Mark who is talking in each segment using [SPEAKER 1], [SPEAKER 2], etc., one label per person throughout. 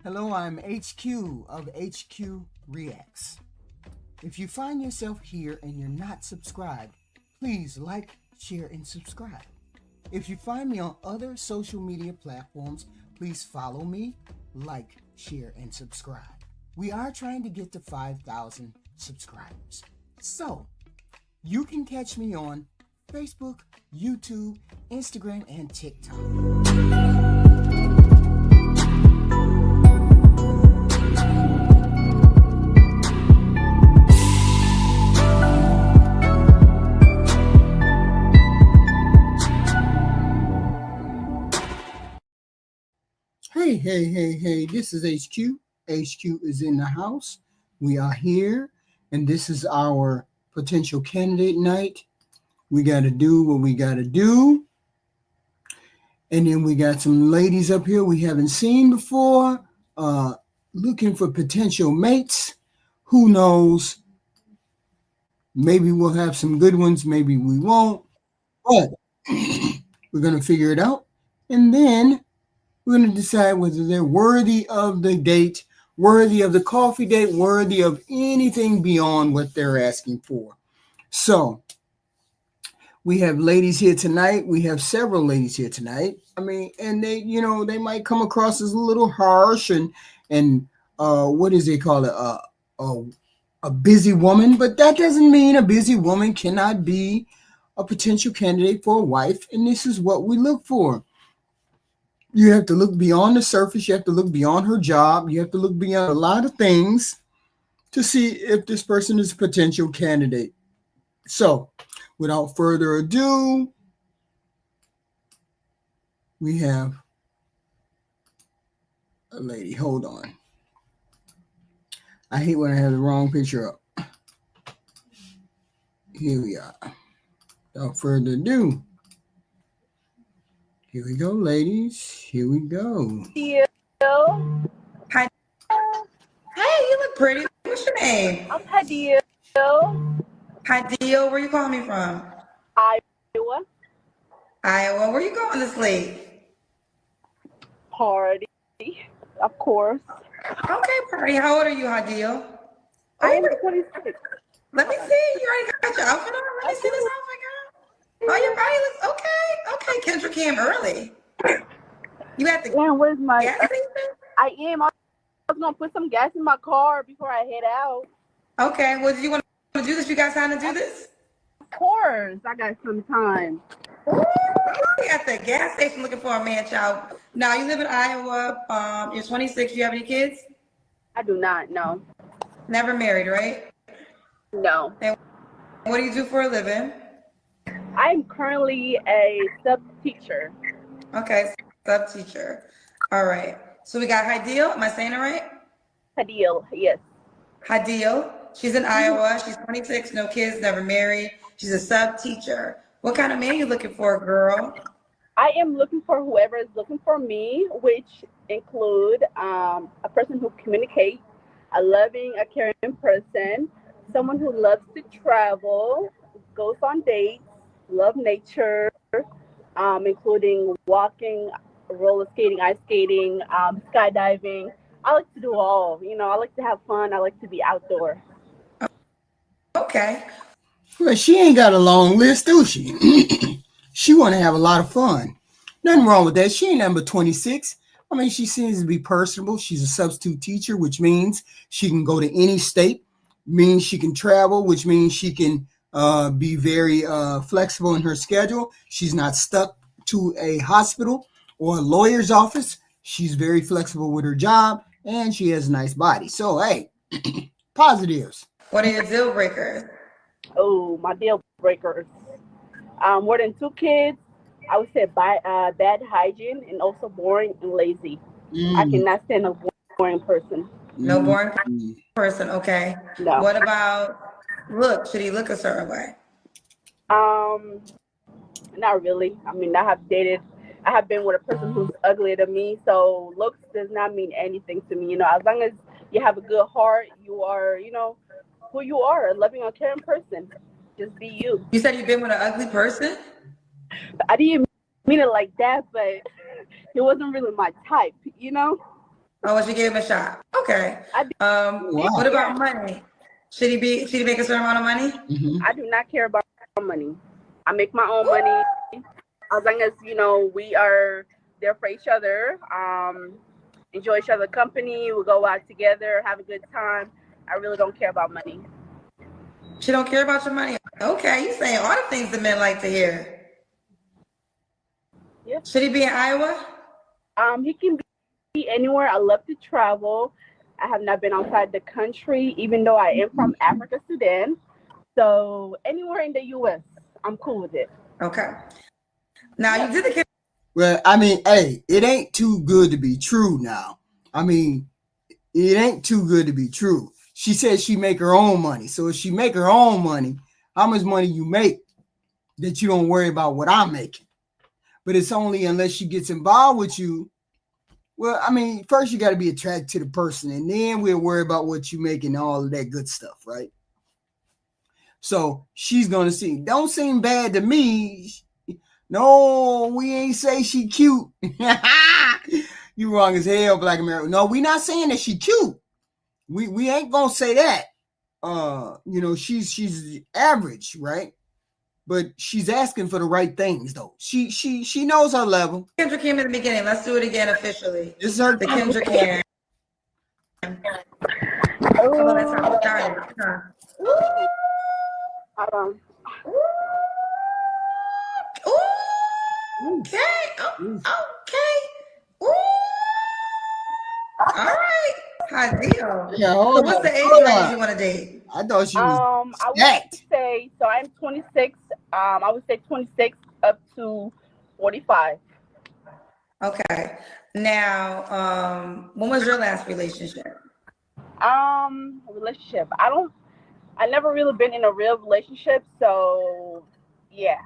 [SPEAKER 1] Hello, I'm HQ of HQ Reacts. If you find yourself here and you're not subscribed, please like, share, and subscribe. If you find me on other social media platforms, please follow me, like, share, and subscribe. We are trying to get to 5,000 subscribers. So, you can catch me on Facebook, YouTube, Instagram, and TikTok. Hey, this is HQ. HQ is in the house. We are here, and this is our potential candidate night. We got to do what we got to do. And then we got some ladies up here we haven't seen before, uh, looking for potential mates. Who knows? Maybe we'll have some good ones, maybe we won't, but we're going to figure it out. And then we're going to decide whether they're worthy of the date, worthy of the coffee date, worthy of anything beyond what they're asking for. So, we have ladies here tonight. We have several ladies here tonight. I mean, and they might come across as a little harsh and what does they call it? A, a busy woman, but that doesn't mean a busy woman cannot be a potential candidate for a wife. And this is what we look for. You have to look beyond the surface. You have to look beyond her job. You have to look beyond a lot of things to see if this person is a potential candidate. So, without further ado, we have a lady. Hold on. I hate when I have the wrong picture up. Here we are. Without further ado, here we go, ladies. Here we go.
[SPEAKER 2] You.
[SPEAKER 3] Hi. Hey, you look pretty. What's your name?
[SPEAKER 2] I'm Hadil.
[SPEAKER 3] Hi, Dio. Where you calling me from?
[SPEAKER 2] Iowa.
[SPEAKER 3] Iowa. Where you going this late?
[SPEAKER 2] Party. Of course.
[SPEAKER 3] Okay, party. How old are you, Hadil?
[SPEAKER 2] I am
[SPEAKER 3] Oh,
[SPEAKER 2] 26.
[SPEAKER 3] let me see. You already got your outfit on? Let me see this outfit, girl. Oh, your body looks okay. Okay, Kendra came early. You at the
[SPEAKER 2] And where's my...
[SPEAKER 3] gas station?
[SPEAKER 2] I am. I was going to put some gas in my car before I head out.
[SPEAKER 3] Okay. Well, do you want to do this? You got time to do this?
[SPEAKER 2] Of course. I got some time.
[SPEAKER 3] Ooh, at the gas station looking for a man, child. Now, you live in Iowa. You're 26. You have any kids?
[SPEAKER 2] I do not know.
[SPEAKER 3] Never married, right?
[SPEAKER 2] No.
[SPEAKER 3] And what do you do for a living?
[SPEAKER 2] I am currently a sub teacher.
[SPEAKER 3] Okay, sub teacher. All right. So we got Hadil. Am I saying it right?
[SPEAKER 2] Hadil. Yes.
[SPEAKER 3] Hadil. She's in Iowa. She's 26, no kids, never married. She's a sub teacher. What kind of man you looking for, girl?
[SPEAKER 2] I am looking for whoever is looking for me, which include a person who communicates, a loving, a caring person, someone who loves to travel, goes on dates, love nature, including walking, roller skating, ice skating, skydiving. I like to do all. I like to have fun. I like to be outdoors.
[SPEAKER 3] Okay.
[SPEAKER 1] Well, she ain't got a long list, do she? She want to have a lot of fun. Nothing wrong with that. She ain't number 26. I mean, she seems to be personable. She's a substitute teacher, which means she can go to any state, means she can travel, which means she can be very flexible in her schedule. She's not stuck to a hospital or a lawyer's office. She's very flexible with her job, and she has a nice body. So, hey, positives.
[SPEAKER 3] What are your deal breakers?
[SPEAKER 2] Oh, my deal breakers. More than two kids. I would say bad hygiene and also boring and lazy. I
[SPEAKER 1] Mm,
[SPEAKER 2] cannot stand a boring person.
[SPEAKER 3] No
[SPEAKER 1] mm,
[SPEAKER 3] boring
[SPEAKER 1] mm.
[SPEAKER 3] person. Okay.
[SPEAKER 2] No.
[SPEAKER 3] What about look? Should he look a certain way?
[SPEAKER 2] Um, Not really. I mean, I have been with a person who's uglier than me, so looks does not mean anything to me. As long as you have a good heart, you are, who you are, a loving or caring person. Just be you.
[SPEAKER 3] You said you've been with an ugly person?
[SPEAKER 2] I didn't mean it like that, but he wasn't really my type.
[SPEAKER 3] Oh, she gave him a shot. Okay.
[SPEAKER 2] I do.
[SPEAKER 1] Wow.
[SPEAKER 3] What about money? Should he make a certain amount of money?
[SPEAKER 1] Mhm.
[SPEAKER 2] I do not care about money. I make my own money as long as we are there for each other. Enjoy each other's company. We'll go out together, have a good time. I really don't care about money.
[SPEAKER 3] She don't care about your money. Okay, you saying all the things that men like to hear.
[SPEAKER 2] Yeah.
[SPEAKER 3] Should he be in Iowa?
[SPEAKER 2] He can be anywhere. I love to travel. I have not been outside the country, even though I am from Africa, Sudan. So anywhere in the U.S., I'm cool with it.
[SPEAKER 3] Okay. Now you did the
[SPEAKER 1] Well, I mean, hey, it ain't too good to be true now. I mean, it ain't too good to be true. She said she make her own money. So if she make her own money, how much money you make that you don't worry about what I'm making? But it's only unless she gets involved with you. Well, I mean, first you got to be attracted to the person, and then we'll worry about what you make and all of that good stuff, right? So she's gonna see. Don't seem bad to me. No, we ain't say she cute. You wrong as hell, Black America. No, we not saying that she cute. We ain't gonna say that. She's average, right? But she's asking for the right things, though. She knows her level.
[SPEAKER 3] Kendra came in the beginning. Let's do it again officially.
[SPEAKER 1] This is her.
[SPEAKER 3] The Kendra Cam. Oh, that's how we started. Ooh. Okay. Okay. Ooh. All right. High deal.
[SPEAKER 1] Yeah,
[SPEAKER 3] So what's the age range you want to date?
[SPEAKER 1] I thought she was
[SPEAKER 2] I would
[SPEAKER 1] stacked.
[SPEAKER 2] say, so I'm 26. I would say 26 up to 45.
[SPEAKER 3] Okay. Now, when was your last relationship?
[SPEAKER 2] Relationship. I never really been in a real relationship, so yeah,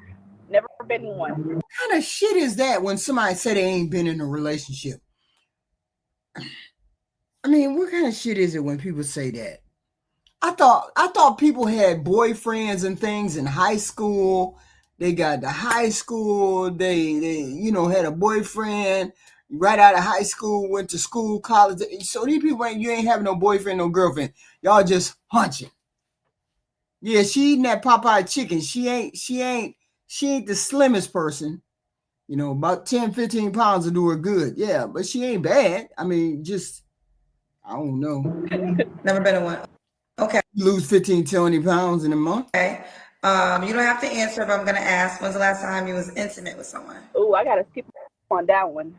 [SPEAKER 2] never been in one.
[SPEAKER 1] What kind of shit is that when somebody say they ain't been in a relationship? I mean, what kind of shit is it when people say that? I thought people had boyfriends and things in high school. They got to high school. They had a boyfriend right out of high school, went to school, college. So these people you ain't having no boyfriend, no girlfriend. Y'all just hunching. Yeah, she eating that Popeye chicken. She ain't the slimmest person. About 10, 15 pounds will do her good. Yeah, but she ain't bad. I mean, just, I don't know.
[SPEAKER 3] Never been in one. Okay.
[SPEAKER 1] Lose 15, 20 pounds in a month.
[SPEAKER 3] Okay. You don't have to answer, but I'm going to ask, when's the last time you was intimate with someone?
[SPEAKER 2] Oh, I got to skip on that one.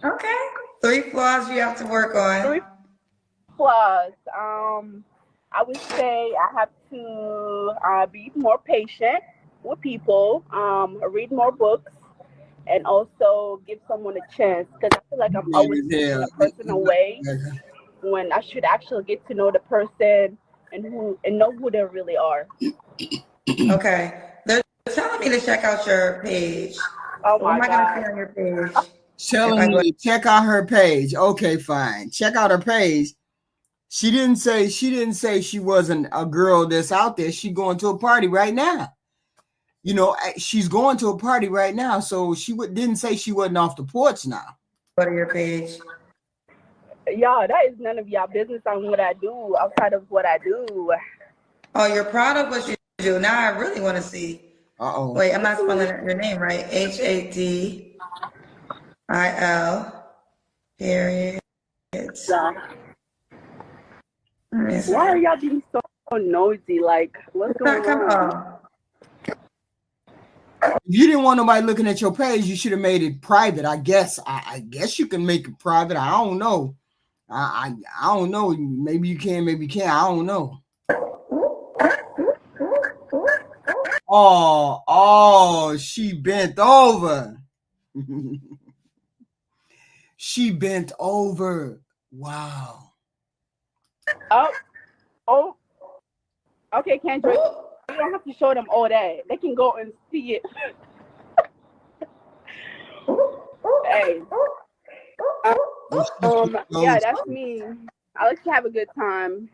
[SPEAKER 3] Okay. 3 flaws you have to work on.
[SPEAKER 2] 3 flaws. I would say I have to be more patient with people, read more books, and also give someone a chance, because I feel like I'm always pushing a person away when I should actually get to know the person and know who they really are.
[SPEAKER 3] Okay. They're telling me to check out your page.
[SPEAKER 2] Oh
[SPEAKER 3] What
[SPEAKER 2] my
[SPEAKER 3] am I going to
[SPEAKER 2] God.
[SPEAKER 3] see on your page?
[SPEAKER 1] Telling me to check out her page. Okay, fine. Check out her page. She didn't say she wasn't a girl that's out there. She's going to a party right now. She's going to a party right now, so she didn't say she wasn't off the porch now.
[SPEAKER 3] Go to your page.
[SPEAKER 2] Y'all, that is none of y'all business on what I do outside of what I do.
[SPEAKER 3] Oh, you're proud of what you do. Now I really want to see.
[SPEAKER 1] Uh-oh.
[SPEAKER 3] Wait, I'm not spelling your name right. Hadil. Period.
[SPEAKER 2] Why are y'all being so nosy? Like, what's going on?
[SPEAKER 1] If you didn't want nobody looking at your page, you should have made it private. I guess. I guess you can make it private. I don't know. I don't know. Maybe you can. Maybe you can't. I don't know. Oh, she bent over. She bent over. Wow.
[SPEAKER 2] Oh. Okay, Kendra. You don't have to show them all that. They can go and see it. Hey. Yeah, that's me. I like to have a good time.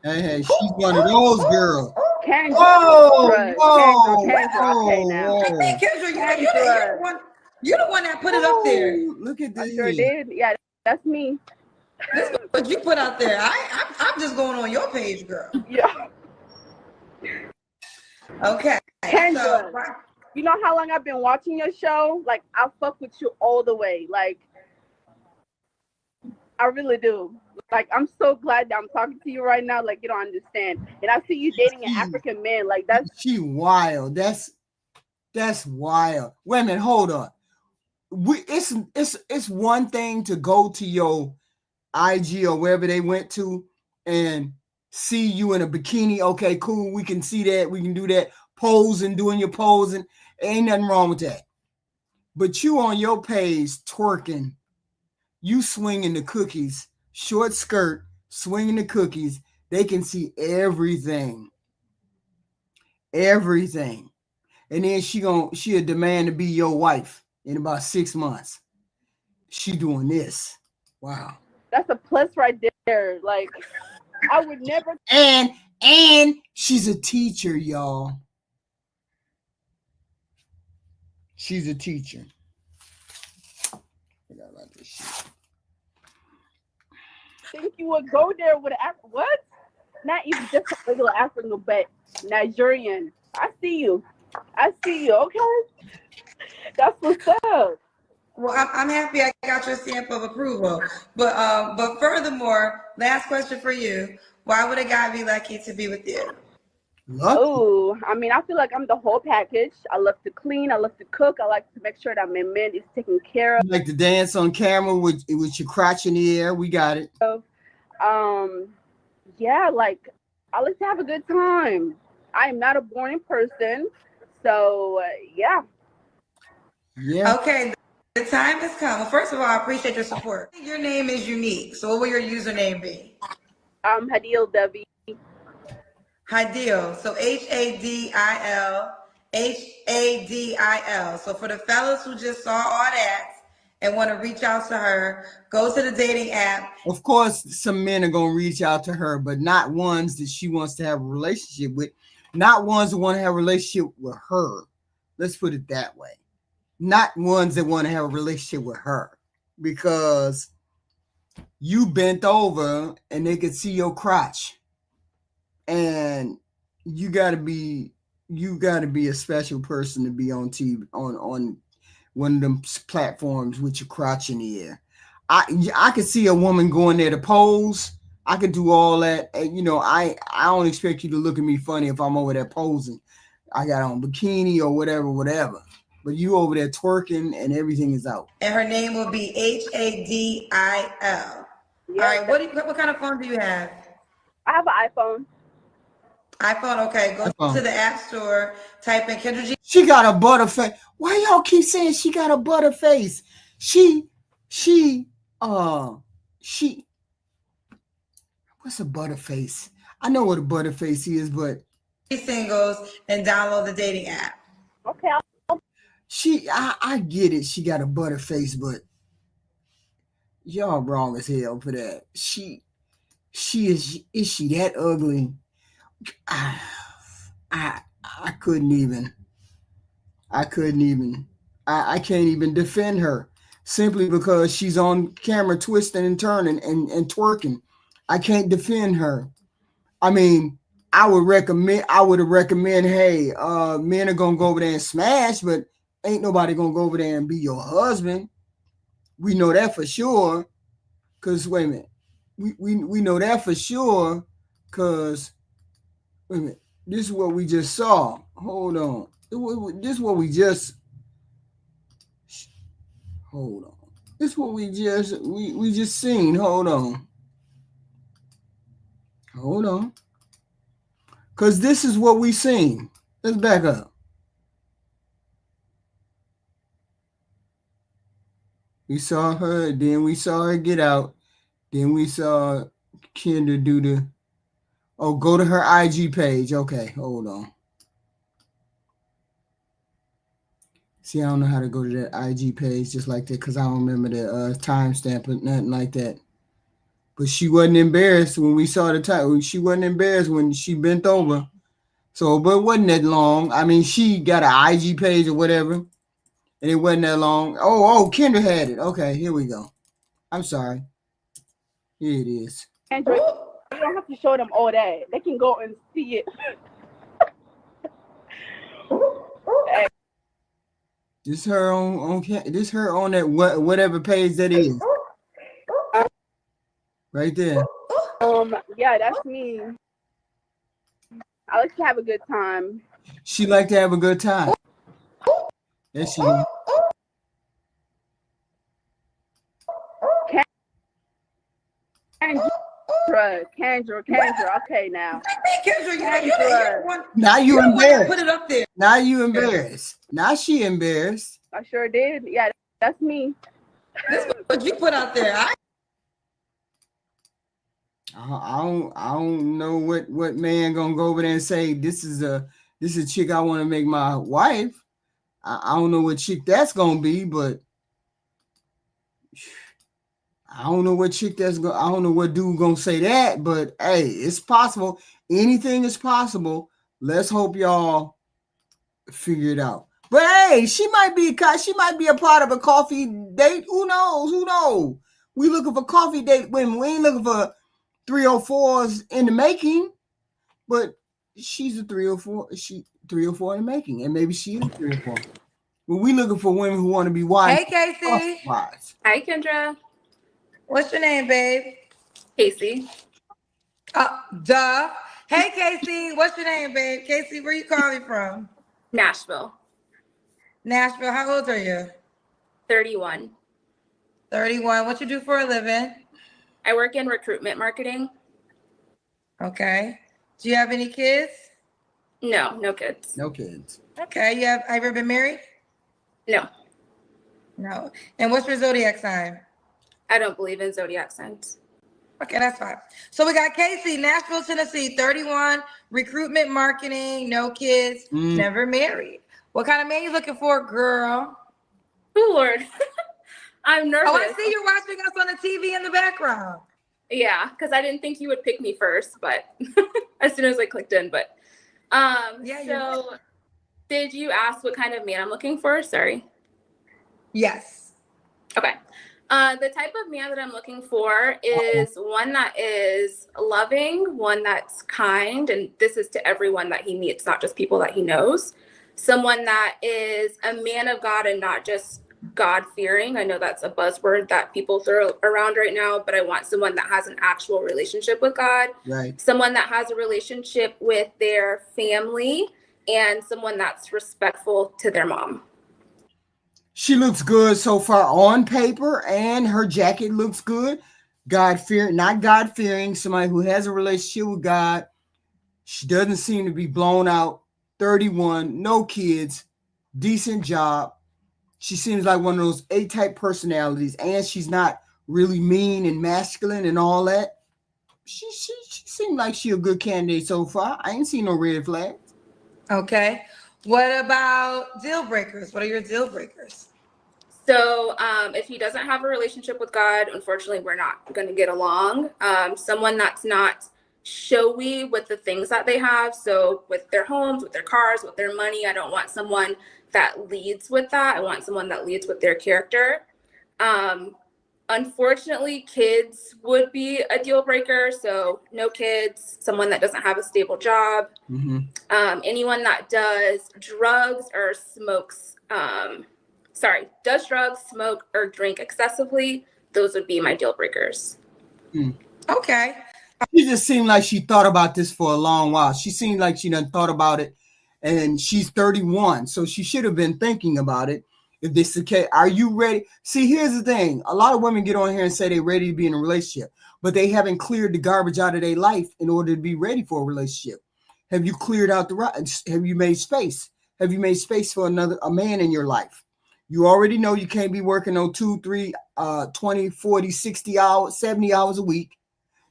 [SPEAKER 1] Hey, she's one of those girls.
[SPEAKER 2] Kendra.
[SPEAKER 1] Whoa.
[SPEAKER 2] Kendra. Okay, now.
[SPEAKER 3] Hey, Kendra, you're one. You're the one that put it up there.
[SPEAKER 1] Oh, look at
[SPEAKER 2] I
[SPEAKER 1] this.
[SPEAKER 2] sure did. Yeah, that's me.
[SPEAKER 3] This is what you put out there. I'm just going on your page, girl.
[SPEAKER 2] Yeah.
[SPEAKER 3] Okay.
[SPEAKER 2] Kendra,
[SPEAKER 3] So,
[SPEAKER 2] you know how long I've been watching your show? Like, I fuck with you all the way. Like, I really do. Like, I'm so glad that I'm talking to you right now. Like, you don't understand. And I see you dating an African man. Like, that's
[SPEAKER 1] She wild. That's wild. Wait a minute, hold on. It's one thing to go to your IG or wherever they went to and see you in a bikini. Okay, cool. We can see that. We can do that. Posing, doing your posing. Ain't nothing wrong with that. But you on your page twerking, you swinging the cookies, short skirt, swinging the cookies. They can see everything. Everything. And then she'll demand to be your wife in about 6 months. She doing this. Wow.
[SPEAKER 2] a plus right there. Like, I would never.
[SPEAKER 1] And she's a teacher, y'all. She's a teacher. Forgot about this shit.
[SPEAKER 2] Think you would go there with what? Not even just a regular African, but Nigerian. I see you. Okay, that's what's up.
[SPEAKER 3] well, I'm happy I got your stamp of approval. But furthermore, last question for you: why would a guy be lucky to be with you?
[SPEAKER 2] Oh, I mean, I feel like I'm the whole package. I love to clean. I love to cook. I like to make sure that my man is taken care of.
[SPEAKER 1] You like to dance on camera with your crotch in the air. We got it.
[SPEAKER 2] Yeah, like I like to have a good time. I am not a boring person, so yeah.
[SPEAKER 1] Yeah.
[SPEAKER 3] Okay, the time has come. Well, first of all, I appreciate your support. Your name is unique. So what will your username be?
[SPEAKER 2] Hadil Devi.
[SPEAKER 3] Hadil. So Hadil. So for the fellas who just saw all that and want to reach out to her, go to the dating app.
[SPEAKER 1] Of course, some men are gonna reach out to her, but not ones that she wants to have a relationship with. Not ones that want to have a relationship with her. Let's put it that way. Not ones that want to have a relationship with her, because you bent over and they could see your crotch, and you gotta be a special person to be on TV on one of them platforms with your crotch in the air. I could see a woman going there to pose. I could do all that. And, you know, I don't expect you to look at me funny if I'm over there posing. I got on bikini or whatever. But you over there twerking and everything is out.
[SPEAKER 3] And her name will be Hadil.
[SPEAKER 2] Yeah.
[SPEAKER 3] All right. What kind of phone do you have?
[SPEAKER 2] I have an iPhone.
[SPEAKER 3] iPhone. Okay. Go to the App Store. Type in Kendra G.
[SPEAKER 1] She got a butter face. Why y'all keep saying she got a butter face? What's a butterface? I know what a butterface is, but
[SPEAKER 3] Singles and download the dating app.
[SPEAKER 2] Okay.
[SPEAKER 1] I get it. She got a butterface, but y'all wrong as hell for that. Is she that ugly? I couldn't even. I can't even defend her simply because she's on camera twisting and turning and twerking. I can't defend her. I mean, I would have recommend, hey, men are gonna go over there and smash, but ain't nobody gonna go over there and be your husband. We know that for sure. Cause wait a minute, we know that for sure. Cause wait a minute, this is what we just saw. Hold on, this is what we just. Hold on, this is what we just seen. Hold on. Because this is what we seen. Let's back up. We saw her, then we saw her get out. Then we saw Kendra do go to her IG page. Okay, hold on. See, I don't know how to go to that IG page just like that because I don't remember the timestamp or nothing like that. But she wasn't embarrassed when we saw the time. She wasn't embarrassed when she bent over. So, but it wasn't that long. I mean, she got an IG page or whatever. And it wasn't that long. Oh, Kendra had it. Okay, here we go. I'm sorry. Here it is.
[SPEAKER 2] Kendra, you don't have to show them all that. They can go and see it.
[SPEAKER 1] This her on this her on that whatever page that is. Right there.
[SPEAKER 2] Yeah, that's me. I like to have a good time.
[SPEAKER 1] She like to have a good time. Yes, she is.
[SPEAKER 2] Kendra. Okay, now.
[SPEAKER 3] Kendra,
[SPEAKER 1] Now you embarrassed.
[SPEAKER 3] Put it up there.
[SPEAKER 1] Now you embarrassed. Now she embarrassed.
[SPEAKER 2] I sure did. Yeah, that's me.
[SPEAKER 3] This is what you put out there.
[SPEAKER 1] I don't know what man gonna go over there and say this is a chick I want to make my wife. I don't know what chick that's gonna be, but I don't know what chick that's gonna. I don't know what dude gonna say that, but hey, it's possible. Anything is possible. Let's hope y'all figure it out. But hey, she might be a part of a coffee date. Who knows? We looking for coffee date women. We ain't looking for 304s in the making, but she's a 304. She 304 in the making, and maybe she is 304. But we looking for women who want to be wise.
[SPEAKER 3] Hey, Casey.
[SPEAKER 1] Wise.
[SPEAKER 4] Hi, Kendra.
[SPEAKER 3] What's your name, babe?
[SPEAKER 4] Casey.
[SPEAKER 3] Duh. Hey, Casey. What's your name, babe? Casey, where you calling from?
[SPEAKER 4] Nashville.
[SPEAKER 3] Nashville. How old are you?
[SPEAKER 4] 31.
[SPEAKER 3] 31. What you do for a living?
[SPEAKER 4] I work in recruitment marketing.
[SPEAKER 3] Okay. Do you have any kids?
[SPEAKER 4] No kids.
[SPEAKER 1] No kids.
[SPEAKER 3] Okay. You have ever been married?
[SPEAKER 4] No,
[SPEAKER 3] No. And what's your zodiac sign?
[SPEAKER 4] I don't believe in zodiac signs.
[SPEAKER 3] Okay, that's fine. So we got Casey, Nashville, Tennessee, 31, recruitment marketing, no kids, never married. What kind of man you looking for, girl?
[SPEAKER 4] Oh, Lord. I'm nervous.
[SPEAKER 3] Oh, I see you're watching us on the TV in the background.
[SPEAKER 4] Yeah, because I didn't think you would pick me first, but as soon as I clicked in. But so did you ask what kind of man I'm looking for? Sorry.
[SPEAKER 3] Yes.
[SPEAKER 4] Okay. The type of man that I'm looking for is one that is loving, one that's kind, and this is to everyone that he meets, not just people that he knows. Someone that is a man of God and not just God-fearing. I know that's a buzzword that people throw around right now, but I want someone that has an actual relationship with God.
[SPEAKER 1] Right.
[SPEAKER 4] Someone that has a relationship with their family, and someone that's respectful to their mom.
[SPEAKER 1] She looks good so far on paper, and her jacket looks good. Not God-fearing, somebody who has a relationship with God. She doesn't seem to be blown out. 31, no kids, decent job. She seems like one of those A-type personalities, and she's not really mean and masculine and all that. She seemed like she a good candidate so far. I ain't seen no red flags.
[SPEAKER 3] Okay. What about deal breakers? What are your deal breakers?
[SPEAKER 4] So if he doesn't have a relationship with God, unfortunately, we're not going to get along. Someone that's not showy with the things that they have. So with their homes, with their cars, with their money, I don't want someone that leads with that. I want someone that leads with their character. Unfortunately, kids would be a deal breaker. So no kids, someone that doesn't have a stable job, anyone that does drugs or smokes, does drugs, smoke, or drink excessively. Those would be my deal breakers.
[SPEAKER 3] Okay.
[SPEAKER 1] She just seemed like she thought about this for a long while. She seemed like she done thought about it, and she's 31, so she should have been thinking about it. If this is the case, are you ready? See, here's the thing. A lot of women get on here and say they're ready to be in a relationship, but they haven't cleared the garbage out of their life in order to be ready for a relationship. Have you cleared out have you made space? Have you made space for a man in your life? You already know you can't be working on 2, 3, 20, 40, 60 hours, 70 hours a week.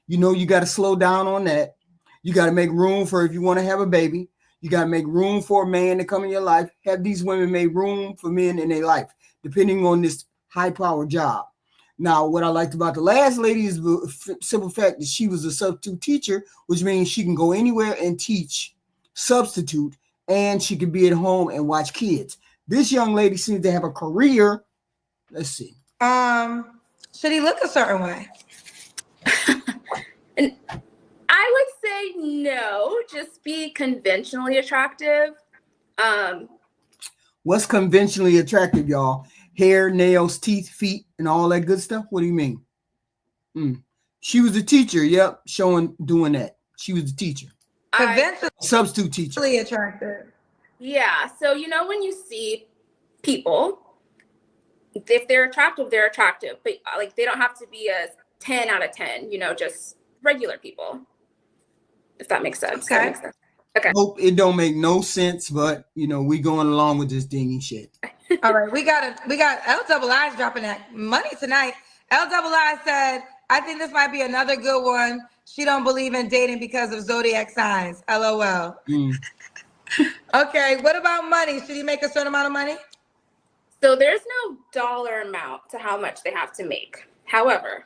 [SPEAKER 1] You know, you got to slow down on that. You got to make room for if you want to have a baby. You got to make room for a man to come in your life. Have these women made room for men in their life, depending on this high-powered job. Now, what I liked about the last lady is the simple fact that she was a substitute teacher, which means she can go anywhere and teach substitute, and she could be at home and watch kids. This young lady seems to have a career. Let's see.
[SPEAKER 3] Should he look a certain way?
[SPEAKER 4] And I would say no, just be conventionally attractive.
[SPEAKER 1] What's conventionally attractive, y'all? Hair, nails, teeth, feet, and all that good stuff? What do you mean? She was a teacher. Yep, doing that. She was a teacher.
[SPEAKER 3] Conventionally
[SPEAKER 1] Substitute teacher.
[SPEAKER 3] attractive.
[SPEAKER 4] Yeah. So, when you see people, if they're attractive, they're attractive. But like, they don't have to be a 10 out of 10, just regular people. If that makes sense.
[SPEAKER 3] Okay.
[SPEAKER 4] That makes sense. Okay.
[SPEAKER 1] Hope it don't make no sense, but we going along with this dingy shit.
[SPEAKER 3] All right, we got LII's dropping that money tonight. LII said, I think this might be another good one. She don't believe in dating because of zodiac signs. LOL. Okay, what about money? Should he make a certain amount of money?
[SPEAKER 4] So there's no dollar amount to how much they have to make. However,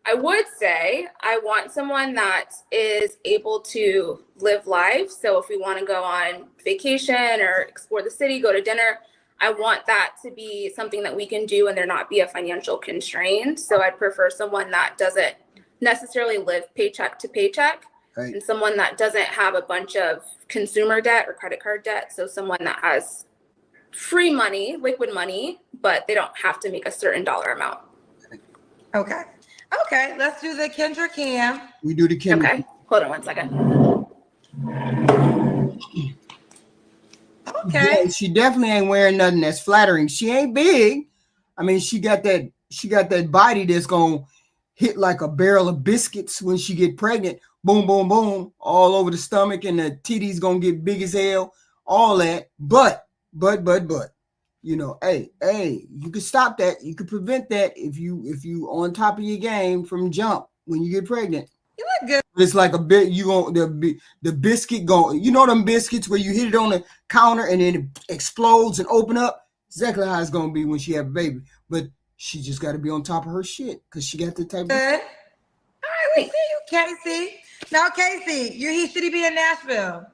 [SPEAKER 4] I would say I want someone that is able to live life. So if we want to go on vacation or explore the city, go to dinner, I want that to be something that we can do and there not be a financial constraint. So I'd prefer someone that doesn't necessarily live paycheck to paycheck,
[SPEAKER 1] Right.
[SPEAKER 4] and someone that doesn't have a bunch of consumer debt or credit card debt. So someone that has free money, liquid money, but they don't have to make a certain dollar amount.
[SPEAKER 3] Okay, let's do the Kendra Cam.
[SPEAKER 1] We do the Kendra.
[SPEAKER 4] Okay, hold on one second.
[SPEAKER 3] Okay.
[SPEAKER 1] Yeah, she definitely ain't wearing nothing that's flattering. She ain't big. I mean, she got that body that's gonna hit like a barrel of biscuits when she get pregnant. Boom, boom, boom, all over the stomach, and the titties gonna get big as hell. All that, but, hey, you can stop that. You can prevent that if you on top of your game from jump when you get pregnant.
[SPEAKER 3] You look good.
[SPEAKER 1] It's like a bit. The biscuit going. You know them biscuits where you hit it on the counter and then it explodes and open up. Exactly how it's gonna be when she have a baby. But she just got to be on top of her shit because she got the type.
[SPEAKER 3] Good. All right, we see you, Casey. Now, Casey, should he be in Nashville?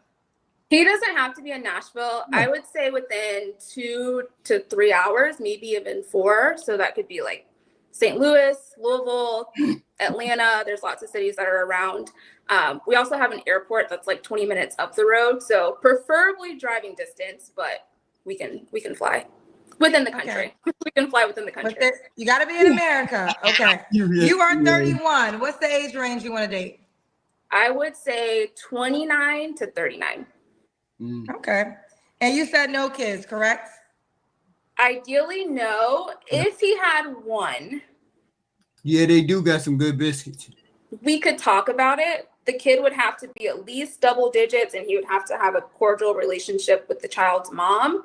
[SPEAKER 4] He doesn't have to be in Nashville. I would say within 2 to 3 hours, maybe even 4. So that could be like St. Louis, Louisville, Atlanta. There's lots of cities that are around. We also have an airport that's like 20 minutes up the road. So preferably driving distance, but we can fly within the country.
[SPEAKER 3] Okay.
[SPEAKER 4] We can fly within the country.
[SPEAKER 3] But you got to be in America. Okay. You are 31. What's the age range you want to date?
[SPEAKER 4] I would say 29 to 39.
[SPEAKER 3] Okay. And you said no kids, correct?
[SPEAKER 4] Ideally, no. If he had one,
[SPEAKER 1] Yeah, they do got some good biscuits.
[SPEAKER 4] we could talk about it. The kid would have to be at least double digits, and he would have to have a cordial relationship with the child's mom,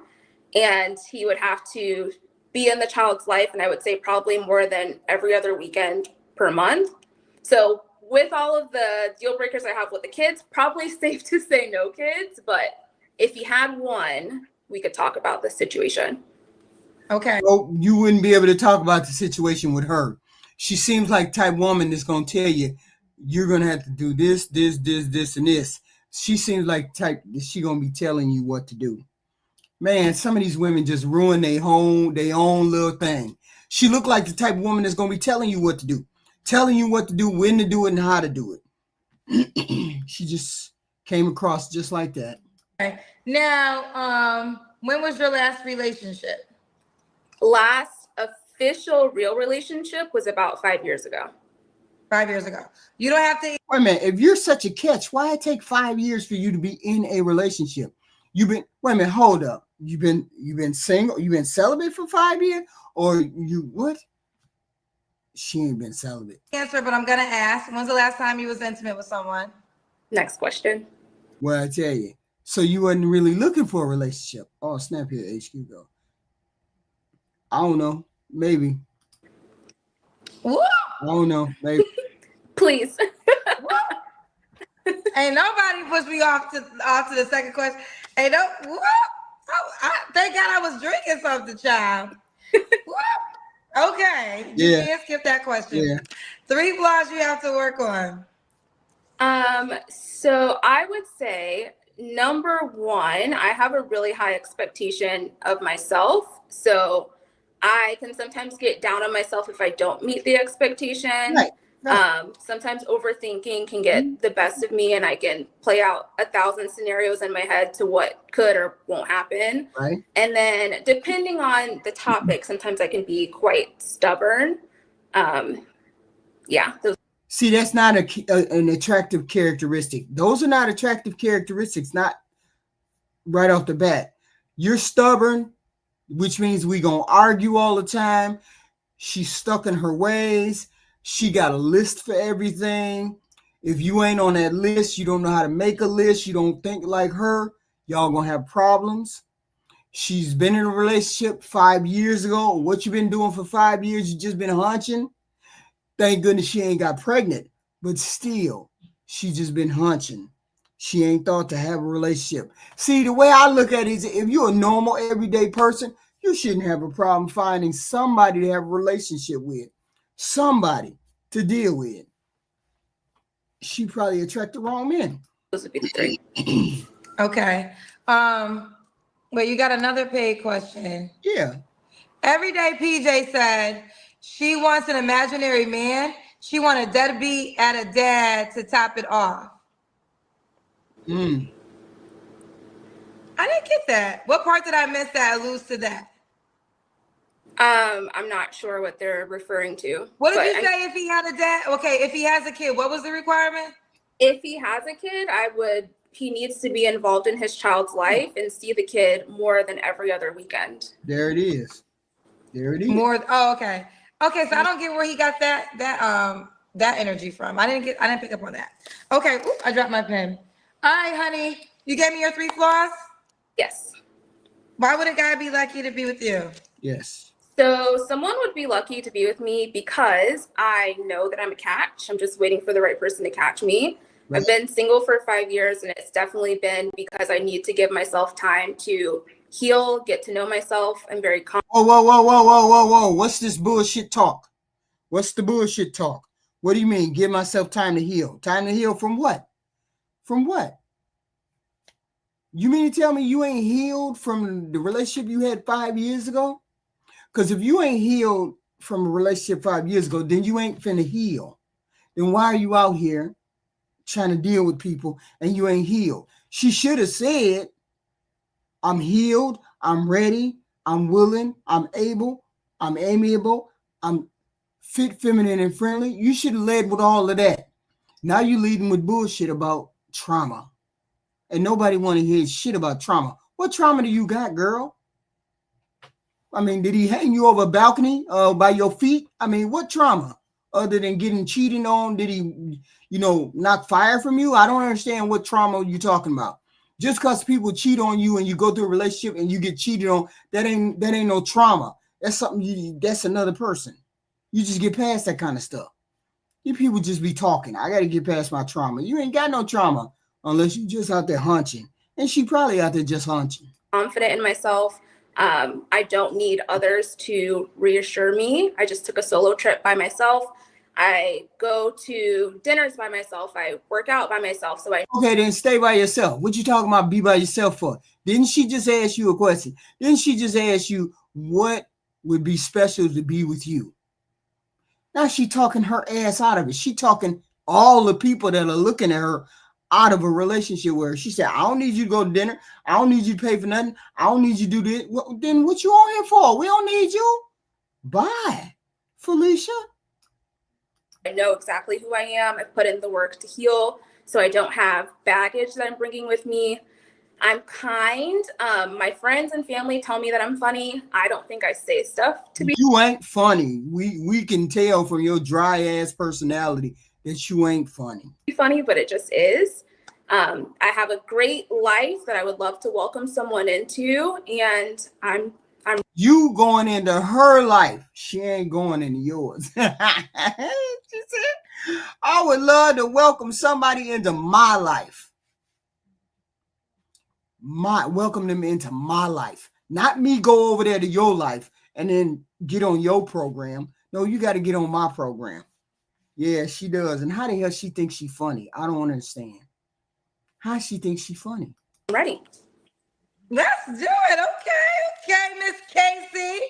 [SPEAKER 4] and he would have to be in the child's life, and I would say probably more than every other weekend per month. So with all of the deal breakers I have with the kids, probably safe to say no kids, but if he had one, we could talk about the situation.
[SPEAKER 3] Okay.
[SPEAKER 1] So you wouldn't be able to talk about the situation with her. She seems like type woman that's gonna tell you you're gonna have to do this, and this. She seems like type that she gonna be telling you what to do. Man, some of these women just ruin their own little thing. She looked like the type of woman that's gonna be telling you what to do, when to do it, and how to do it. She just came across just like that.
[SPEAKER 3] Okay. Now, when was your last relationship?
[SPEAKER 4] Last official real relationship was about 5 years ago.
[SPEAKER 3] 5 years ago. You don't have to.
[SPEAKER 1] Wait a minute. If you're such a catch, why it take 5 years for you to be in a relationship? Wait a minute. Hold up. You've been single. You've been celibate for 5 years, or you what? She ain't been celibate.
[SPEAKER 3] Answer, but I'm gonna ask. When's the last time you was intimate with someone?
[SPEAKER 4] Next question.
[SPEAKER 1] Well, I tell you. So you wasn't really looking for a relationship. Oh, snap here, HQ go. I don't know. Maybe.
[SPEAKER 3] Woo!
[SPEAKER 1] I don't know. Maybe.
[SPEAKER 4] Please.
[SPEAKER 3] Ain't nobody pushed me off to the second question. Ain't no. Woo! Oh, thank God I was drinking something, child. Woo! Okay. You can't skip that question.
[SPEAKER 1] Yeah.
[SPEAKER 3] 3 flaws you have to work on.
[SPEAKER 4] So I would say number one, I have a really high expectation of myself. So I can sometimes get down on myself if I don't meet the expectation.
[SPEAKER 1] Right.
[SPEAKER 4] Sometimes overthinking can get the best of me, and I can play out 1,000 scenarios in my head to what could or won't happen.
[SPEAKER 1] Right.
[SPEAKER 4] And then depending on the topic, sometimes I can be quite stubborn. Yeah.
[SPEAKER 1] See, that's not an attractive characteristic. Those are not attractive characteristics, not right off the bat. You're stubborn, which means we're going to argue all the time. She's stuck in her ways. She got a list for everything. If you ain't on that list, you don't know how to make a list, you don't think like her, y'all going to have problems. She's been in a relationship 5 years ago. What you been doing for 5 years? You just been hunching. Thank goodness she ain't got pregnant, but still, she just been hunching. She ain't thought to have a relationship. See, the way I look at it is if you're a normal, everyday person, you shouldn't have a problem finding somebody to have a relationship with, somebody to deal with. She probably attract the wrong men.
[SPEAKER 4] Those would be the three.
[SPEAKER 3] Okay. But you got another paid question.
[SPEAKER 1] Yeah.
[SPEAKER 3] Everyday PJ said she wants an imaginary man. She wants a deadbeat and a dad to top it off.
[SPEAKER 1] Mm.
[SPEAKER 3] I didn't get that. What part did I miss that alludes to that?
[SPEAKER 4] I'm not sure what they're referring to.
[SPEAKER 3] What did you say if he had a dad? Okay, if he has a kid, what was the requirement?
[SPEAKER 4] If he has a kid, he needs to be involved in his child's life and see the kid more than every other weekend.
[SPEAKER 1] There it is. There it is.
[SPEAKER 3] More. Oh, okay. Okay, so I don't get where he got that energy from. I didn't pick up on that. Okay, ooh, I dropped my pen. All right, honey, you gave me your 3 flaws?
[SPEAKER 4] Yes.
[SPEAKER 3] Why would a guy be lucky to be with you?
[SPEAKER 1] Yes.
[SPEAKER 4] So someone would be lucky to be with me because I know that I'm a catch. I'm just waiting for the right person to catch me. Right. I've been single for 5 years, and it's definitely been because I need to give myself time to heal, get to know myself. I'm very confident.
[SPEAKER 1] Whoa. What's this bullshit talk? What's the bullshit talk? What do you mean? Give myself time to heal. Time to heal from what? From what? You mean to tell me you ain't healed from the relationship you had 5 years ago? Because if you ain't healed from a relationship 5 years ago, then you ain't finna heal. Then why are you out here trying to deal with people and you ain't healed? She should have said, I'm healed, I'm ready, I'm willing, I'm able, I'm amiable, I'm fit, feminine, and friendly. You should have led with all of that. Now you leading with bullshit about trauma. And nobody want to hear shit about trauma. What trauma do you got, girl? I mean, did he hang you over a balcony by your feet? I mean, what trauma? Other than getting cheated on, did he, knock fire from you? I don't understand what trauma you're talking about. Just because people cheat on you and you go through a relationship and you get cheated on, that ain't no trauma. That's something that's another person. You just get past that kind of stuff. You people just be talking. I got to get past my trauma. You ain't got no trauma unless you just out there hunching. And she probably out there just hunching.
[SPEAKER 4] Confident in myself. I don't need others to reassure me. I just took a solo trip by myself. I go to dinners by myself. I work out by myself.
[SPEAKER 1] Okay, then stay by yourself. What you talking about be by yourself for? Didn't she just ask you a question? Didn't she just ask you what would be special to be with you? Now she talking her ass out of it. She talking all the people that are looking at her out of a relationship with her. She said, I don't need you to go to dinner. I don't need you to pay for nothing. I don't need you to do this. Well, then what you on here for? We don't need you. Bye, Felicia.
[SPEAKER 4] I know exactly who I am. I've put in the work to heal, so I don't have baggage that I'm bringing with me. I'm kind. My friends and family tell me that I'm funny. I don't think I say stuff to be.
[SPEAKER 1] You ain't funny. We can tell from your dry ass personality that you ain't funny.
[SPEAKER 4] Funny, but it just is. I have a great life that I would love to welcome someone into, and I'm
[SPEAKER 1] you going into her life. She ain't going into yours. She said, I would love to welcome somebody into my life. Welcome them into my life. Not me go over there to your life and then get on your program. No, you got to get on my program. Yeah, she does. And how the hell she thinks she funny? I don't understand. How she thinks she funny?
[SPEAKER 4] ready.
[SPEAKER 3] Let's do it. Okay, Miss Casey.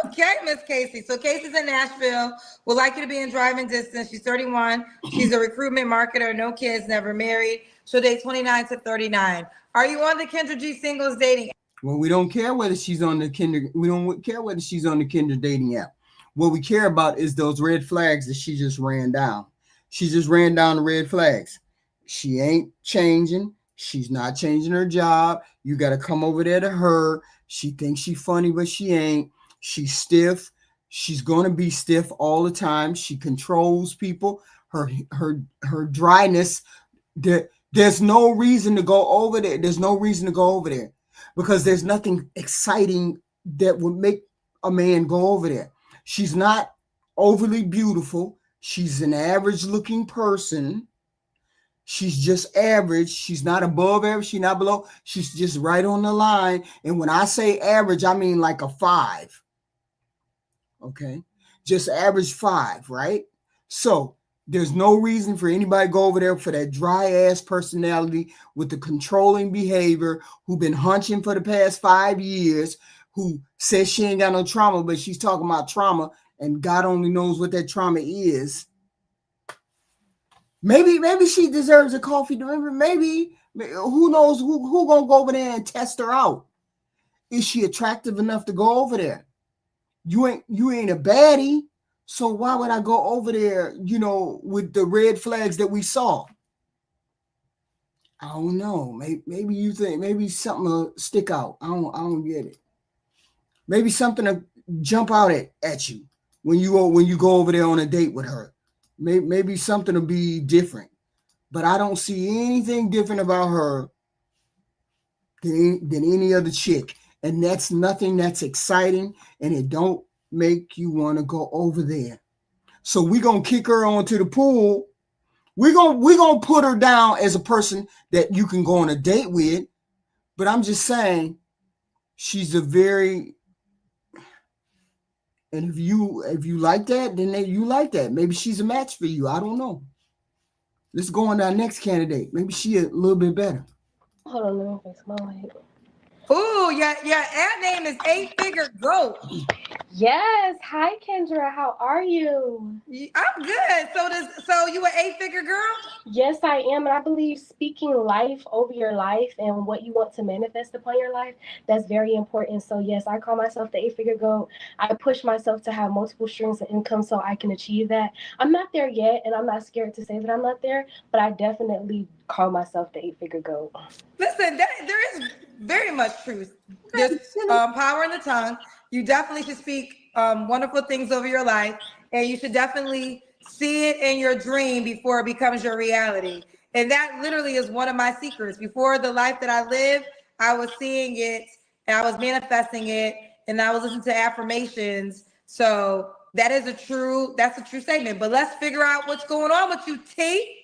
[SPEAKER 3] Okay, Miss Casey. So Casey's in Nashville. Would like you to be in driving distance. She's 31. She's a recruitment marketer. No kids, never married. She'll date 29 to 39. Are you on the Kendra G singles dating?
[SPEAKER 1] Well, we don't care whether she's on the Kinder. We don't care whether she's on the Kinder dating app. What we care about is those red flags that she just ran down. She just ran down the red flags. She ain't changing. She's not changing her job. You got to come over there to her. She thinks she's funny, but she ain't. She's stiff. She's going to be stiff all the time. She controls people. Her dryness. There's no reason to go over there. There's no reason to go over there because there's nothing exciting that would make a man go over there. She's not overly beautiful. She's an average looking person. She's just average. She's not above average. She's not below. She's just right on the line. And when I say average, I mean like a 5. Okay. Just average 5, right? So there's no reason for anybody to go over there for that dry ass personality with the controlling behavior who been hunching for the past 5 years, who says she ain't got no trauma, but she's talking about trauma and God only knows what that trauma is. Maybe she deserves a coffee. Maybe who knows who gonna go over there and test her out? Is she attractive enough to go over there? You ain't a baddie, so why would I go over there? With the red flags that we saw. I don't know. Maybe you think maybe something will stick out. I don't get it. Maybe something will jump out at you when you go over there on a date with her. Maybe something will be different, but I don't see anything different about her than any other chick. And that's nothing that's exciting, and it don't make you want to go over there. So we're going to kick her onto the pool. We're going to put her down as a person that you can go on a date with. But I'm just saying she's a very... And if you like that, then you like that. Maybe she's a match for you. I don't know. Let's go on to our next candidate. Maybe she a little bit better.
[SPEAKER 5] Hold on, let me fix my light.
[SPEAKER 3] Ooh, your ad name is 8-Figure Goat.
[SPEAKER 5] Yes. Hi, Kendra. How are you?
[SPEAKER 3] I'm good. So you an 8-figure girl?
[SPEAKER 5] Yes, I am. And I believe speaking life over your life and what you want to manifest upon your life, that's very important. So yes, I call myself the 8-figure goat. I push myself to have multiple streams of income so I can achieve that. I'm not there yet, and I'm not scared to say that I'm not there, but I definitely call myself the 8-figure goat.
[SPEAKER 3] Listen, there is very much truth. There's power in the tongue. You definitely should speak wonderful things over your life, and you should definitely see it in your dream before it becomes your reality. And that literally is one of my secrets. Before the life that I lived, I was seeing it, and I was manifesting it, and I was listening to affirmations. So that's a true statement. But let's figure out what's going on with you, T.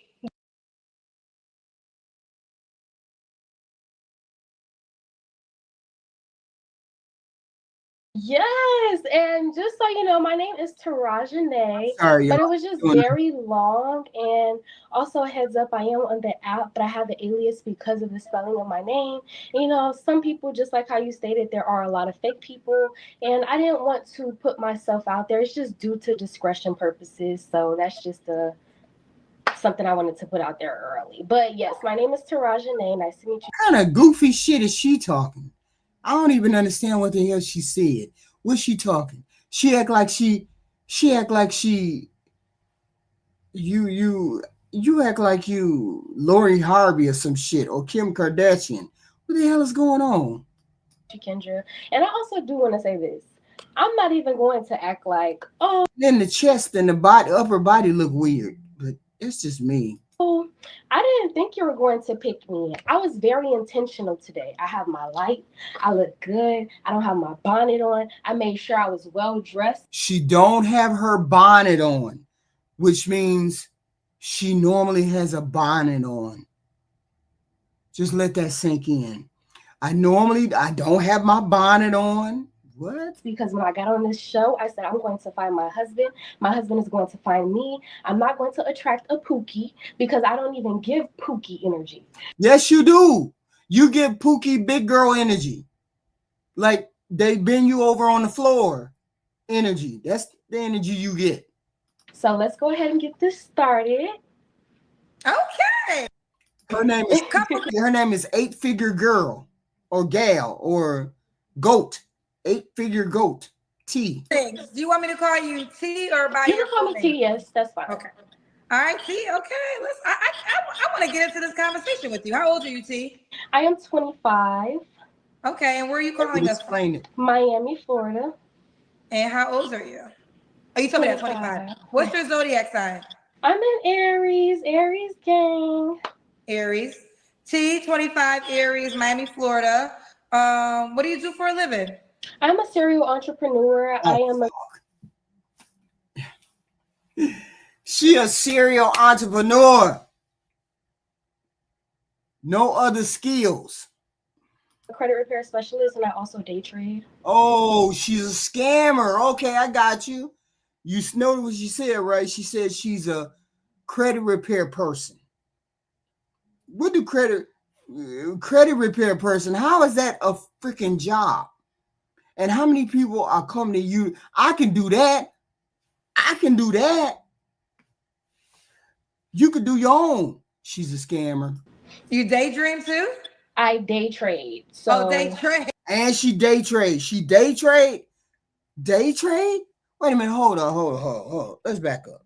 [SPEAKER 5] Yes, and just so you know, my name is Tarajanae,
[SPEAKER 1] Sorry,
[SPEAKER 5] but it was just very long. And also a heads up, I am on the app, but I have the alias because of the spelling of my name. And, some people, just like how you stated, there are a lot of fake people, and I didn't want to put myself out there. It's just due to discretion purposes, so that's just something I wanted to put out there early. But yes, my name is Tarajanae. Nice to meet you.
[SPEAKER 1] What kind of goofy shit is she talking? I don't even understand what the hell she said. What's she talking? She act like you act like you Lori Harvey or some shit, or Kim Kardashian. What the hell is going on?
[SPEAKER 5] Kendra. And I also do want to say this. I'm not even going to act like,
[SPEAKER 1] Then the chest and the body, upper body look weird, but it's just me.
[SPEAKER 5] I didn't think you were going to pick me. I was very intentional today. I have my light. I look good. I don't have my bonnet on. I made sure I was well dressed.
[SPEAKER 1] She don't have her bonnet on, which means she normally has a bonnet on. Just let that sink in. I don't have my bonnet on. What?
[SPEAKER 5] Because when I got on this show, I said, I'm going to find my husband. My husband is going to find me. I'm not going to attract a Pookie because I don't even give Pookie energy.
[SPEAKER 1] Yes, you do. You give Pookie big girl energy. Like they bend you over on the floor energy. That's the energy you get.
[SPEAKER 5] So let's go ahead and get this started.
[SPEAKER 3] Okay.
[SPEAKER 1] Her name is 8-figure girl or gal or goat. 8-figure goat. T.
[SPEAKER 3] Things. Do you want me to call you T or by
[SPEAKER 5] You
[SPEAKER 3] your
[SPEAKER 5] can call
[SPEAKER 3] full
[SPEAKER 5] me
[SPEAKER 3] name?
[SPEAKER 5] T, yes, that's fine.
[SPEAKER 3] Okay. All right, T. Okay. Let's. I want to get into this conversation with you. How old are you, T?
[SPEAKER 5] I am 25,
[SPEAKER 3] Okay, and where are you calling us from?
[SPEAKER 1] Explain it.
[SPEAKER 5] Miami, Florida.
[SPEAKER 3] And how old are you? Oh, you told me that 25. What's your zodiac sign?
[SPEAKER 5] I'm an Aries gang.
[SPEAKER 3] Aries. T, 25, Aries, Miami, Florida. What do you do for a living?
[SPEAKER 5] I'm a serial entrepreneur. I am a
[SPEAKER 1] She a serial entrepreneur. No other skills.
[SPEAKER 5] credit repair specialist, and I also day trade.
[SPEAKER 1] Oh, she's a scammer. Okay, I got you. You know what she said, right? She said she's a credit repair person. What do credit repair person? How is that a freaking job? And how many people are coming to you? I can do that. I can do that. You could do your own. She's a scammer.
[SPEAKER 3] You daydream too?
[SPEAKER 5] I day trade. So
[SPEAKER 3] Day trade.
[SPEAKER 1] And she day trade. She day trade? Day trade? Wait a minute. Hold on. Let's back up.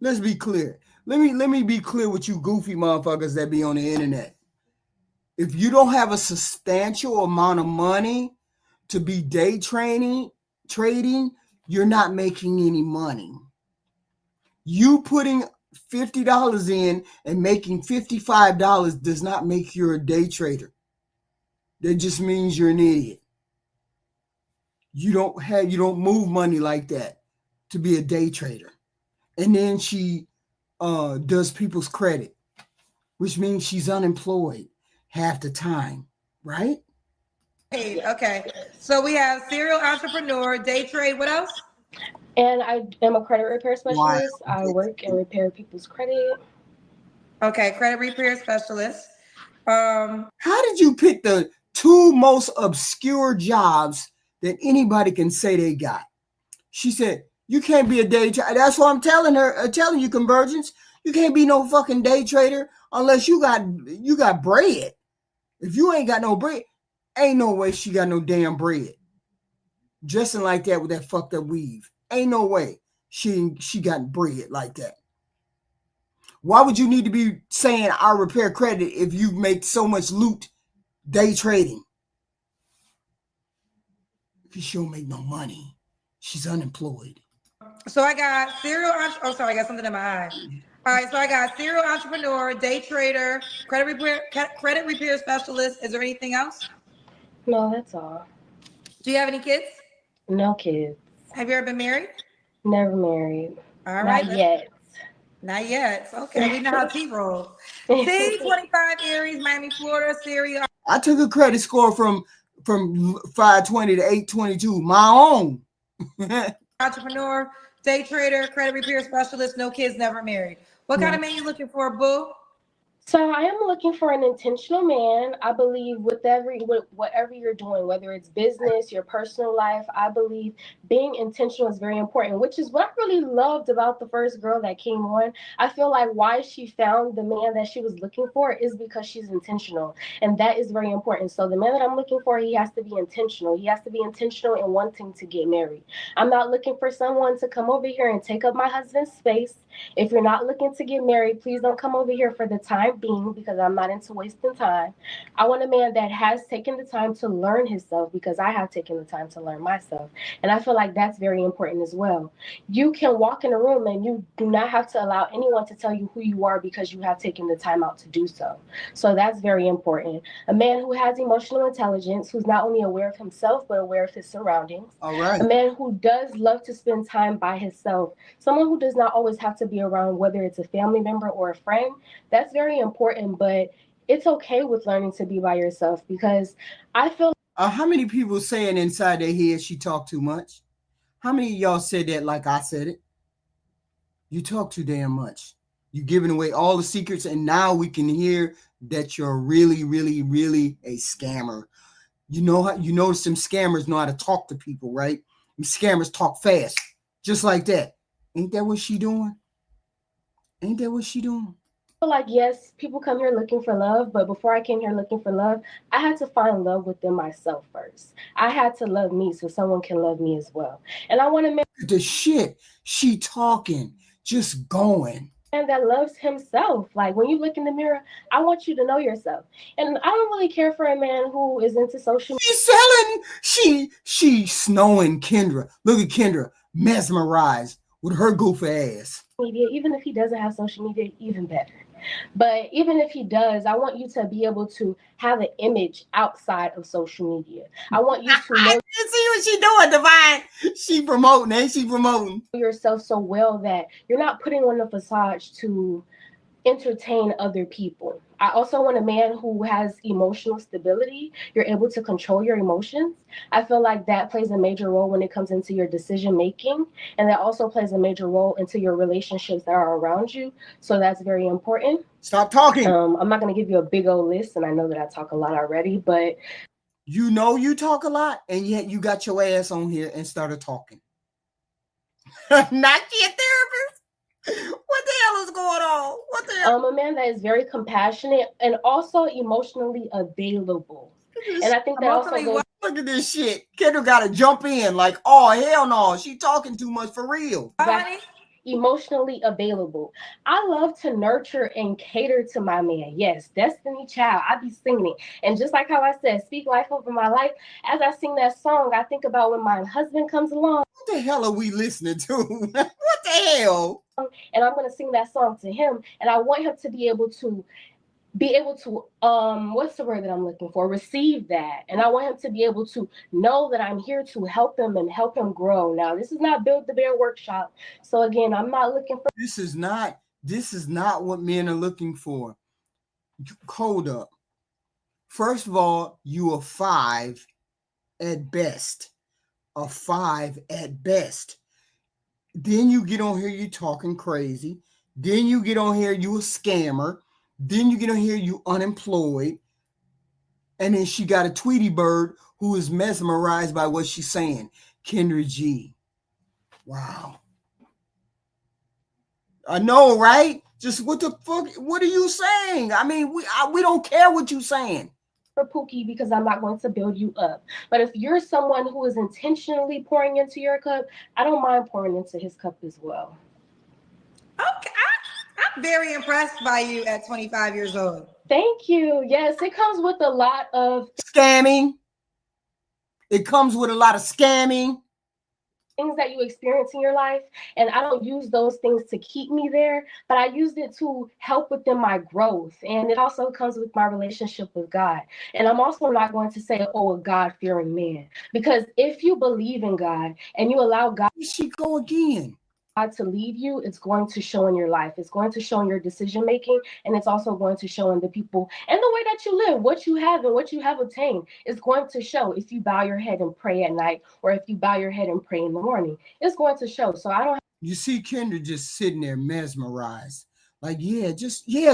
[SPEAKER 1] Let's be clear. Let me be clear with you goofy motherfuckers that be on the internet. If you don't have a substantial amount of money to be day trading, you're not making any money. You putting $50 in and making $55 does not make you a day trader. That just means you're an idiot. You don't move money like that to be a day trader. And then she does people's credit, which means she's unemployed half the time, right?
[SPEAKER 3] Okay. So we have serial entrepreneur, day trade. What else?
[SPEAKER 5] and I am a credit repair specialist. I work and repair people's credit.
[SPEAKER 3] Okay, credit repair specialist.
[SPEAKER 1] How did you pick the two most obscure jobs that anybody can say they got? She said, you can't be a day trader. That's what I'm telling her, telling you, Convergence. You can't be no fucking day trader unless you got bread. If you ain't got no bread, ain't no way she got no damn bread. Dressing like that with that fucked up weave. Ain't no way she got bread like that. Why would you need to be saying I repair credit if you make so much loot day trading? Because she don't make no money. She's unemployed.
[SPEAKER 3] So I got I got something in my eye. All right, so I got serial entrepreneur, day trader, credit repair specialist. Is there anything else?
[SPEAKER 5] No, that's all.
[SPEAKER 3] Do you have any kids?
[SPEAKER 5] No kids.
[SPEAKER 3] Have you ever been married?
[SPEAKER 5] Never married.
[SPEAKER 3] All right.
[SPEAKER 5] Not yet.
[SPEAKER 3] Not yet. Okay, we know how T rolls. T, 25 Aries, Miami, Florida, serial.
[SPEAKER 1] I took a credit score from 520 to 822. My own.
[SPEAKER 3] Entrepreneur, day trader, credit repair specialist, no kids, never married. What kind of man you looking for, boo?
[SPEAKER 5] So I am looking for an intentional man. I believe with whatever you're doing, whether it's business, your personal life, I believe being intentional is very important, which is what I really loved about the first girl that came on. I feel like why she found the man that she was looking for is because she's intentional. And that is very important. So the man that I'm looking for, he has to be intentional. He has to be intentional in wanting to get married. I'm not looking for someone to come over here and take up my husband's space. If you're not looking to get married, please don't come over here for the time being, because I'm not into wasting time. I want a man that has taken the time to learn himself, because I have taken the time to learn myself. And I feel like that's very important as well. You can walk in a room and you do not have to allow anyone to tell you who you are because you have taken the time out to do so. So that's very important. A man who has emotional intelligence, who's not only aware of himself, but aware of his surroundings.
[SPEAKER 1] All right.
[SPEAKER 5] A man who does love to spend time by himself. Someone who does not always have to be around, whether it's a family member or a friend. That's very important, but it's okay with learning to be by yourself, because I feel
[SPEAKER 1] how many people saying inside their head she talk too much? How many of y'all said that like I said it? You talk too damn much. You giving away all the secrets, and now we can hear that you're really, really, really a scammer. You know how you notice some scammers know how to talk to people, right? Them scammers talk fast, just like that. Ain't that what she doing? Ain't that what she doing?
[SPEAKER 5] Feel like, yes, people come here looking for love, but before I came here looking for love, I had to find love within myself first. I had to love me so someone can love me as well. And I want a man
[SPEAKER 1] The shit she talking, just going.
[SPEAKER 5] that loves himself. Like when you look in the mirror, I want you to know yourself. And I don't really care for a man who is into social
[SPEAKER 1] She's selling. She snowing Kendra. Look at Kendra, mesmerized with her goofy ass.
[SPEAKER 5] media, even if he doesn't have social media, even better. But even if he does, I want you to be able to have an image outside of social media. I want you to know
[SPEAKER 1] You see what she doing, Divine? She promoting, ain't she promoting?
[SPEAKER 5] yourself so well that you're not putting on a facade to entertain other people. I also want a man who has emotional stability. You're able to control your emotions. I feel like that plays a major role when it comes into your decision making, and that also plays a major role into your relationships that are around you. So that's very important.
[SPEAKER 1] Stop talking.
[SPEAKER 5] I'm not going to give you a big old list, and I know that I talk a lot already, but
[SPEAKER 1] You know you talk a lot, and yet you got your ass on here and started talking. Not your therapist. What the hell is going on? What the hell?
[SPEAKER 5] a man that is very compassionate and also emotionally available. And I think that also
[SPEAKER 3] Emotionally
[SPEAKER 5] goes
[SPEAKER 1] Look at this shit. Kendra got to jump in like, oh, hell no. She talking too much for real.
[SPEAKER 3] honey.
[SPEAKER 5] emotionally available. I love to nurture and cater to my man. Yes, Destiny Child. I be singing it. And just like how I said, speak life over my life. As I sing that song, I think about when my husband comes along
[SPEAKER 1] What the hell are we listening to? What the hell?
[SPEAKER 5] and I'm going to sing that song to him. And I want him to be able to what's the word that I'm looking for, receive that. And I want him to be able to know that I'm here to help him and help him grow. Now, this is not Build the Bear workshop, so again, I'm not looking for
[SPEAKER 1] This is not what men are looking for. Hold up. First of all, you are 5 at best. A 5 at best. Then you get on here, you talking crazy. Then you get on here, you a scammer. Then you get on here, you unemployed. And then she got a Tweety bird who is mesmerized by what she's saying. Kendra G. Wow. I know, right? Just what the fuck? What are you saying? I mean, we don't care what you're saying.
[SPEAKER 5] Pookie because I'm not going to build you up. But if you're someone who is intentionally pouring into your cup, I don't mind pouring into his cup as well.
[SPEAKER 3] Okay, I'm very impressed by you at 25 years old.
[SPEAKER 5] Thank you. Yes, it comes with a lot of
[SPEAKER 1] Scamming. It comes with a lot of scamming.
[SPEAKER 5] things that you experience in your life, and I don't use those things to keep me there, but I used it to help within my growth. And it also comes with my relationship with God. And I'm also not going to say, oh, a God-fearing man, because if you believe in God and you allow God
[SPEAKER 1] Here she go again.
[SPEAKER 5] to lead you, it's going to show in your life. It's going to show in your decision making, and it's also going to show in the people and the way that you live, what you have and what you have obtained is going to show if you bow your head and pray at night, or if you bow your head and pray in the morning. It's going to show. So I don't.
[SPEAKER 1] You see Kendra just sitting there mesmerized. Like, yeah,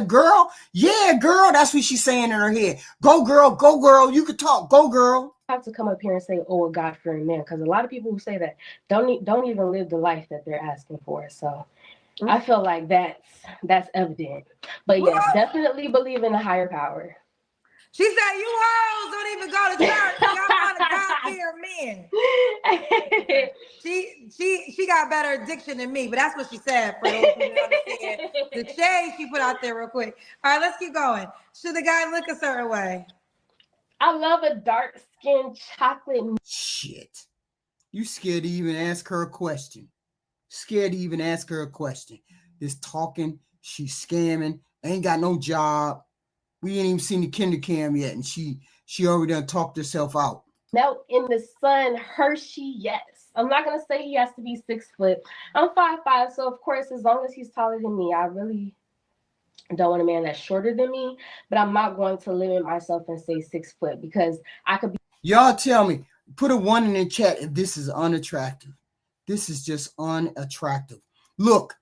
[SPEAKER 1] girl. Yeah, girl. That's what she's saying in her head. Go, girl. You can talk. Go, girl.
[SPEAKER 5] Have to come up here and say, oh, a God-fearing man, because a lot of people who say that don't even live the life that they're asking for. So I feel like that's evident. But yes, definitely believe in a higher power.
[SPEAKER 3] She said, you hoes don't even go to church. Y'all want to God-fearing men. She got better diction than me, but that's what she said. For those who didn't understand the shade she put out there real quick. All right, let's keep going. Should the guy look a certain way?
[SPEAKER 5] I love a dark-skinned chocolate.
[SPEAKER 1] Shit. You scared to even ask her a question. This talking, she's scamming, ain't got no job. We ain't even seen the kinder cam yet, and she already done talked herself out.
[SPEAKER 5] Melt in the sun, Hershey, yes. I'm not gonna say he has to be 6 foot. I'm 5'5", so of course, as long as he's taller than me, I really don't want a man that's shorter than me. But I'm not going to limit myself and say 6 foot, because I could be.
[SPEAKER 1] Y'all tell me, put a 1 in the chat if this is unattractive. This is just unattractive. Look.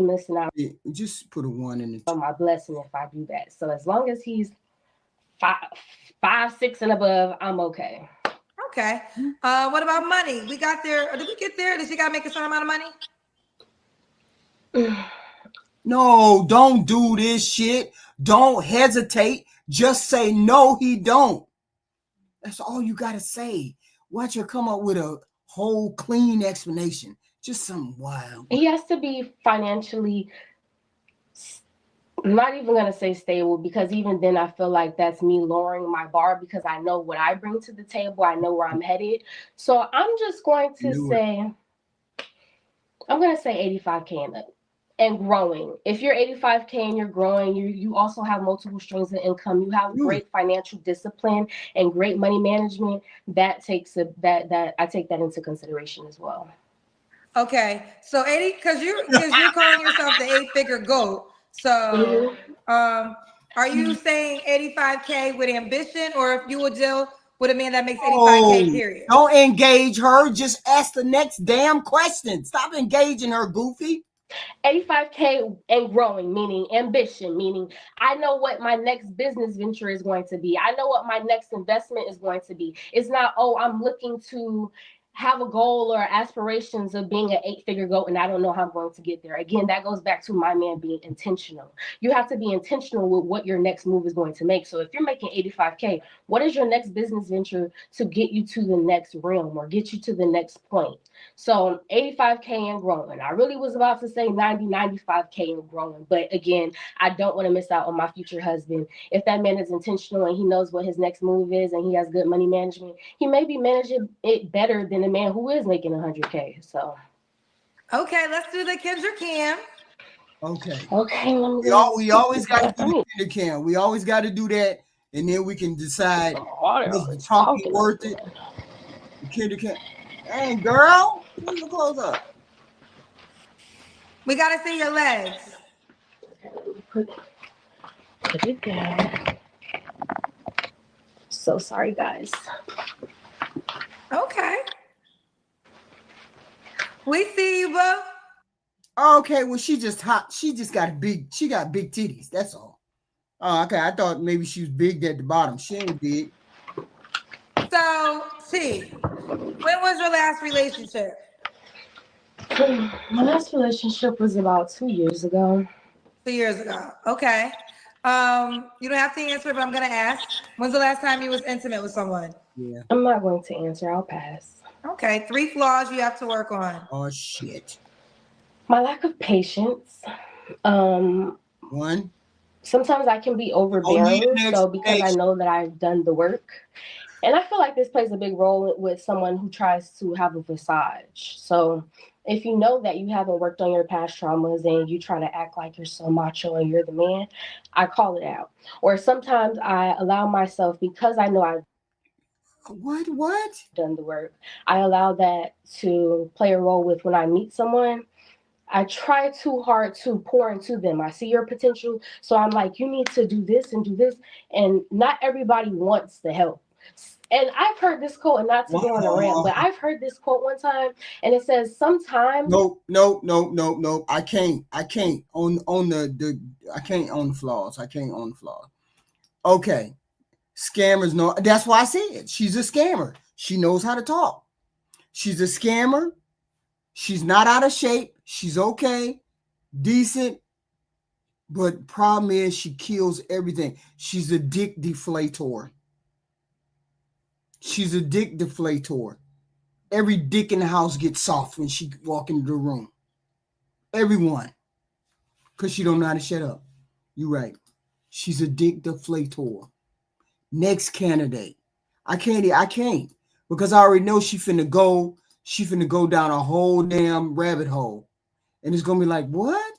[SPEAKER 5] missing out
[SPEAKER 1] Yeah, just put a 1 in the
[SPEAKER 5] on my blessing if I do that. So as long as he's 5, 6 and above, I'm okay.
[SPEAKER 3] Okay. What about money? We got there. Did we get there? Did she got to make a certain amount of money?
[SPEAKER 1] No, don't do this shit. Don't hesitate. Just say no, he don't. That's all you gotta say. Watch her come up with a whole clean explanation. Just something wild.
[SPEAKER 5] He has to be financially, I'm not even going to say stable, because even then I feel like that's me lowering my bar because I know what I bring to the table. I know where I'm headed. So I'm just going to say, I'm going to say 85K and growing. If you're 85K and you're growing, you also have multiple streams of income. You have great financial discipline and great money management. That takes that I take that into consideration as well.
[SPEAKER 3] Okay, so 80, because you're calling yourself the 8-figure GOAT. So, are you saying 85K with ambition, or if you would deal with a man that makes 85K, period?
[SPEAKER 1] Don't engage her. Just ask the next damn question. Stop engaging her, Goofy.
[SPEAKER 5] 85K and growing, meaning ambition, meaning I know what my next business venture is going to be. I know what my next investment is going to be. It's not, oh, I'm looking to have a goal or aspirations of being an 8-figure GOAT and I don't know how I'm going to get there. Again, that goes back to my man being intentional. You have to be intentional with what your next move is going to make. So if you're making 85K, what is your next business venture to get you to the next realm or get you to the next point? So 85K and growing. I really was about to say 95K and growing, but again, I don't want to miss out on my future husband. If that man is intentional and he knows what his next move is and he has good money management, he may be managing it better than a man who is making 100K. So
[SPEAKER 3] okay, let's do the Kendra Cam.
[SPEAKER 1] Okay.
[SPEAKER 5] We
[SPEAKER 1] always got to do the Kendra Cam. We always got to do that, and then we can decide is the talking worth it. The Kendra Cam. Hey, girl, put your clothes up.
[SPEAKER 3] We gotta see your legs.
[SPEAKER 5] Put it down. So sorry, guys.
[SPEAKER 3] Okay. We see you, boo.
[SPEAKER 1] Okay, well, she just hot. She got big titties. That's all. Oh, okay. I thought maybe she was big at the bottom. She ain't big.
[SPEAKER 3] So, T, when was your last relationship?
[SPEAKER 5] My last relationship was about 2 years ago.
[SPEAKER 3] 2 years ago. Okay. You don't have to answer, but I'm gonna ask. When's the last time you was intimate with someone?
[SPEAKER 1] Yeah.
[SPEAKER 5] I'm not going to answer. I'll pass.
[SPEAKER 3] Okay. 3 flaws you have to work on.
[SPEAKER 1] Oh shit.
[SPEAKER 5] My lack of patience.
[SPEAKER 1] One.
[SPEAKER 5] Sometimes I can be overbearing. So because I know that I've done the work. And I feel like this plays a big role with someone who tries to have a visage. So if you know that you haven't worked on your past traumas and you try to act like you're so macho and you're the man, I call it out. Or sometimes I allow myself, because I know I've done the work, I allow that to play a role with when I meet someone. I try too hard to pour into them. I see your potential. So I'm like, you need to do this and do this. And not everybody wants the help. And I've heard this quote, and not to go on a rant, but I've heard this quote one time, and it says sometimes.
[SPEAKER 1] No. I can't. I can't on the flaws. I can't own the flaws. Okay. Scammers know. That's why I said she's a scammer. She knows how to talk. She's a scammer. She's not out of shape. She's okay, decent. But problem is she kills everything. She's a dick deflator. She's a dick deflator. Every dick in the house gets soft when she walk into the room. Everyone. Because she don't know how to shut up. You're right. She's a dick deflator. Next candidate. I can't. Because I already know she finna go down a whole damn rabbit hole. And it's gonna be like, what?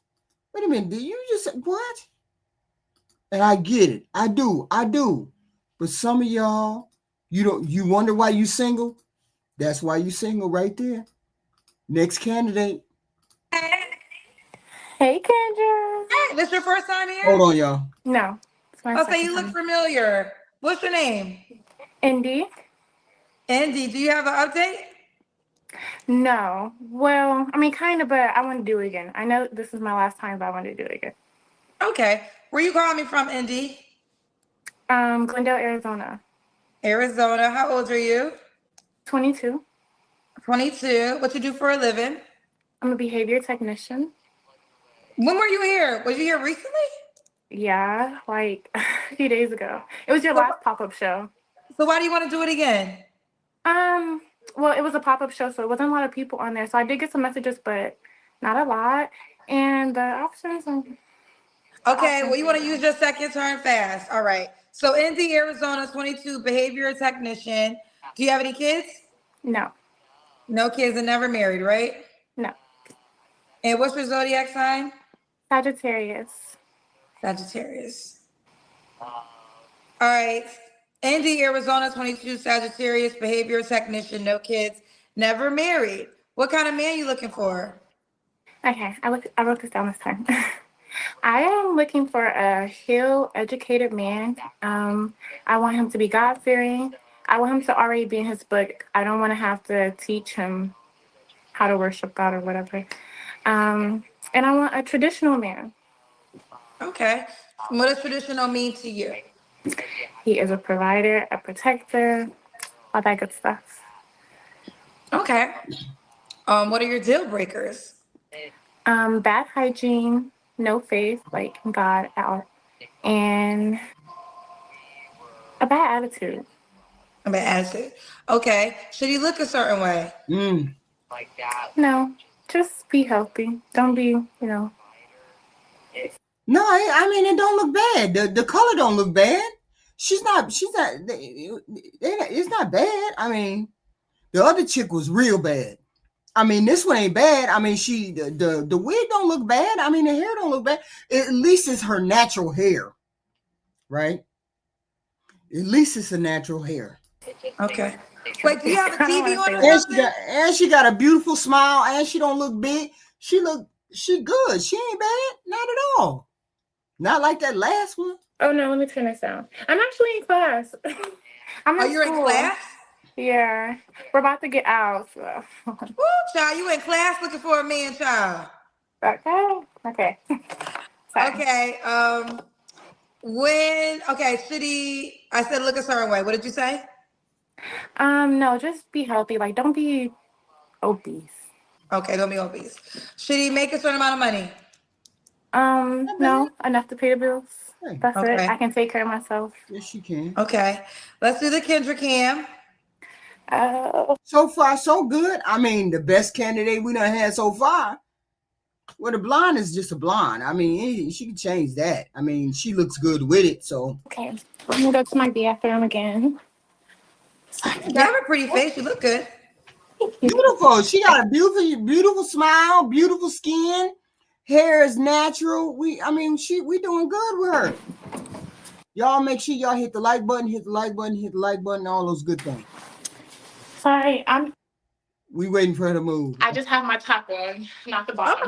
[SPEAKER 1] Wait a minute, did you just say what? And I get it. I do. But some of y'all, you wonder why you single? That's why you single right there. Next candidate.
[SPEAKER 4] Hey, Kendra.
[SPEAKER 3] Hey, this your first time here?
[SPEAKER 1] Hold on, y'all.
[SPEAKER 4] No. It's my
[SPEAKER 3] Okay, you
[SPEAKER 4] second
[SPEAKER 3] look
[SPEAKER 4] time.
[SPEAKER 3] familiar. What's your name?
[SPEAKER 4] Indy.
[SPEAKER 3] Andy, do you have an update?
[SPEAKER 6] No. Well, I mean, kind of, but I want to do it again. I know this is my last time, but I want to do it again.
[SPEAKER 3] Okay. Where you calling me from, Indy?
[SPEAKER 6] Glendale, Arizona.
[SPEAKER 3] Arizona. How old are you?
[SPEAKER 6] 22.
[SPEAKER 3] 22. What you do for a living?
[SPEAKER 6] I'm a behavior technician.
[SPEAKER 3] When were you here? Was you here recently?
[SPEAKER 6] Yeah, like a few days ago. It was your last pop-up show.
[SPEAKER 3] So why do you want to do it again?
[SPEAKER 6] Well, it was a pop-up show, so it wasn't a lot of people on there. So I did get some messages, but not a lot. And the options are
[SPEAKER 3] Okay, well, you want to use your second turn fast. All right. So Indy, Arizona, 22, behavior technician. Do you have any kids?
[SPEAKER 6] no,
[SPEAKER 3] No kids and never married, right?
[SPEAKER 6] no.
[SPEAKER 3] And what's your zodiac sign?
[SPEAKER 6] Sagittarius.
[SPEAKER 3] Sagittarius. All right. Indy, Arizona, 22, Sagittarius, behavior technician, no kids, never married. What kind of man you looking for?
[SPEAKER 6] Okay, I wrote this down this time. I am looking for a Hill educated man. I want him to be God fearing. I want him to already be in his book. I don't want to have to teach him how to worship God or whatever. And I want a traditional man.
[SPEAKER 3] Okay. What does traditional mean to you?
[SPEAKER 6] He is a provider, a protector, all that good stuff.
[SPEAKER 3] Okay. What are your deal breakers?
[SPEAKER 6] Bad hygiene, no faith, like in God out, and a bad attitude.
[SPEAKER 3] A bad attitude. Okay. Should he look a certain way?
[SPEAKER 1] Mm.
[SPEAKER 6] No, just be healthy. Don't be,
[SPEAKER 1] No, I mean it don't look bad. The color don't look bad. She's not. It's not bad. I mean, the other chick was real bad. I mean, this one ain't bad. I mean, the wig don't look bad. I mean, the hair don't look bad. At least it's her natural hair, right? At least it's a natural hair.
[SPEAKER 3] Okay. Wait, do you have a TV on or
[SPEAKER 1] And
[SPEAKER 3] something?
[SPEAKER 1] she got a beautiful smile, and she don't look big. She good. She ain't bad, not at all. Not like that last one.
[SPEAKER 6] Oh no, let me turn this down. I'm actually in class. I'm
[SPEAKER 3] Are
[SPEAKER 6] in
[SPEAKER 3] you in
[SPEAKER 6] school.
[SPEAKER 3] class?
[SPEAKER 6] Yeah, we're about to get out. So.
[SPEAKER 3] Woo, child, you in class looking for a man, child.
[SPEAKER 6] Okay. Sorry.
[SPEAKER 3] Okay. Should he? I said look a certain way. What did you say?
[SPEAKER 6] No, just be healthy. Like, don't be obese.
[SPEAKER 3] Okay, don't be obese. Should he make a certain amount of money?
[SPEAKER 6] No, enough to pay the bills.
[SPEAKER 1] Hey,
[SPEAKER 6] That's it.
[SPEAKER 3] Okay.
[SPEAKER 6] I can take care of myself.
[SPEAKER 1] yes, she can.
[SPEAKER 3] Okay. Let's do the Kendra Cam.
[SPEAKER 1] So far, so good. I mean, the best candidate we done had so far. Well, the blonde is just a blonde. I mean, she can change that. I mean, she looks good with it. So
[SPEAKER 6] Okay. Let me go to my bathroom again.
[SPEAKER 3] You have a pretty face. You look good.
[SPEAKER 1] beautiful. She got a beautiful smile, beautiful skin. Hair is natural. We doing good with her. Y'all make sure y'all hit the like button, all those good things.
[SPEAKER 6] Sorry,
[SPEAKER 1] We waiting for her to move.
[SPEAKER 6] I just have my top on, not the bottom.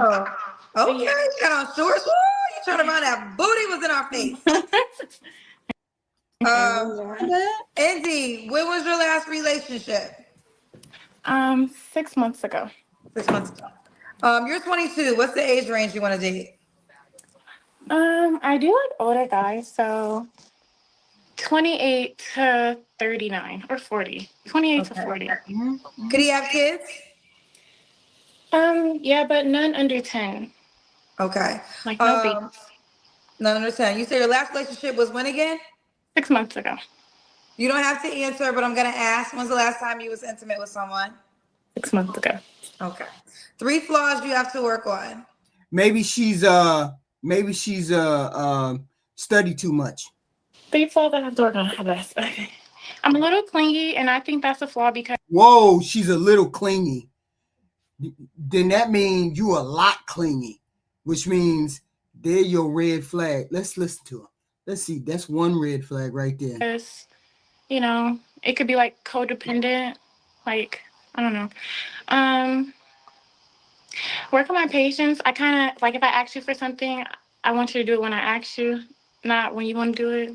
[SPEAKER 3] Oh, okay. You got on shorts. Woo, you trying to run that booty was in our face. Andy, when was your last relationship?
[SPEAKER 6] 6 months ago.
[SPEAKER 3] 6 months ago. You're 22. What's the age range you want to date?
[SPEAKER 6] I do like older guys, so 28 to 39 or 40. 28 to 40.
[SPEAKER 3] Could he have kids?
[SPEAKER 6] Yeah, but none under 10.
[SPEAKER 3] Okay.
[SPEAKER 6] Like no babies.
[SPEAKER 3] None under 10. You say your last relationship was when again?
[SPEAKER 6] 6 months ago.
[SPEAKER 3] You don't have to answer, but I'm going to ask. When's the last time you was intimate with someone?
[SPEAKER 6] 6 months ago.
[SPEAKER 3] Okay. 3 flaws you have to work on.
[SPEAKER 1] Maybe she's studied too much.
[SPEAKER 6] 3 flaws I have to work on. Okay. I'm a little clingy, and I think that's a flaw because
[SPEAKER 1] Whoa, she's a little clingy. Then that means you a lot clingy, which means they're your red flag. Let's listen to her. Let's see. That's one red flag right there.
[SPEAKER 6] it could be like codependent. Like, I don't know. Work on my patience. I kind of like if I ask you for something, I want you to do it when I ask you, not when you want to do it.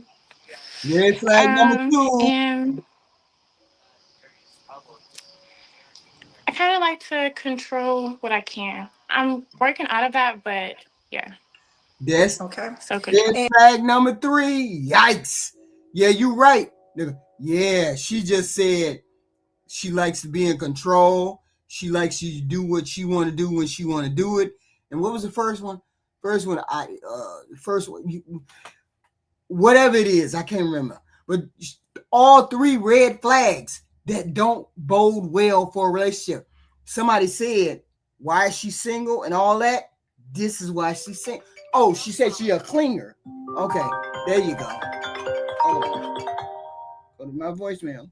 [SPEAKER 1] Red flag number 2.
[SPEAKER 6] And I kind of like to control what I can. I'm working out of that, but yeah.
[SPEAKER 1] That's
[SPEAKER 3] Okay.
[SPEAKER 6] So good.
[SPEAKER 1] there's flag number 3. Yikes. Yeah, you're right. Yeah, she just said she likes to be in control. She likes to do what she want to do when she want to do it. And what was the first one? First one, whatever it is, I can't remember. But all 3 red flags that don't bode well for a relationship. Somebody said, why is she single and all that? This is why she's single. Oh, she said she a clinger. Okay, there you go. Hold on. Go to my voicemail.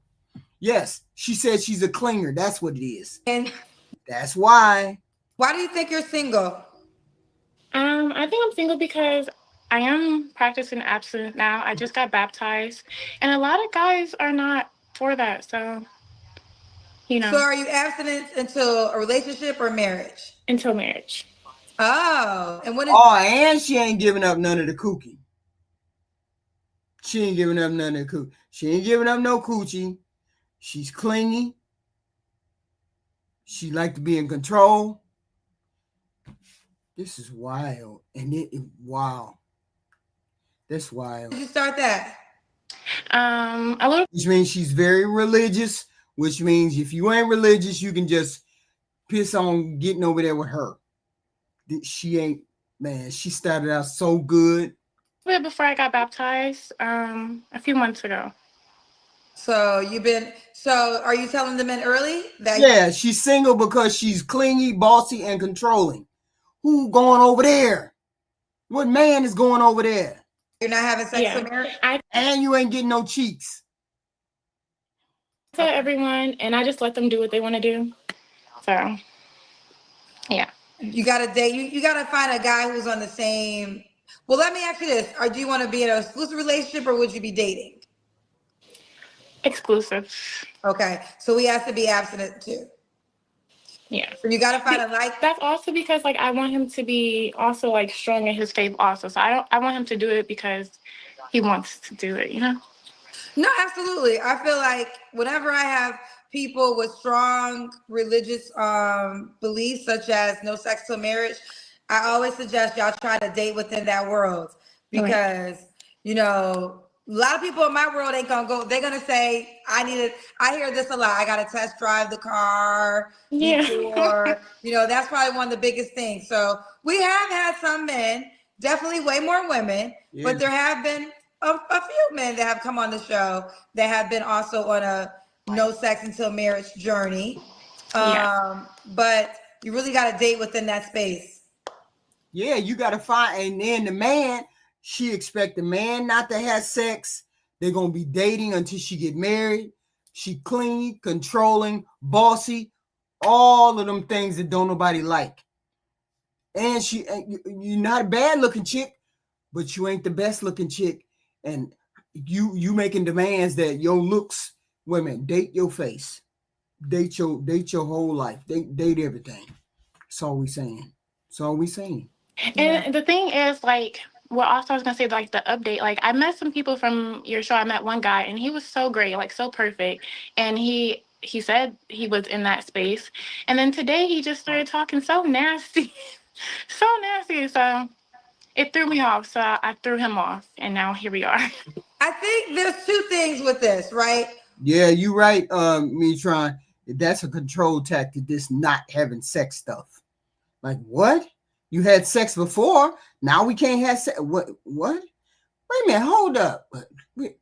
[SPEAKER 1] Yes, she said she's a clinger. That's what it is.
[SPEAKER 3] And
[SPEAKER 1] That's why.
[SPEAKER 3] why do you think you're single?
[SPEAKER 6] I think I'm single because I am practicing abstinence now. I just got baptized, and a lot of guys are not for that. So,
[SPEAKER 3] So are you abstinent until a relationship or marriage?
[SPEAKER 6] until marriage.
[SPEAKER 3] Oh, and what is
[SPEAKER 1] Oh, and she ain't giving up none of the cookie. She ain't giving up none of the cookie. She ain't giving up no coochie. She's clingy. She like to be in control. This is wild. And wow. That's wild.
[SPEAKER 3] did you start that?
[SPEAKER 6] A little.
[SPEAKER 1] Which means she's very religious, which means if you ain't religious, you can just piss on getting over there with her. She ain't, man, she started out so good.
[SPEAKER 6] Bit before I got baptized, a few months ago.
[SPEAKER 3] So are you telling the men early that
[SPEAKER 1] Yeah, she's single because she's clingy, bossy, and controlling. Who going over there? What man is going over there?
[SPEAKER 3] you're not having sex for marriage?
[SPEAKER 1] And you ain't getting no cheeks.
[SPEAKER 6] To everyone, and I just let them do what they want to do. So, yeah.
[SPEAKER 3] You got to date. You got to find a guy who's on the same. Well, let me ask you this: do you want to be in an exclusive relationship, or would you be dating?
[SPEAKER 6] Exclusive.
[SPEAKER 3] Okay, so he has to be abstinent too.
[SPEAKER 6] Yeah.
[SPEAKER 3] So you got to find a like.
[SPEAKER 6] That's also because like I want him to be also like strong in his faith also. So I want him to do it because he wants to do it, you know?
[SPEAKER 3] No, absolutely. I feel like whenever I have people with strong religious beliefs, such as no sex till marriage, I always suggest y'all try to date within that world because, you know, a lot of people in my world ain't gonna go. They're gonna say, I hear this a lot. I gotta test drive the car before, you know, that's probably one of the biggest things. So we have had some men, definitely way more women, but there have been a few men that have come on the show that have been also on a no sex until marriage journey. But you really got to date within that space.
[SPEAKER 1] Yeah, you got to find, and then the man, she expect the man not to have sex. They're going to be dating until she get married. She clean, controlling, bossy, all of them things that don't nobody like. And you're not a bad looking chick, but you ain't the best looking chick. And you making demands that your looks, women, date your face, date your whole life, date everything. That's all we saying. That's all we saying.
[SPEAKER 6] And the thing is, like, what also I was gonna say, like the update. Like, I met some people from your show. I met one guy, and he was so great, like so perfect. And he said he was in that space. And then today he just started talking so nasty, so nasty. So it threw me off. So I threw him off, and now here we are.
[SPEAKER 3] I think there's two things with this, right?
[SPEAKER 1] Yeah, you right, Metron. That's a control tactic. This not having sex stuff. Like what? You had sex before. Now we can't have sex. What? Wait a minute. Hold up.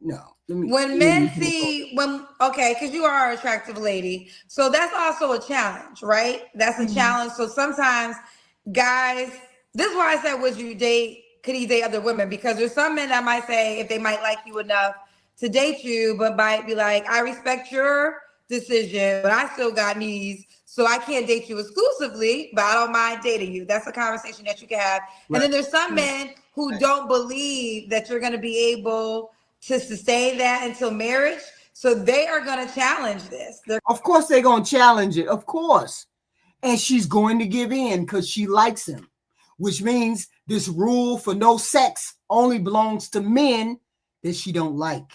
[SPEAKER 1] No. Because
[SPEAKER 3] you are an attractive lady, so that's also a challenge, right? That's a challenge. So sometimes guys, this is why I said, could he date other women? Because there's some men that might say if they might like you enough to date you, but might be like, I respect your decision, but I still got needs. So I can't date you exclusively, but I don't mind dating you. That's a conversation that you can have. Right. And then there's some men who don't believe that you're going to be able to sustain that until marriage. So they are going to challenge this.
[SPEAKER 1] Of course they're going to challenge it. Of course. And she's going to give in because she likes him, which means this rule for no sex only belongs to men that she don't like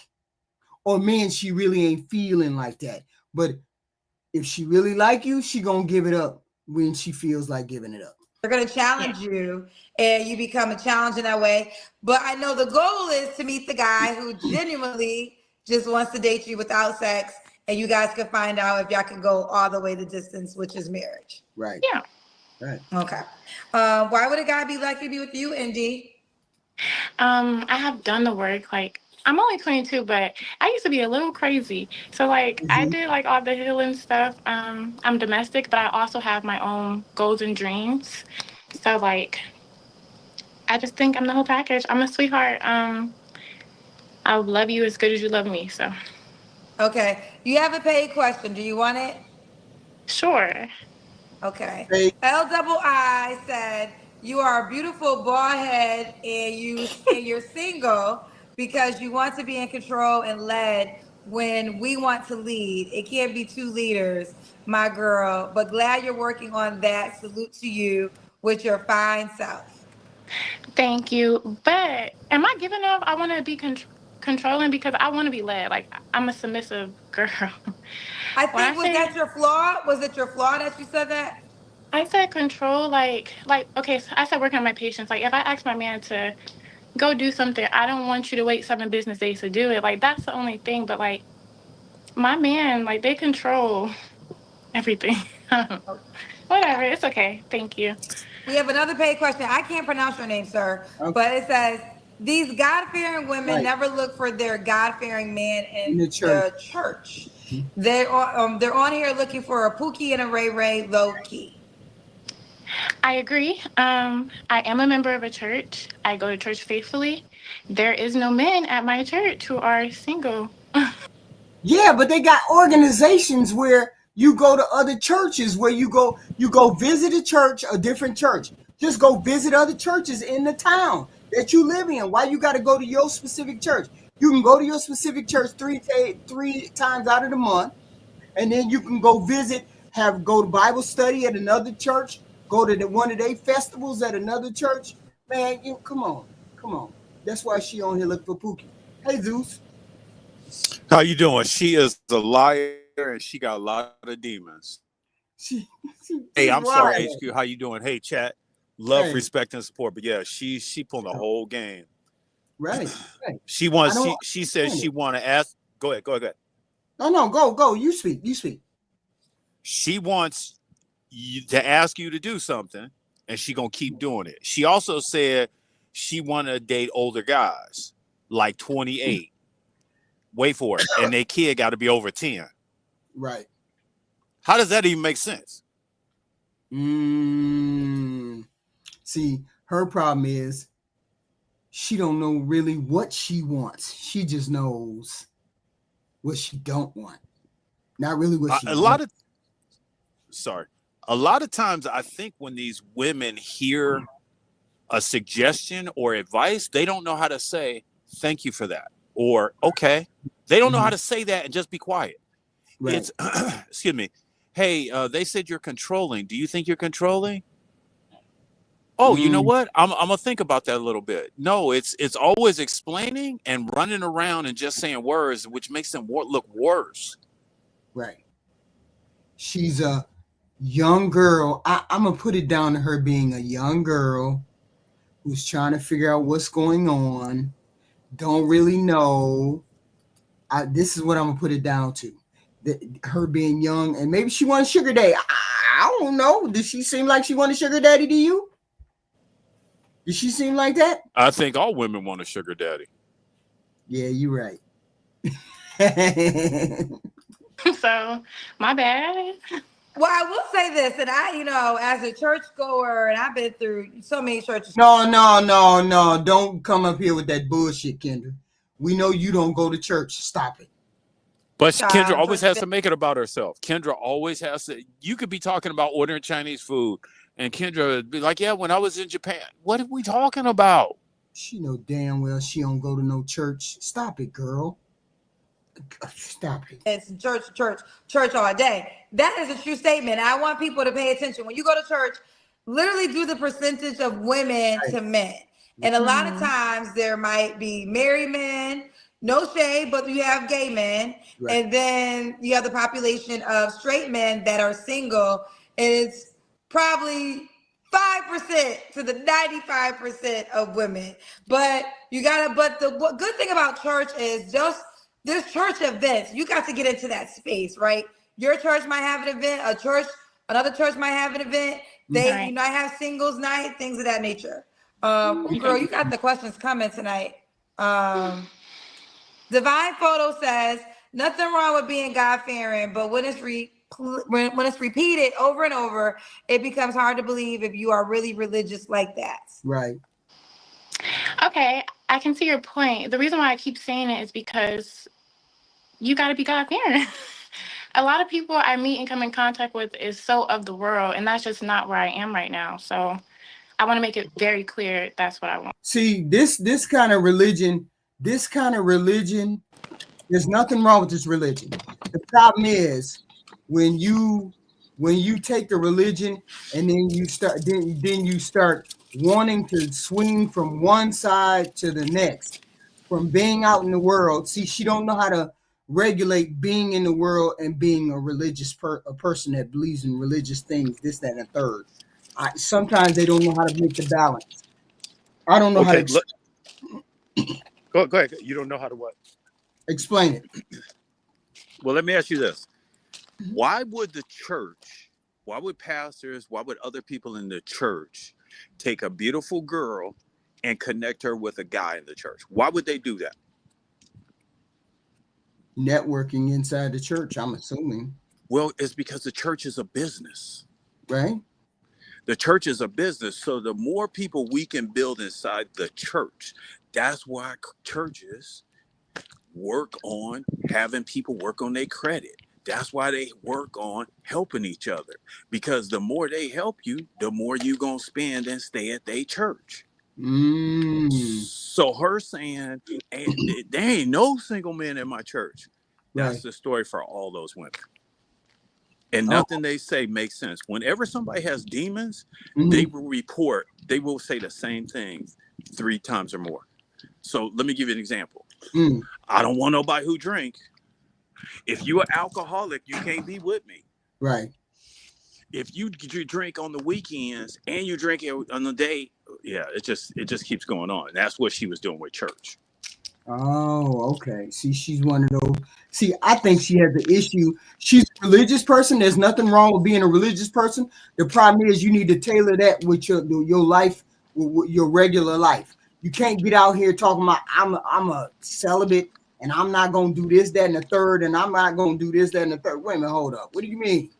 [SPEAKER 1] or men she really ain't feeling like that. But if she really like you, she gonna give it up when she feels like giving it up.
[SPEAKER 3] They're going to challenge you and you become a challenge in that way. But I know the goal is to meet the guy who genuinely just wants to date you without sex. And you guys can find out if y'all can go all the way the distance, which is marriage.
[SPEAKER 1] Right.
[SPEAKER 6] Yeah.
[SPEAKER 1] Right.
[SPEAKER 3] Okay. Why would a guy be likely to be with you, Indy?
[SPEAKER 6] I have done the work. Like, I'm only 22, but I used to be a little crazy. So, like, I did like all the healing stuff. I'm domestic, but I also have my own goals and dreams. So, like, I just think I'm the whole package. I'm a sweetheart. I would love you as good as you love me. So,
[SPEAKER 3] Okay. You have a paid question. Do you want it?
[SPEAKER 6] sure.
[SPEAKER 3] Okay.
[SPEAKER 1] Hey.
[SPEAKER 3] LII said you are a beautiful bald head and you're single because you want to be in control and led when we want to lead. It can't be two leaders, my girl, but glad you're working on that. Salute to you with your fine self.
[SPEAKER 6] Thank you. But am I giving up? I want to be controlling because I want to be led. Like, I'm a submissive girl.
[SPEAKER 3] I
[SPEAKER 6] When
[SPEAKER 3] think, was that your flaw? Was it your flaw that you said that?
[SPEAKER 6] I said control, like, okay, so I said working on my patience. Like, if I ask my man to go do something, I don't want you to wait 7 business days to do it. Like, that's the only thing. But, like, my man, like, they control everything. Whatever. It's okay. Thank you.
[SPEAKER 3] We have another paid question. I can't pronounce your name, sir,
[SPEAKER 1] Okay.
[SPEAKER 3] but it says, these God-fearing women
[SPEAKER 1] Right.
[SPEAKER 3] never look for their God-fearing man in
[SPEAKER 1] the church.
[SPEAKER 3] the church. They're on here looking for a Pookie and a Ray Ray low key.
[SPEAKER 6] I agree. I am a member of a church. I go to church faithfully. There is no men at my church who are single.
[SPEAKER 1] Yeah, but they got organizations where you go to other churches, where you go visit a different church. Just go visit other churches in the town that you live in. Why you got to go to your specific church? You can go to your specific church three times out of the month, and then you can go visit, go to Bible study at another church, go to one of their festivals at another church. Man, come on. That's why she on here looking for Pookie. Hey, Zeus.
[SPEAKER 7] How you doing? She is a liar and she got a lot of demons. Hey, I'm sorry, HQ. How you doing? Hey, chat. Love, respect, and support. But yeah, she pulling the whole game.
[SPEAKER 1] Right.
[SPEAKER 7] She wants. She says she want to ask. Go ahead.
[SPEAKER 1] No. Go. You speak.
[SPEAKER 7] She wants you to ask you to do something, and she gonna keep doing it. She also said she want to date older guys, like 28. Wait for it, and their kid got to be over 10.
[SPEAKER 1] Right.
[SPEAKER 7] How does that even make sense?
[SPEAKER 1] See, her problem is she don't know really what she wants. She just knows what she don't want. Not really what she
[SPEAKER 7] A lot of times I think when these women hear a suggestion or advice, they don't know how to say thank you for that, or okay. They don't know how to say that and just be quiet.
[SPEAKER 1] Right.
[SPEAKER 7] It's excuse me. Hey, they said you're controlling. Do you think you're controlling? Oh, you know what? I'm gonna think about that a little bit. No, it's always explaining and running around and just saying words, which makes them look worse.
[SPEAKER 1] Right. She's a young girl. I'm gonna put it down to her being a young girl who's trying to figure out what's going on. Don't really know. This is what I'm gonna put it down to. Her being young, and maybe she wants sugar daddy. I don't know. Does she seem like she wants a sugar daddy to you? Does she seem like that?
[SPEAKER 7] I think all women want a sugar daddy.
[SPEAKER 1] Yeah, you're right.
[SPEAKER 6] So, my bad.
[SPEAKER 3] Well, I will say this, and I, as a churchgoer, and I've been through so many churches.
[SPEAKER 1] No. Don't come up here with that bullshit, Kendra. We know you don't go to church. Stop it.
[SPEAKER 7] But Kendra always has to make it about herself. Kendra always has to. You could be talking about ordering Chinese food, and Kendra would be like, yeah, when I was in Japan. What are we talking about?
[SPEAKER 1] She know damn well she don't go to no church. Stop it, girl. Stop it.
[SPEAKER 3] It's church all day. That is a true statement. I want people to pay attention. When you go to church, literally do the percentage of women to men. And a lot of times there might be married men, no shade, but you have gay men,
[SPEAKER 1] Right.
[SPEAKER 3] and then you have the population of straight men that are single. It's probably 5% to the 95% of women. But the good thing about church is there's church events. You got to get into that space, right? Your church might have an event, another church might have an event.
[SPEAKER 6] Right.
[SPEAKER 3] You might have singles night, things of that nature. Girl, you got the questions coming tonight. Divine Photo says, nothing wrong with being God-fearing, but when it's repeated over and over, it becomes hard to believe if you are really religious like that.
[SPEAKER 1] Right.
[SPEAKER 6] Okay, I can see your point. The reason why I keep saying it is because you got to be God-fearing. A lot of people I meet and come in contact with is so of the world, and that's just not where I am right now. So I want to make it very clear that's what I want.
[SPEAKER 1] See, this kind of religion, there's nothing wrong with this religion. The problem is when you take the religion and then you start wanting to swing from one side to the next, from being out in the world. See, she don't know how to regulate being in the world and being a religious a person that believes in religious things, this, that, and the third. Sometimes they don't know how to make the balance. I don't know how to
[SPEAKER 7] Go ahead. You don't know how to what?
[SPEAKER 1] explain it.
[SPEAKER 7] Well, let me ask you this. Why would pastors, why would other people in the church take a beautiful girl and connect her with a guy in the church? Why would they do that?
[SPEAKER 1] Networking inside the church, I'm assuming.
[SPEAKER 7] Well, it's because the church is a business.
[SPEAKER 1] Right?
[SPEAKER 7] The church is a business. So the more people we can build inside the church, that's why churches work on having people work on their credit. That's why they work on helping each other, because the more they help you, the more you gonna spend and stay at their church. So her saying, there ain't no single men in my church. That's the story for all those women. And nothing they say makes sense. Whenever somebody has demons, they will say the same thing 3 times or more. So let me give you an example. I don't want nobody who drink. If you're an alcoholic, you can't be with me.
[SPEAKER 1] Right.
[SPEAKER 7] If you drink on the weekends and you drink it on the day, it just keeps going on. And that's what she was doing with church.
[SPEAKER 1] Oh, okay. See, she's one of those. See, I think she has the issue. She's a religious person. There's nothing wrong with being a religious person. The problem is you need to tailor that with your life, with your regular life. You can't get out here talking about I'm a celibate and I'm not going to do this, that, and the third, and I'm not going to do this, that, and the third. Wait a minute, hold up. What do you mean?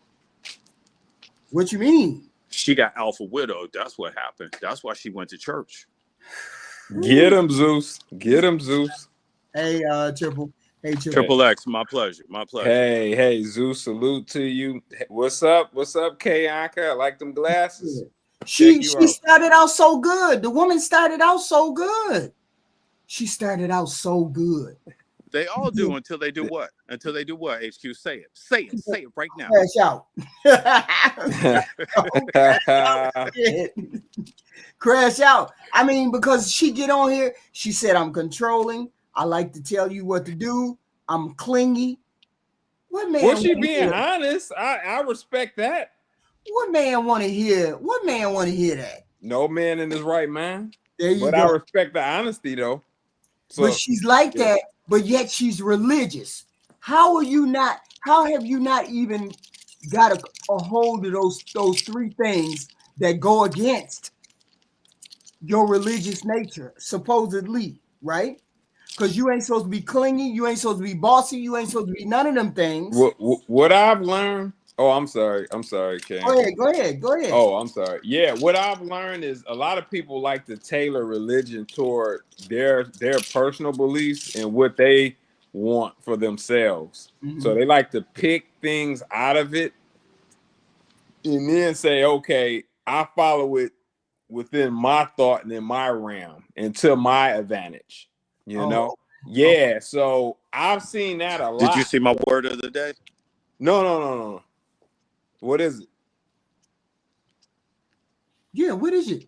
[SPEAKER 1] What you mean?
[SPEAKER 7] She got alpha widowed. That's what happened. That's why she went to church.
[SPEAKER 8] Get him, Zeus. Get him, Zeus.
[SPEAKER 1] Hey, Triple. Hey,
[SPEAKER 7] Triple X. My pleasure. My pleasure.
[SPEAKER 8] Hey, Zeus. Salute to you. What's up? What's up, Kayanka? I like them glasses.
[SPEAKER 1] She started out so good. The woman started out so good. She started out so good.
[SPEAKER 7] They all do until they do what? Until they do what? HQ, say it. Say it right now.
[SPEAKER 1] Crash out. Crash out. I mean, because she get on here, she said, I'm controlling. I like to tell you what to do. I'm clingy. What man?
[SPEAKER 8] Was she being honest? I respect that.
[SPEAKER 1] What man want to hear? What man want to hear that?
[SPEAKER 8] No man in his right mind.
[SPEAKER 1] There you
[SPEAKER 8] go. I respect the honesty though. So,
[SPEAKER 1] but she's like that, but yet she's religious. How have you not even got a hold of those 3 things that go against your religious nature, supposedly, right? Because you ain't supposed to be clingy, you ain't supposed to be bossy, you ain't supposed to be none of them things.
[SPEAKER 8] What I've learned. Oh, I'm sorry, Ken.
[SPEAKER 1] Go ahead.
[SPEAKER 8] Oh, I'm sorry. Yeah, what I've learned is a lot of people like to tailor religion toward their personal beliefs and what they want for themselves. So they like to pick things out of it and then say, okay, I follow it within my thought and in my realm and to my advantage. You know? Yeah, so I've seen that a lot.
[SPEAKER 7] Did you see my word of the day?
[SPEAKER 8] No. What is it?
[SPEAKER 1] Yeah, what is it?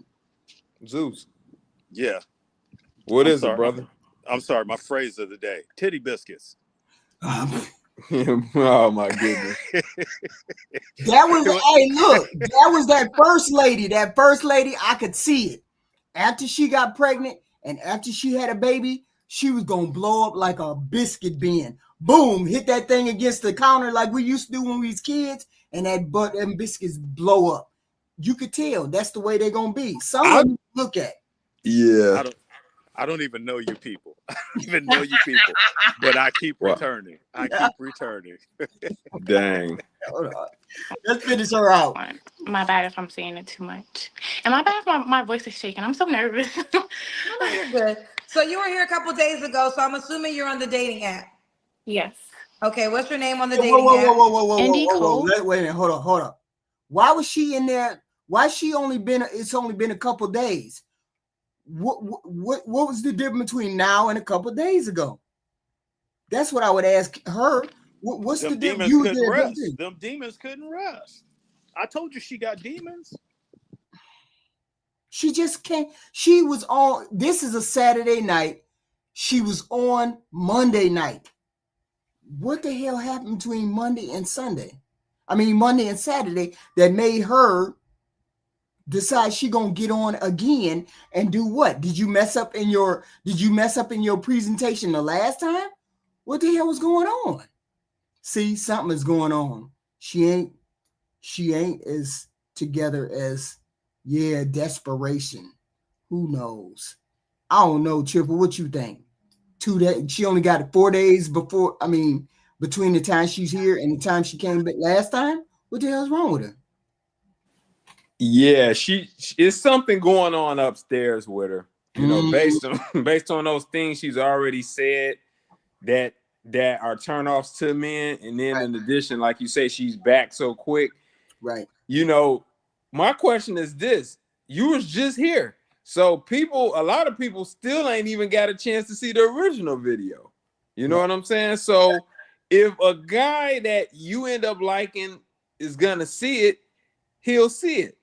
[SPEAKER 8] Zeus.
[SPEAKER 7] Yeah.
[SPEAKER 8] What is it, brother?
[SPEAKER 7] I'm sorry, my phrase of the day: titty biscuits.
[SPEAKER 8] Oh my goodness.
[SPEAKER 1] That was, hey, look, that was that first lady. That first lady, I could see it. After she got pregnant and after she had a baby, she was gonna blow up like a biscuit bin. Boom, hit that thing against the counter like we used to do when we was kids, and that butt and biscuits blow up. You could tell that's the way they're gonna be. Someone look at.
[SPEAKER 8] Yeah.
[SPEAKER 7] I don't even know you people. I don't even know you people. But I keep returning. I keep returning.
[SPEAKER 8] Dang.
[SPEAKER 1] Hold on. Let's finish her out.
[SPEAKER 6] My bad if I'm saying it too much. And my bad if my voice is shaking. I'm so nervous.
[SPEAKER 3] No, you're good. So you were here a couple days ago, so I'm assuming you're on the dating app.
[SPEAKER 6] Yes.
[SPEAKER 3] Okay, what's your name on the
[SPEAKER 1] Whoa,
[SPEAKER 3] dating
[SPEAKER 1] whoa,
[SPEAKER 3] app?
[SPEAKER 1] whoa, whoa, whoa, whoa,
[SPEAKER 6] Indy
[SPEAKER 1] whoa, whoa.
[SPEAKER 6] Cole.
[SPEAKER 1] Wait a minute, hold up. Why was she in there? Why she only been? It's only been a couple days. What was the difference between now and a couple days ago? That's what I would ask her. What's
[SPEAKER 7] Them
[SPEAKER 1] the difference?
[SPEAKER 7] demons couldn't rest. Them demons couldn't rest. I told you she got demons.
[SPEAKER 1] She just can't. She was on. This is a Saturday night. She was on Monday night. What the hell happened between Monday and Sunday? I mean, Monday and Saturday that made her decide she gonna get on again and do what? Did you mess up in your presentation the last time? What the hell was going on? See, something is going on. She ain't as together as desperation. Who knows? I don't know, Triple. What you think? 2 days. She only got 4 days before. I mean, between the time she's here and the time she came back last time. What the hell's wrong with her?
[SPEAKER 8] Yeah, she it's something going on upstairs with her. You know, based on those things she's already said that are turnoffs to men, and then in addition, like you say, she's back so quick.
[SPEAKER 1] Right.
[SPEAKER 8] You know, my question is this: you was just here, so a lot of people still ain't even got a chance to see the original video. You know what I'm saying? So if a guy that you end up liking is gonna see it, he'll see it.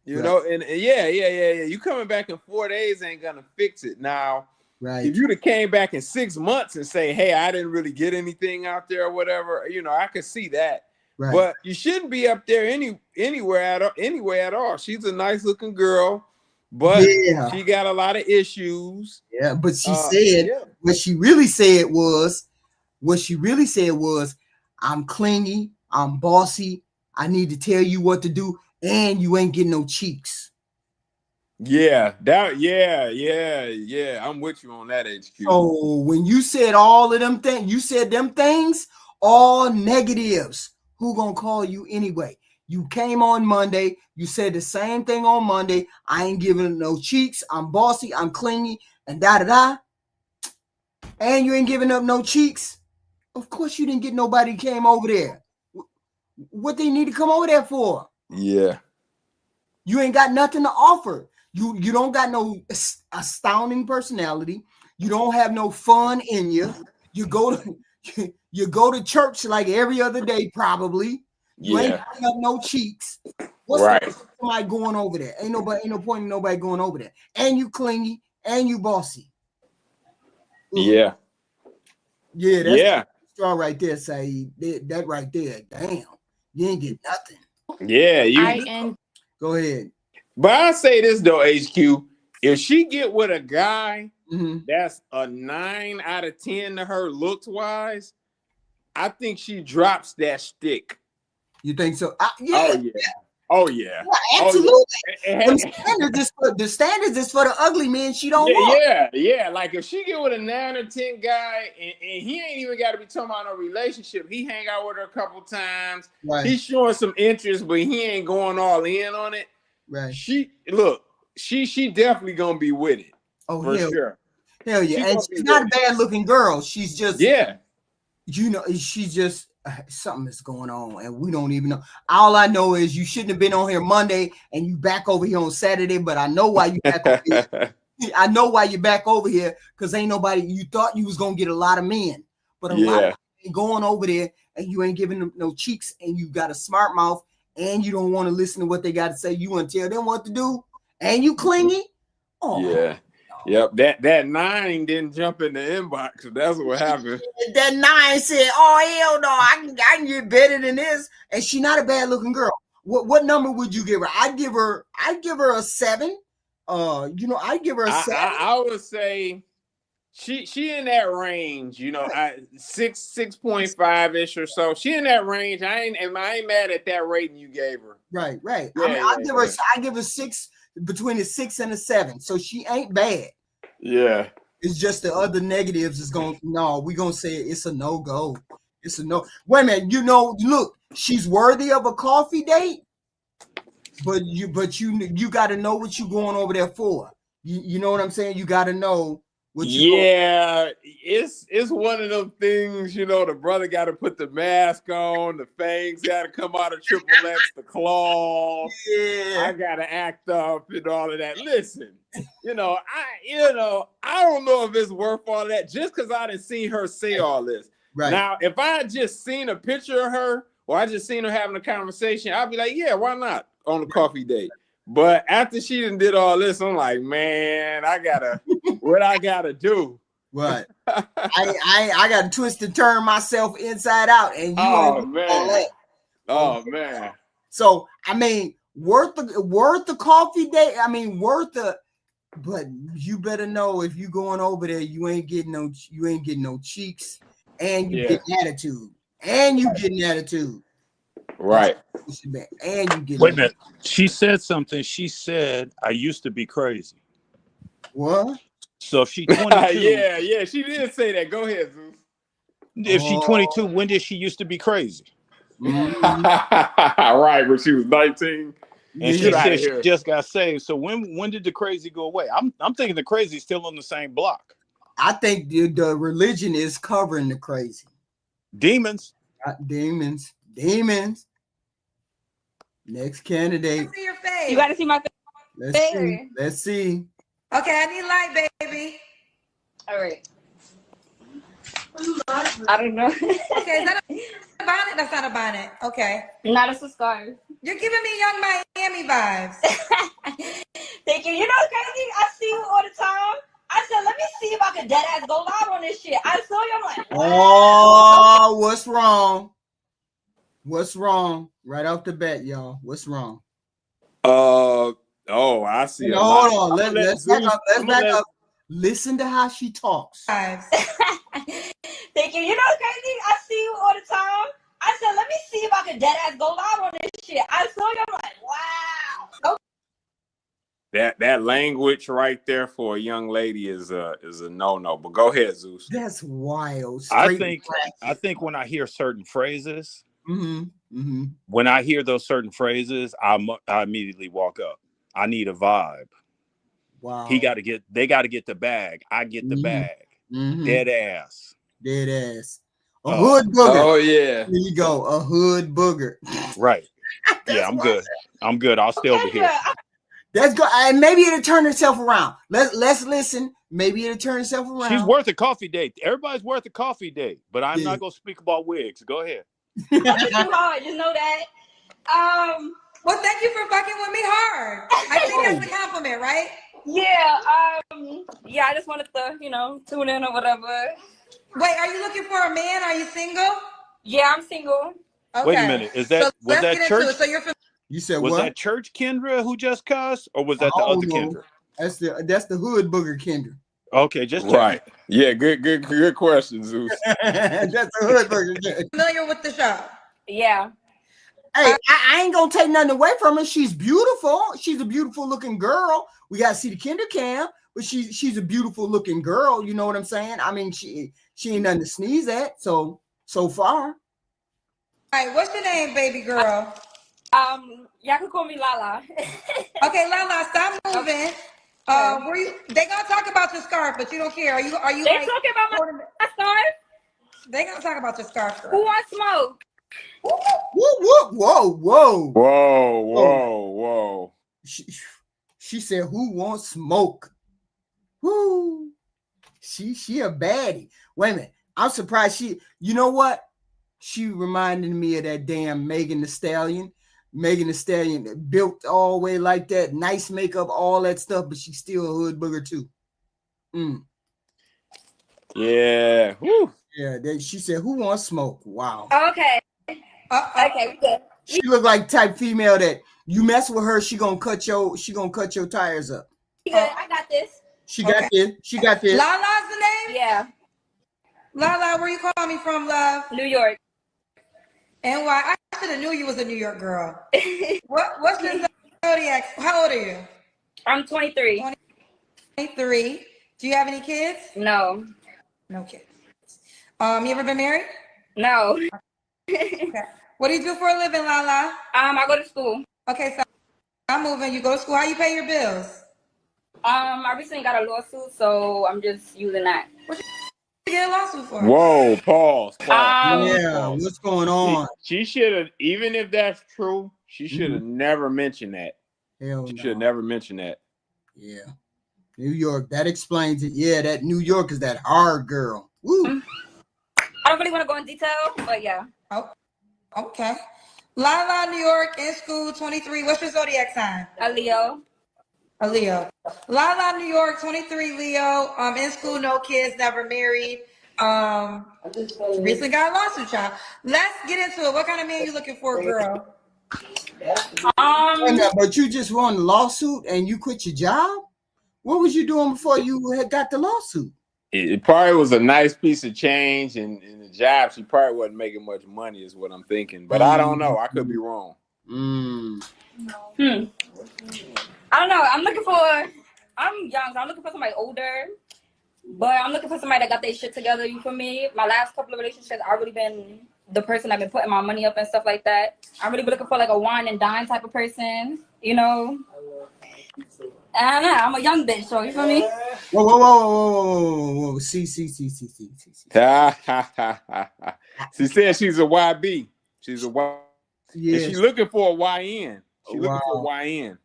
[SPEAKER 8] You know, and yeah. You coming back in 4 days ain't gonna fix it. Now, if you'd have came back in 6 months and say, hey, I didn't really get anything out there or whatever, you know, I could see that. Right. But you shouldn't be up there anywhere at all. She's a nice looking girl, but she got a lot of issues.
[SPEAKER 1] Yeah, but she said what she really said was, I'm clingy, I'm bossy, I need to tell you what to do. And you ain't getting no cheeks.
[SPEAKER 8] I'm with you on that, HQ.
[SPEAKER 1] So when you said all of them things, you said them things, all negatives. Who gonna call you anyway? You came on Monday, you said the same thing on Monday. I ain't giving no cheeks, I'm bossy, I'm clingy, and da-da-da. And you ain't giving up no cheeks. Of course you didn't get nobody came over there. What they need to come over there for? Yeah. You ain't got nothing to offer. You don't got no astounding personality. You don't have no fun in you. You go to church like every other day, probably. You ain't putting up no cheeks. What's somebody going over there? Ain't no point in nobody going over there. And you clingy and you bossy.
[SPEAKER 8] Yeah.
[SPEAKER 1] That's straw right there, Saeed. That right there. Damn. You ain't get nothing.
[SPEAKER 8] Yeah,
[SPEAKER 1] go ahead.
[SPEAKER 8] But I say this though, HQ. If she get with a guy that's a 9 out of 10 to her looks wise, I think she drops that stick.
[SPEAKER 1] You think so?
[SPEAKER 8] Oh yeah.
[SPEAKER 1] Absolutely. The standards is for the ugly men she don't want.
[SPEAKER 8] Yeah. Like if she get with a 9 or 10 guy and he ain't even got to be talking about no relationship. He hang out with her a couple times. Right. He's showing some interest, but he ain't going all in on it.
[SPEAKER 1] Right.
[SPEAKER 8] She definitely gonna be with it.
[SPEAKER 1] Oh,
[SPEAKER 8] for sure.
[SPEAKER 1] Hell yeah. And she's not a bad looking girl. She's just she's just something is going on and we don't even know. All I know is you shouldn't have been on here Monday and you back over here on Saturday, but I know why you back over here. I know why you're back over here because ain't nobody, you thought you was gonna get a lot of men, but a lot of men going over there and you ain't giving them no cheeks and you got a smart mouth and you don't want to listen to what they got to say. You want to tell them what to do and you clingy. Oh,
[SPEAKER 8] Yep, that 9 didn't jump in the inbox. That's what happened.
[SPEAKER 1] That 9 said, "Oh hell no, I can get better than this." And she's not a bad looking girl. What number would you give her? I'd give her a 7. I'd give her a 7.
[SPEAKER 8] I would say she in that range. 6.5 ish or so. She in that range. I ain't mad at that rating you gave her.
[SPEAKER 1] Right.
[SPEAKER 8] Yeah,
[SPEAKER 1] I give her 6, between a 6 and a 7. So she ain't bad.
[SPEAKER 8] Yeah.
[SPEAKER 1] It's just the other negatives is we're gonna say it's a no-go. It's a no. Wait a minute, look, she's worthy of a coffee date, but you gotta know what you're going over there for. You know what I'm saying? You gotta know what
[SPEAKER 8] it's one of them things, the brother gotta put the mask on, the fangs gotta come out of Triple X, the claws.
[SPEAKER 1] Yeah.
[SPEAKER 8] I gotta act up and all of that. Listen, I don't know if it's worth all that just because I didn't see her say all this.
[SPEAKER 1] Right.
[SPEAKER 8] Now, if I had just seen a picture of her or I just seen her having a conversation, I'd be like, yeah, why not on a coffee date? But after she did all this, I'm like, man, what I gotta do?
[SPEAKER 1] Right. I gotta twist and turn myself inside out, and you
[SPEAKER 8] Oh man.
[SPEAKER 1] all that.
[SPEAKER 8] Oh man.
[SPEAKER 1] So worth the coffee date. But you better know if you going over there, you ain't getting no cheeks, and you getting attitude,
[SPEAKER 8] Right.
[SPEAKER 1] And you get
[SPEAKER 7] Wait a minute. She said something. She said, "I used to be crazy."
[SPEAKER 1] What?
[SPEAKER 7] So if she 22,
[SPEAKER 8] yeah, she did say that. Go ahead, Zeus.
[SPEAKER 7] if she 22, when did she used to be crazy?
[SPEAKER 8] Right, when she was 19.
[SPEAKER 7] And she said she just got saved. So when did the crazy go away? I'm thinking the crazy's still on the same block.
[SPEAKER 1] I think the religion is covering the crazy.
[SPEAKER 7] Demons.
[SPEAKER 1] Demons. Next candidate.
[SPEAKER 3] See your face.
[SPEAKER 2] You got to see my face.
[SPEAKER 1] Let's see.
[SPEAKER 3] Okay, I need light, baby.
[SPEAKER 2] All right. I don't know.
[SPEAKER 3] Okay, is that a bonnet? That's not a bonnet. Okay.
[SPEAKER 2] Not a scarf.
[SPEAKER 3] You're giving me Young Miami vibes.
[SPEAKER 2] Thank you. You know what's crazy? I see you all the time. I said, let me see if I can dead ass go live on this shit. I saw you. I'm like, wow.
[SPEAKER 1] Oh, what's wrong? What's wrong? Right off the bat, y'all. What's wrong?
[SPEAKER 8] I see.
[SPEAKER 1] Hold on. Let's back up. Let's back up. Listen to how she talks.
[SPEAKER 3] Vibes.
[SPEAKER 2] Thank you. You know what's crazy? I see you all the time. I said, let me see if I can dead ass go live on this shit. I saw you. I'm like, wow.
[SPEAKER 8] That language right there for a young lady is a no-no. But go ahead, Zeus.
[SPEAKER 1] That's wild.
[SPEAKER 7] I think when I hear certain phrases,
[SPEAKER 1] when
[SPEAKER 7] I hear those certain phrases, I immediately walk up. I need a vibe.
[SPEAKER 1] Wow.
[SPEAKER 7] They got to get the bag. I get the bag. Dead ass.
[SPEAKER 1] A hood booger.
[SPEAKER 8] Oh yeah.
[SPEAKER 1] There you go. A hood booger.
[SPEAKER 7] Right. Yeah, I'm good. I'm good. I'll stay over here.
[SPEAKER 1] That's good. And maybe it'll turn itself around. Let's listen. Maybe it'll turn itself around.
[SPEAKER 7] She's worth a coffee date. Everybody's worth a coffee date. But I'm not gonna speak about wigs. Go ahead.
[SPEAKER 2] Too hard. You know that.
[SPEAKER 3] Well, thank you for fucking with me hard. I think that's a compliment, right?
[SPEAKER 2] Yeah. I just wanted to, tune in or whatever.
[SPEAKER 3] Wait, are you looking for a man? Are you single?
[SPEAKER 2] Yeah, I'm single.
[SPEAKER 3] Okay.
[SPEAKER 7] Wait a minute. Was that church?
[SPEAKER 3] So you're
[SPEAKER 1] You said
[SPEAKER 7] was
[SPEAKER 1] what?
[SPEAKER 7] that church Kendra who just cussed, or was that the other Kendra?
[SPEAKER 1] That's the hood booger Kendra.
[SPEAKER 7] Okay, just
[SPEAKER 8] right. Yeah, good question, Zeus.
[SPEAKER 1] That's the hood booger Kendra.
[SPEAKER 3] familiar with the show?
[SPEAKER 2] Yeah.
[SPEAKER 1] Hey, I ain't gonna take nothing away from her. She's beautiful. She's a beautiful looking girl. We gotta see the Kendra cam, but she's a beautiful looking girl. You know what I'm saying? I mean, she ain't nothing to sneeze at. So far.
[SPEAKER 3] All right, what's your name, baby girl?
[SPEAKER 2] Y'all can call me Lala.
[SPEAKER 3] Okay, Lala, stop moving. They gonna talk about your scarf, but you don't care. Are you?
[SPEAKER 2] They talking about my scarf?
[SPEAKER 3] They gonna talk about your scarf. Girl.
[SPEAKER 2] Who wants smoke?
[SPEAKER 8] Whoa.
[SPEAKER 1] She said, "Who wants smoke?" Woo. She a baddie. Wait a minute. I'm surprised you know what? She reminded me of that damn Megan Thee Stallion. Megan Thee Stallion built all the way like that, nice makeup, all that stuff, but she's still a hood booger too. Mm.
[SPEAKER 8] Yeah. Whew.
[SPEAKER 1] Yeah. She said, "Who wants smoke?" Wow.
[SPEAKER 2] Okay. Okay, we good.
[SPEAKER 1] She look like type female that you mess with her, she gonna cut your tires up.
[SPEAKER 2] We good. I got this.
[SPEAKER 1] She got this. She got this.
[SPEAKER 3] Lala's the name?
[SPEAKER 2] Yeah.
[SPEAKER 3] Lala, where you calling me from, love?
[SPEAKER 2] New York.
[SPEAKER 3] NY. I should have knew you was a New York girl. What's your zodiac? How old are you?
[SPEAKER 2] I'm 23.
[SPEAKER 3] 23. Do you have any kids?
[SPEAKER 2] No.
[SPEAKER 3] No kids. You ever been married?
[SPEAKER 2] No.
[SPEAKER 3] Okay. What do you do for a living, Lala?
[SPEAKER 2] I go to school.
[SPEAKER 3] Okay, so I'm moving. You go to school. How you pay your bills?
[SPEAKER 2] I recently got a lawsuit, so I'm just using that.
[SPEAKER 3] What you get a lawsuit for?
[SPEAKER 8] Whoa, pause.
[SPEAKER 1] Yeah, what's going on?
[SPEAKER 8] She should have, even if that's true, she should have never mentioned that.
[SPEAKER 1] Hell
[SPEAKER 8] She
[SPEAKER 1] no.
[SPEAKER 8] should have never mentioned that.
[SPEAKER 1] Yeah. New York, that explains it. Yeah, that New York is that hard girl. Woo.
[SPEAKER 2] I don't really want to go in detail, but yeah.
[SPEAKER 3] Oh, okay. Lala, New York, in school, 23. What's your zodiac sign?
[SPEAKER 2] A Leo.
[SPEAKER 3] A Leo. Lala, New York, 23, Leo. In school, no kids, never married. Recently got a lawsuit, child. Let's get into it. What kind of man you looking for, girl?
[SPEAKER 1] But you just won the lawsuit and you quit your job? What was you doing before you had got the lawsuit?
[SPEAKER 8] It probably was a nice piece of change, and the job, she probably wasn't making much money, is what I'm thinking. But I don't know. I could be wrong.
[SPEAKER 2] I don't know. I'm young, so I'm looking for somebody older. But I'm looking for somebody that got their shit together. You feel me? My last couple of relationships, I've really been the person I've been putting my money up and stuff like that. I'm really looking for like a wine and dine type of person, you know? I don't know. I'm a young bitch, so you feel me?
[SPEAKER 1] Whoa. See.
[SPEAKER 8] She said she's a YB. She's a Y.
[SPEAKER 1] Yeah.
[SPEAKER 8] And she's looking for a YN. She's looking for a YN.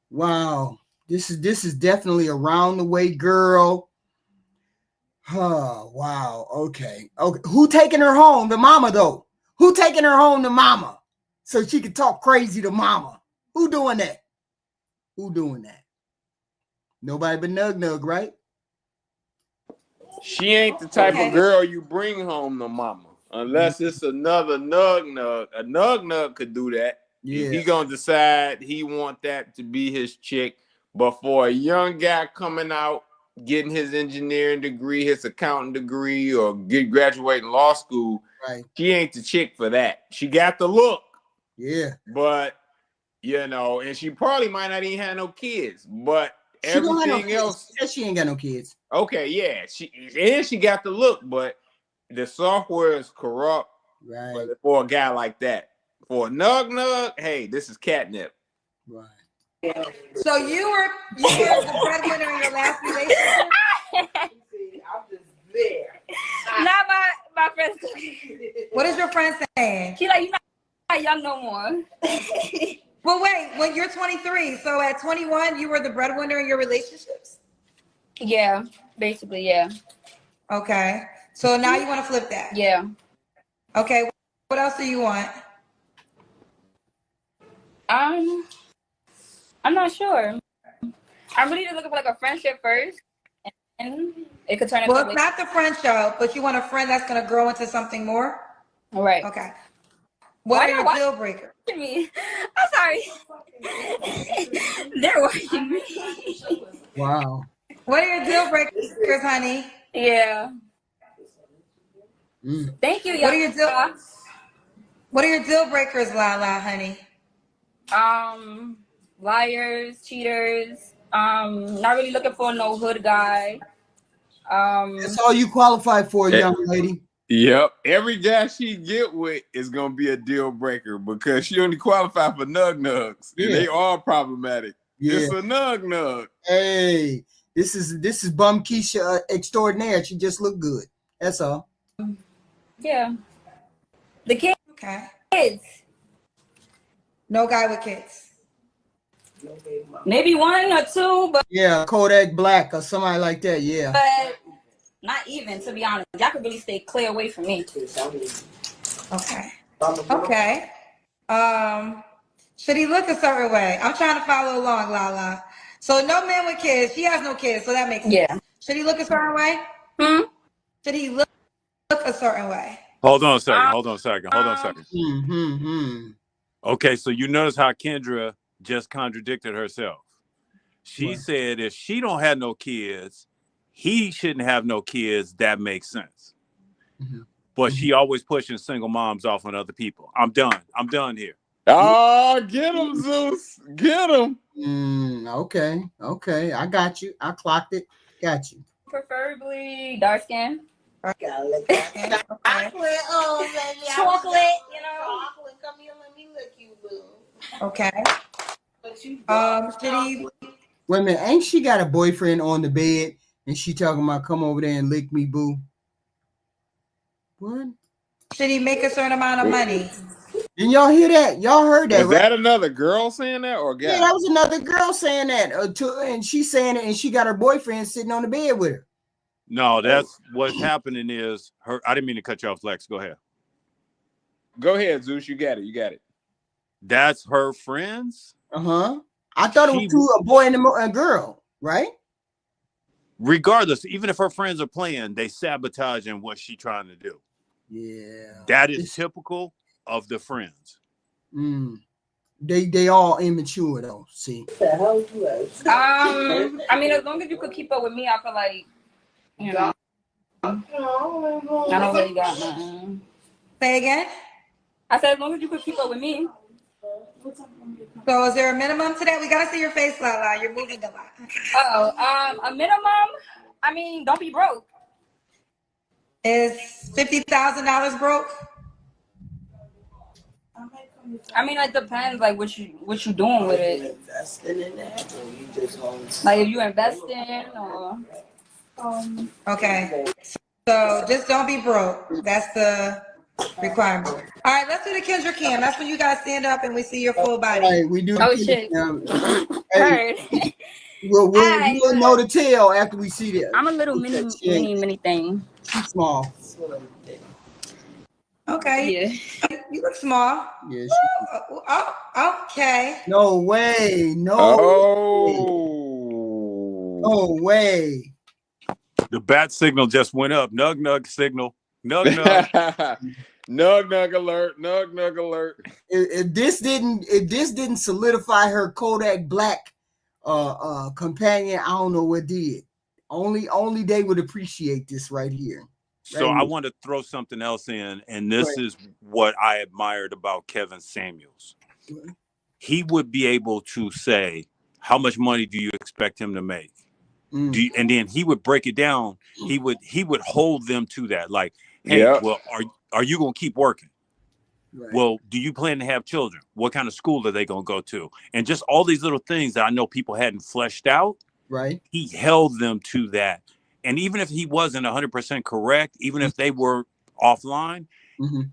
[SPEAKER 1] Wow. This is definitely a round the way girl. Oh, wow. Okay. Who taking her home? The mama, though. Who taking her home to mama? So she can talk crazy to mama. Who doing that? Nobody but Nug, right?
[SPEAKER 8] She ain't the type of girl you bring home to mama. Unless it's another Nug. A Nug could do that.
[SPEAKER 1] Yeah.
[SPEAKER 8] He gonna decide he want that to be his chick. But for a young guy coming out, getting his engineering degree, his accounting degree, or graduating law school,
[SPEAKER 1] right,
[SPEAKER 8] she ain't the chick for that. She got the look.
[SPEAKER 1] Yeah.
[SPEAKER 8] But, you know, and she probably might not even have no kids. But everything else.
[SPEAKER 1] She ain't got no kids.
[SPEAKER 8] Okay, yeah. She got the look, but the software is corrupt.
[SPEAKER 1] Right.
[SPEAKER 8] For a guy like that. For a Nug, hey, this is catnip.
[SPEAKER 1] Right.
[SPEAKER 3] So you were the breadwinner in your last relationship?
[SPEAKER 2] I'm just there. Not my friend.
[SPEAKER 3] What is your friend saying?
[SPEAKER 2] She like, you're not young no more.
[SPEAKER 3] Well, wait, when you're 23, so at 21, you were the breadwinner in your relationships?
[SPEAKER 2] Yeah, basically, yeah.
[SPEAKER 3] Okay. So now you want to flip that?
[SPEAKER 2] Yeah.
[SPEAKER 3] Okay. What else do you want?
[SPEAKER 2] I'm not sure. I'm really just looking for like a friendship first, and it could turn into.
[SPEAKER 3] Well, it's not the friendship, but you want a friend that's going to grow into something more?
[SPEAKER 2] All right.
[SPEAKER 3] Okay. What are your deal breakers?
[SPEAKER 2] Me. I'm sorry. They're watching me.
[SPEAKER 1] Wow.
[SPEAKER 3] What are your deal breakers, honey?
[SPEAKER 2] Yeah. Thank you.
[SPEAKER 3] What are your deal breakers, Lala, honey?
[SPEAKER 2] Liars, cheaters. Not really looking for no hood guy.
[SPEAKER 1] That's all you qualify for, young lady.
[SPEAKER 8] Yep. Every guy she get with is gonna be a deal breaker because she only qualify for nugs. Yeah. And they are problematic. Yeah. It's a nug.
[SPEAKER 1] Hey, this is Bum Keisha extraordinaire. She just look good. That's all.
[SPEAKER 2] Yeah. The kids.
[SPEAKER 3] Okay.
[SPEAKER 2] Kids.
[SPEAKER 3] No guy with kids.
[SPEAKER 2] Maybe one or two, but
[SPEAKER 1] yeah, Kodak Black or somebody like that. Yeah.
[SPEAKER 2] But not even, to be honest. Y'all could really stay clear away from me.
[SPEAKER 3] Okay. Okay. Should he look a certain way? I'm trying to follow along, Lala. So no man with kids. She has no kids, so that makes sense.
[SPEAKER 2] Yeah.
[SPEAKER 3] Should he look a certain way? Should he look a certain way?
[SPEAKER 7] Hold on a second. Okay, so you notice how Kendra just contradicted herself. She
[SPEAKER 1] Right.
[SPEAKER 7] said if she don't have no kids, he shouldn't have no kids. That makes sense. But she always pushing single moms off on other people. I'm done here.
[SPEAKER 8] Oh, get him, Zeus. Get him.
[SPEAKER 1] Okay. I got you. I clocked it. Got you.
[SPEAKER 9] Preferably dark skin.
[SPEAKER 3] Okay.
[SPEAKER 10] Chocolate, baby.
[SPEAKER 9] Chocolate, you know.
[SPEAKER 10] Chocolate, come here, let me lick you, boo.
[SPEAKER 3] Okay.
[SPEAKER 10] But you
[SPEAKER 3] Should he?
[SPEAKER 1] Wait a minute. Ain't she got a boyfriend on the bed and she talking about come over there and lick me, boo? What?
[SPEAKER 3] Should he make a certain amount of money?
[SPEAKER 1] Didn't y'all hear that? Y'all heard that,
[SPEAKER 8] Was
[SPEAKER 1] right?
[SPEAKER 8] that another girl saying that or guy?
[SPEAKER 1] Yeah, that was another girl saying that. And she's saying it, and she got her boyfriend sitting on the bed with her.
[SPEAKER 7] No, that's what's happening is her. I didn't mean to cut you off, Lex. Go ahead.
[SPEAKER 8] Go ahead, Zeus. You got it.
[SPEAKER 7] That's her friends.
[SPEAKER 1] I thought it was a boy and a girl, right?
[SPEAKER 7] Regardless, even if her friends are playing, they sabotaging what she's trying to do.
[SPEAKER 1] Yeah.
[SPEAKER 7] That is typical of the friends.
[SPEAKER 1] They all immature though. See.
[SPEAKER 9] I mean, as long as you could keep up with me, I feel like, you know, I don't really got nothing.
[SPEAKER 3] Say again.
[SPEAKER 9] I said as long as you could keep up with me.
[SPEAKER 3] So is there a minimum to that? We gotta see your face, Lala. You're moving a lot.
[SPEAKER 9] A minimum. I mean, don't be broke.
[SPEAKER 3] Is $50,000 broke?
[SPEAKER 9] I mean, it depends, like what you doing with it.
[SPEAKER 10] Investing in that, or you just hold.
[SPEAKER 9] Like if you investing or.
[SPEAKER 3] Okay. So just don't be broke. That's the requirement. All right, let's do the Kendra cam. That's when you guys stand up and we see your full body.
[SPEAKER 1] Hey, we do.
[SPEAKER 9] Oh shit!
[SPEAKER 1] Hey,
[SPEAKER 9] Heard.
[SPEAKER 1] we'll know the tale after we see this.
[SPEAKER 9] I'm a little mini thing.
[SPEAKER 1] Small.
[SPEAKER 3] Okay.
[SPEAKER 9] Yeah.
[SPEAKER 3] You look small.
[SPEAKER 1] Yeah.
[SPEAKER 3] Oh, okay.
[SPEAKER 1] No way.
[SPEAKER 8] Oh.
[SPEAKER 1] No way.
[SPEAKER 7] The bat signal just went up. Nug signal. Nug.
[SPEAKER 8] Nug alert. Nug alert.
[SPEAKER 1] If this didn't solidify her Kodak Black companion, I don't know what did. Only they would appreciate this right here.
[SPEAKER 7] So I want to throw something else in, and this is what I admired about Kevin Samuels. He would be able to say, how much money do you expect him to make? And then he would break it down. He would hold them to that. Like, hey, well, are you going to keep working?
[SPEAKER 1] Right.
[SPEAKER 7] Well, do you plan to have children? What kind of school are they going to go to? And just all these little things that I know people hadn't fleshed out.
[SPEAKER 1] Right.
[SPEAKER 7] He held them to that. And even if he wasn't 100% correct, even if they were offline,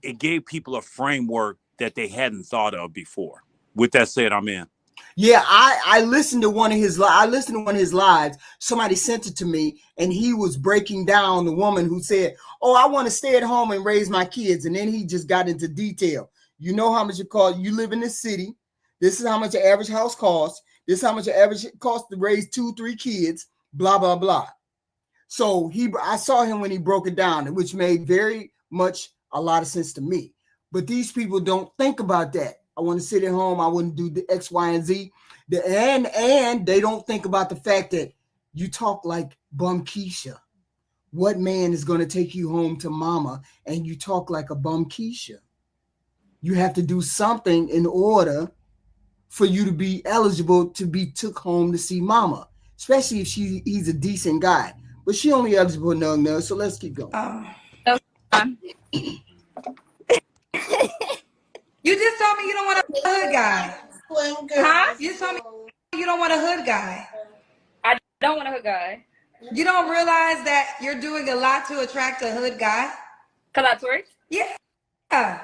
[SPEAKER 7] it gave people a framework that they hadn't thought of before. With that said, I'm in.
[SPEAKER 1] Yeah, I listened to one of his lives. Somebody sent it to me, and he was breaking down the woman who said, "Oh, I want to stay at home and raise my kids." And then he just got into detail. You know how much it costs. You live in this city. This is how much an average house costs. This is how much an average costs to raise 2-3 kids. Blah blah blah. So I saw him when he broke it down, which made very much a lot of sense to me. But these people don't think about that. I want to sit at home. I wouldn't do the X, Y, and Z. And they don't think about the fact that you talk like Bum Keisha. What man is going to take you home to mama and you talk like a Bum Keisha? You have to do something in order for you to be eligible to be took home to see mama, especially if he's a decent guy. But she only eligible nug, so let's keep going.
[SPEAKER 3] You just told me you don't want a hood guy.
[SPEAKER 9] Huh?
[SPEAKER 3] You just told me you don't want a hood guy.
[SPEAKER 9] I don't want a hood guy.
[SPEAKER 3] You don't realize that you're doing a lot to attract a hood guy?
[SPEAKER 9] Cause I twerk?
[SPEAKER 3] Yeah.
[SPEAKER 9] I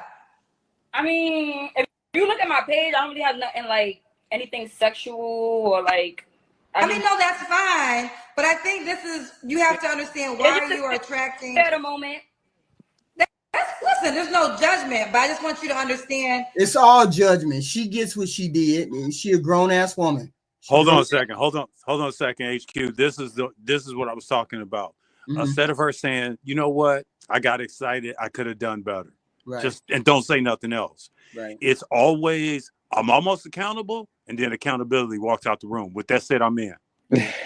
[SPEAKER 9] mean, if you look at my page, I don't really have nothing like anything sexual or like.
[SPEAKER 3] I mean, no, that's fine. But I think you have to understand why you are attracting.
[SPEAKER 9] At a moment.
[SPEAKER 3] Listen, there's no judgment, but I just want you to understand.
[SPEAKER 1] It's all judgment. She gets what she did. And she a grown-ass woman.
[SPEAKER 7] Hold on a second. Hold on a second, HQ. This is what I was talking about. Instead of her saying, you know what, I got excited, I could have done better.
[SPEAKER 1] Right.
[SPEAKER 7] And don't say nothing else.
[SPEAKER 1] Right.
[SPEAKER 7] It's always I'm almost accountable, and then accountability walks out the room. With that said, I'm in.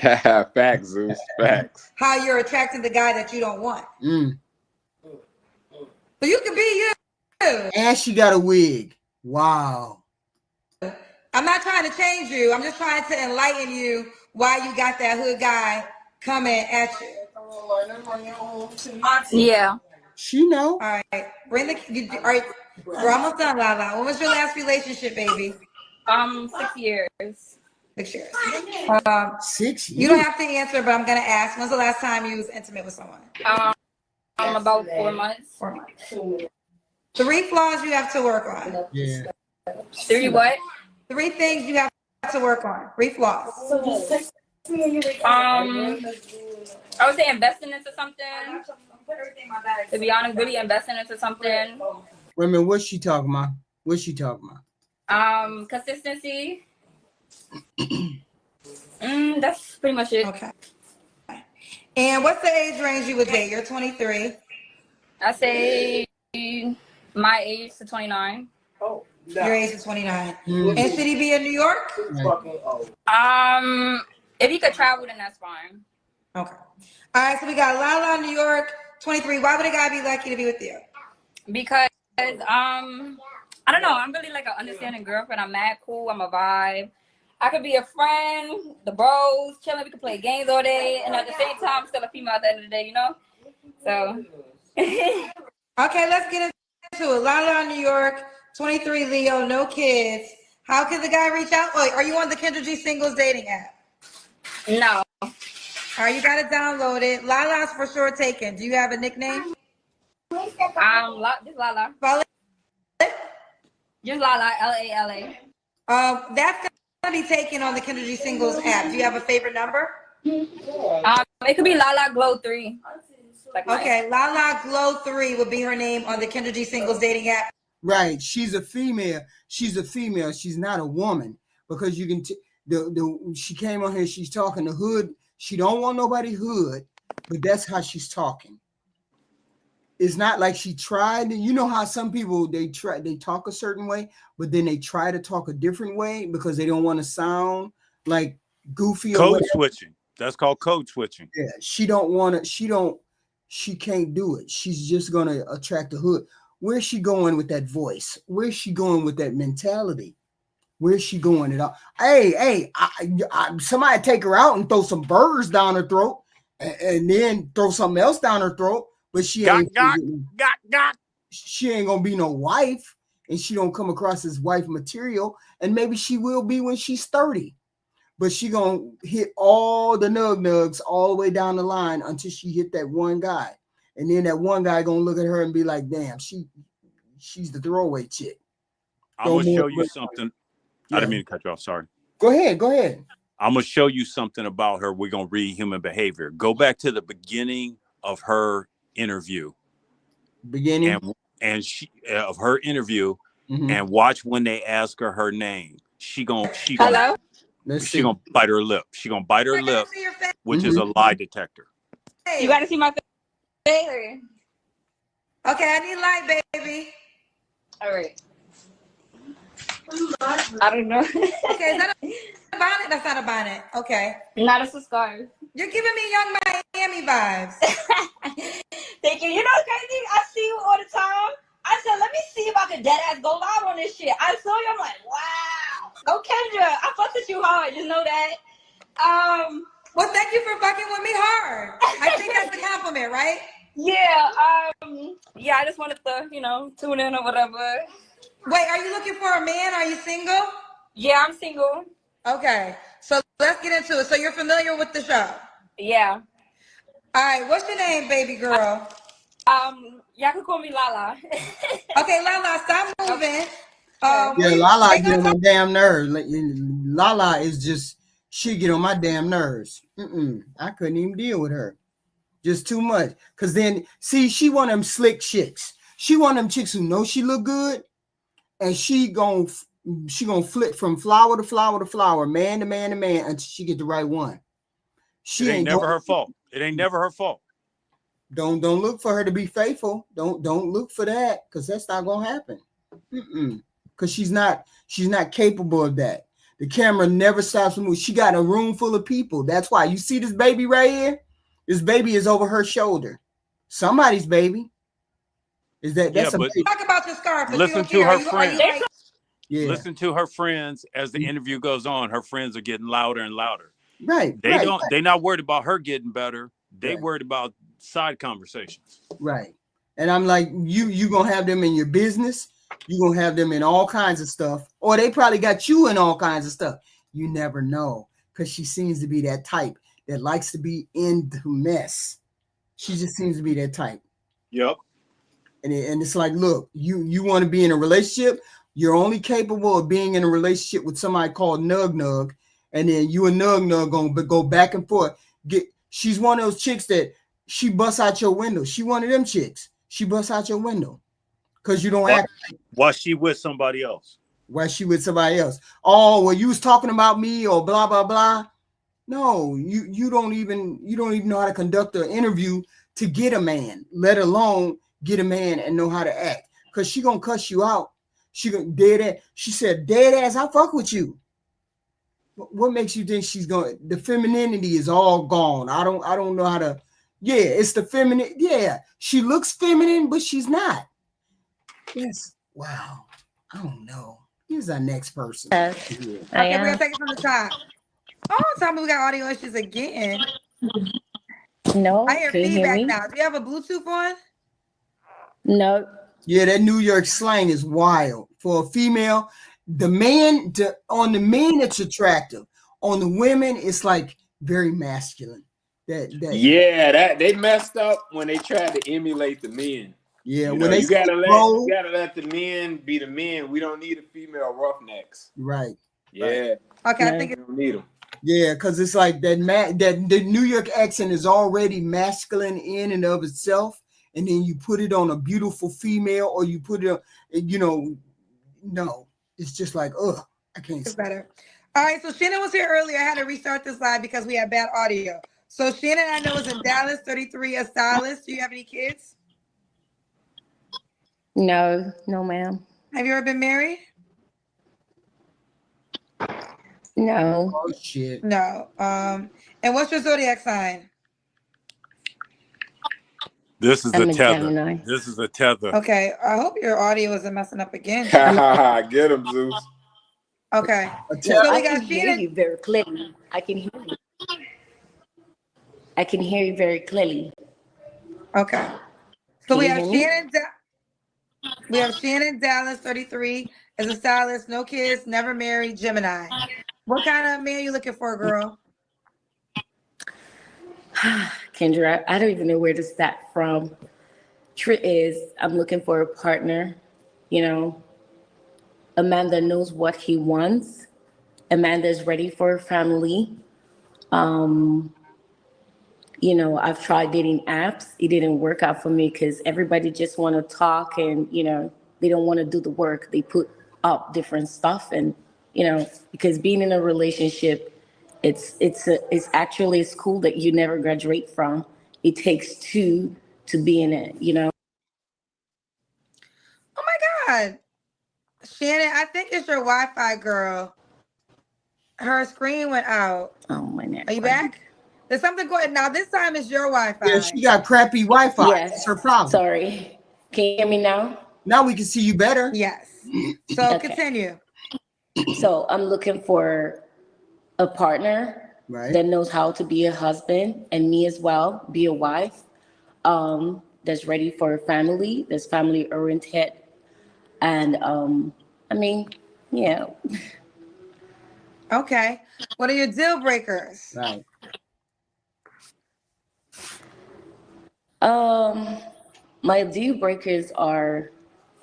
[SPEAKER 8] Facts, Zeus. Facts.
[SPEAKER 3] How you're attracting the guy that you don't want.
[SPEAKER 1] Mm.
[SPEAKER 3] So you can be you.
[SPEAKER 1] And she got a wig. Wow.
[SPEAKER 3] I'm not trying to change you. I'm just trying to enlighten you why you got that hood guy coming at you.
[SPEAKER 9] Yeah.
[SPEAKER 1] She know.
[SPEAKER 3] All right. Bring the. All right. We're almost done, Lala. When was your last relationship, baby?
[SPEAKER 9] 6 years.
[SPEAKER 3] 6 years.
[SPEAKER 1] 6 years.
[SPEAKER 3] You don't have to answer, but I'm gonna ask. When's the last time you was intimate with someone?
[SPEAKER 9] About 4 months.
[SPEAKER 3] 4 months. 3 flaws you have to work on.
[SPEAKER 1] Yeah.
[SPEAKER 9] 3 what?
[SPEAKER 3] 3 things you have to work on. 3 flaws.
[SPEAKER 9] I would say investing into something. To be honest, really investing into something.
[SPEAKER 1] Wait a minute, what's she talking about? What's she talking about?
[SPEAKER 9] Consistency. That's pretty much it.
[SPEAKER 3] Okay. And what's the age range you would date? You're 23.
[SPEAKER 9] I say my age to 29.
[SPEAKER 3] Your age is 29.
[SPEAKER 1] Mm.
[SPEAKER 3] And should he be in New York?
[SPEAKER 9] If you could travel, then that's fine.
[SPEAKER 3] Okay. All right, so we got Lala, New York, 23. Why would a guy be lucky to be with you?
[SPEAKER 9] Because I don't know. I'm really like an understanding girlfriend. I'm mad cool. I'm a vibe. I could be a friend, the bros, chilling. We could play games all day, and at the same time, still a female at the end of the day, you know. So.
[SPEAKER 3] Okay, let's get into it. Lala, New York, 23, Leo, no kids. How can the guy reach out? Oh, are you on the Kendra G Singles dating app?
[SPEAKER 9] No.
[SPEAKER 3] All right, you got to download it. Lala's for sure taken. Do you have a nickname?
[SPEAKER 9] Just Lala.
[SPEAKER 3] Follow it.
[SPEAKER 9] Just Lala. Lala.
[SPEAKER 3] That's gonna be taken on the Kendra G Singles app. Do you have a favorite number?
[SPEAKER 9] It could be Lala Glow 3. Like
[SPEAKER 3] Okay, Lala Glow 3 would be her name on the Kendra G Singles dating app.
[SPEAKER 1] Right. She's a female. She's a female. She's not a woman, because you can she came on here, she's talking the hood. She don't want nobody hood, but that's how she's talking. It's not like she tried. You know how some people they talk a certain way, but then they try to talk a different way because they don't want to sound like goofy or
[SPEAKER 7] Code
[SPEAKER 1] whatever.
[SPEAKER 7] switching. That's called code switching.
[SPEAKER 1] Yeah, she can't do it. She's just gonna attract the hood. Where's she going with that voice? Where's she going with that mentality? Where's she going at all? Hey, somebody take her out and throw some burgers down her throat, and then throw something else down her throat. But she ain't gonna be no wife, and she don't come across as wife material. And maybe she will be when she's 30. But she gonna hit all the nugs all the way down the line until she hit that one guy. And then that one guy gonna look at her and be like, damn, she's the throwaway chick.
[SPEAKER 7] I'm gonna show you something. I didn't mean to cut you off. Sorry.
[SPEAKER 1] Go ahead.
[SPEAKER 7] I'm gonna show you something about her. We're gonna read human behavior. Go back to the beginning of her interview. And she of her interview, and watch when they ask her name. She gonna bite her lip. She gonna bite her lip, which is a lie detector.
[SPEAKER 9] You gotta see my face.
[SPEAKER 3] Okay, I need light, baby.
[SPEAKER 9] All right. I don't know.
[SPEAKER 3] Okay, is that a bonnet? That's not a bonnet. Okay.
[SPEAKER 9] Not a scarf.
[SPEAKER 3] You're giving me Young Miami vibes.
[SPEAKER 9] Thank you. You know what's crazy? I see you all the time. I said, let me see if I can dead ass go live on this shit. I saw you. I'm like, wow. Go Kendra. I fucked with you hard. Just know that.
[SPEAKER 3] Well, thank you for fucking with me hard. I think that's a compliment, right?
[SPEAKER 9] Yeah. Yeah. I just wanted to, tune in or whatever.
[SPEAKER 3] Wait, are you looking for a man? Are you single?
[SPEAKER 9] Yeah, I'm single.
[SPEAKER 3] Okay, so let's get into it. So you're familiar with the show?
[SPEAKER 9] Yeah.
[SPEAKER 3] All right, what's your name, baby girl?
[SPEAKER 9] Y'all can call me Lala.
[SPEAKER 3] Okay, Lala, stop moving.
[SPEAKER 1] Lala get on my damn nerves. Lala is just, she get on my damn nerves. I couldn't even deal with her. Just too much. Because then, see, she one of them slick chicks. She one of them chicks who know she look good, and she gonna flip from flower to flower to flower, man to man to man until she get the right one. She
[SPEAKER 7] It ain't never
[SPEAKER 1] going
[SPEAKER 7] her fault. It ain't never her fault.
[SPEAKER 1] Don't look for her to be faithful. Don't look for that, because that's not gonna happen. Because she's not capable of that. The camera never stops moving. She got a room full of people. That's why you see this baby right here. This baby is over her shoulder. Somebody's baby. Is that? That's
[SPEAKER 7] Yeah,
[SPEAKER 1] a
[SPEAKER 7] but
[SPEAKER 1] baby.
[SPEAKER 3] Talk about your scarf. but
[SPEAKER 7] Listen
[SPEAKER 3] you
[SPEAKER 7] to
[SPEAKER 3] don't care.
[SPEAKER 7] her
[SPEAKER 3] Are you
[SPEAKER 7] friends.
[SPEAKER 3] like-
[SPEAKER 1] Yeah.
[SPEAKER 7] Listen to her friends as the interview goes on. Her friends are getting louder and louder.
[SPEAKER 1] Right.
[SPEAKER 7] They're not worried about her getting better. They
[SPEAKER 1] Right.
[SPEAKER 7] worried about side conversations.
[SPEAKER 1] Right. And I'm like, you gonna have them in your business. You're gonna have them in all kinds of stuff. Or they probably got you in all kinds of stuff. You never know. Because she seems to be that type that likes to be in the mess. She just seems to be that type.
[SPEAKER 7] Yep.
[SPEAKER 1] And it's like, look, you want to be in a relationship. You're only capable of being in a relationship with somebody called Nug Nug. And then you and Nug Nug gonna go back and forth. She's one of those chicks that she busts out your window. She one of them chicks. She busts out your window because you don't act.
[SPEAKER 7] While she with somebody else.
[SPEAKER 1] While she with somebody else. Oh, well, you was talking about me or blah blah blah. No, you don't even know how to conduct an interview to get a man, let alone get a man and know how to act. Because she gonna cuss you out. She gonna dead ass. She said, dead ass, I fuck with you. What makes you think she's going? The femininity is all gone. I don't know how to. Yeah, it's the feminine. Yeah, she looks feminine, but she's not. Yes. Wow. I don't know. Here's our next person.
[SPEAKER 3] Okay, we're gonna take it from the top. Oh, tell me we got audio issues again.
[SPEAKER 11] No,
[SPEAKER 3] I hear
[SPEAKER 11] can you hear
[SPEAKER 3] feedback
[SPEAKER 11] me?
[SPEAKER 3] now. Do you have a Bluetooth on?
[SPEAKER 11] No.
[SPEAKER 1] Yeah, that New York slang is wild. For a female, on the men, it's attractive. On the women, it's like very masculine.
[SPEAKER 8] That they messed up when they tried to emulate the men.
[SPEAKER 1] Yeah,
[SPEAKER 8] You
[SPEAKER 1] when
[SPEAKER 8] know,
[SPEAKER 1] they
[SPEAKER 8] you gotta
[SPEAKER 1] grow,
[SPEAKER 8] let the men be the men. We don't need a female roughnecks.
[SPEAKER 1] right.
[SPEAKER 8] Yeah.
[SPEAKER 3] Okay, I
[SPEAKER 11] No.
[SPEAKER 3] think
[SPEAKER 8] We don't need them.
[SPEAKER 1] Yeah, because it's like that the New York accent is already masculine in and of itself, and then you put it on a beautiful female, or you put it on, no, it's just like, I can't.
[SPEAKER 3] it's better. All right, so Shannon was here earlier. I had to restart this live because we had bad audio. So Shannon, I know, is in Dallas, 33, a stylist. Do you have any kids?
[SPEAKER 11] No, ma'am.
[SPEAKER 3] Have you ever been married?
[SPEAKER 11] No.
[SPEAKER 1] Oh shit.
[SPEAKER 3] No. And what's your zodiac sign?
[SPEAKER 7] This is
[SPEAKER 11] I'm
[SPEAKER 7] a
[SPEAKER 11] a
[SPEAKER 7] tether.
[SPEAKER 11] Gemini.
[SPEAKER 7] This is a tether.
[SPEAKER 3] Okay, I hope your audio isn't messing up again.
[SPEAKER 8] Get him, Zeus.
[SPEAKER 3] Okay.
[SPEAKER 1] A
[SPEAKER 3] So
[SPEAKER 11] I
[SPEAKER 3] we got
[SPEAKER 11] can hear
[SPEAKER 3] Shannon.
[SPEAKER 11] you very clearly. I can hear you. I can hear you very clearly.
[SPEAKER 3] Okay. So
[SPEAKER 11] Can
[SPEAKER 3] we
[SPEAKER 11] you
[SPEAKER 3] have
[SPEAKER 11] hear me?
[SPEAKER 3] Shannon. We have Shannon Dallas, 33, as a stylist, no kids, never married, Gemini. What kind of man you looking for, girl?
[SPEAKER 11] Kendra, I don't even know where to start from. I'm looking for a partner, a man that knows what he wants, a man that's ready for a family. I've tried dating apps. It didn't work out for me because everybody just want to talk and, they don't want to do the work. They put up different stuff and, because being in a relationship, it's actually a school that you never graduate from. It takes two to be in it,
[SPEAKER 3] Oh my God. Shannon, I think it's your Wi-Fi, girl. Her screen went out.
[SPEAKER 11] Oh my God.
[SPEAKER 3] Are you back? There's something going now. This time it's your Wi-Fi.
[SPEAKER 1] Yeah, she got crappy Wi-Fi.
[SPEAKER 11] Yes.
[SPEAKER 1] That's her problem.
[SPEAKER 11] Sorry. Can you hear me now?
[SPEAKER 1] Now we can see you better.
[SPEAKER 3] Yes. So
[SPEAKER 11] Okay.
[SPEAKER 3] continue.
[SPEAKER 11] So I'm looking for a partner
[SPEAKER 1] Right.
[SPEAKER 11] that knows how to be a husband and me as well, be a wife, that's ready for a family, that's family oriented. And yeah.
[SPEAKER 3] Okay. What are your deal breakers?
[SPEAKER 1] Right.
[SPEAKER 11] My deal breakers are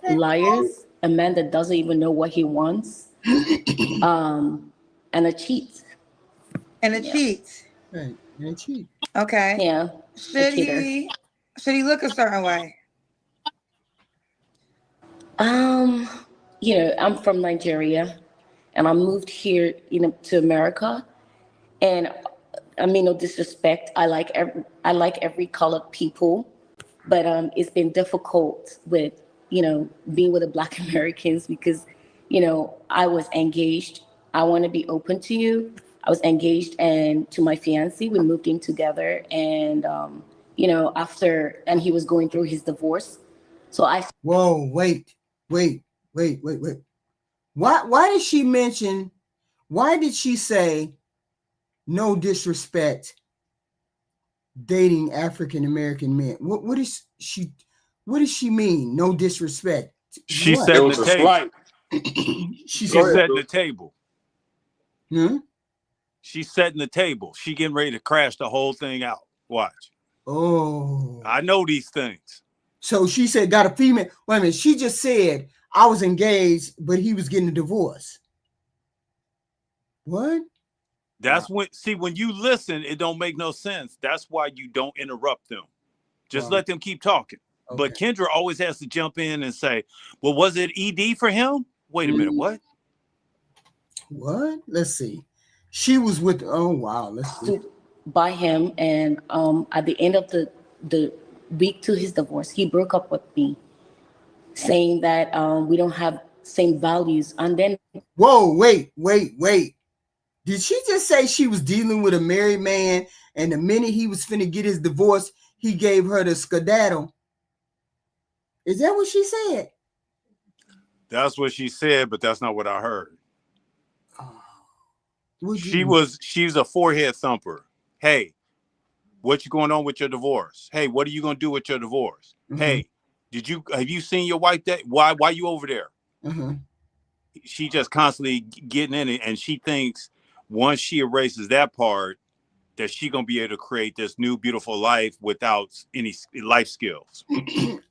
[SPEAKER 11] liars, a man that doesn't even know what he wants, and a cheat.
[SPEAKER 3] And a cheat.
[SPEAKER 1] Right. And cheat.
[SPEAKER 3] Okay.
[SPEAKER 11] Yeah.
[SPEAKER 3] Should
[SPEAKER 11] cheater.
[SPEAKER 3] he look a certain way?
[SPEAKER 11] I'm from Nigeria, and I moved here, to America. And I mean, no disrespect. I like every colored people, but it's been difficult with, being with the Black Americans because, I was engaged. I want to be open to you. I was engaged and to my fiance. We moved in together, and and he was going through his divorce. So
[SPEAKER 1] Whoa, wait. Why did she mention? Why did she say no disrespect? Dating African American men. What does she mean? No disrespect.
[SPEAKER 7] She's
[SPEAKER 1] What?
[SPEAKER 7] setting
[SPEAKER 8] It was
[SPEAKER 7] the
[SPEAKER 8] a
[SPEAKER 7] table.
[SPEAKER 8] slight.
[SPEAKER 1] She's
[SPEAKER 7] She's setting the table.
[SPEAKER 1] Hmm?
[SPEAKER 7] She's setting the table. She getting ready to crash the whole thing out. Watch.
[SPEAKER 1] Oh.
[SPEAKER 7] I know these things.
[SPEAKER 1] So she said, got a female. Wait a minute. She just said, I was engaged, but he was getting a divorce. What?
[SPEAKER 7] That's when you listen, it don't make no sense. That's why you don't interrupt them. Just let them keep talking.
[SPEAKER 1] Okay.
[SPEAKER 7] But Kendra always has to jump in and say, well, was it ED for him? Wait a minute, what?
[SPEAKER 1] What? Let's see. She was with, oh, wow. Let's see.
[SPEAKER 11] stood by him, and at the end of the week to his divorce, he broke up with me, saying that we don't have same values. And then
[SPEAKER 1] Whoa, wait. Did she just say she was dealing with a married man, and the minute he was finna get his divorce, he gave her the skedaddle? Is that what she said?
[SPEAKER 7] That's what she said, but that's not what I heard.
[SPEAKER 1] What'd
[SPEAKER 7] She's a forehead thumper. Hey, what you going on with your divorce? Hey, what are you gonna do with your divorce?
[SPEAKER 1] Mhm.
[SPEAKER 7] Hey, have you seen your wife? Why you over there?
[SPEAKER 1] Mhm.
[SPEAKER 7] She just constantly getting in it, and she thinks once she erases that part, that she gonna be able to create this new beautiful life without any life skills.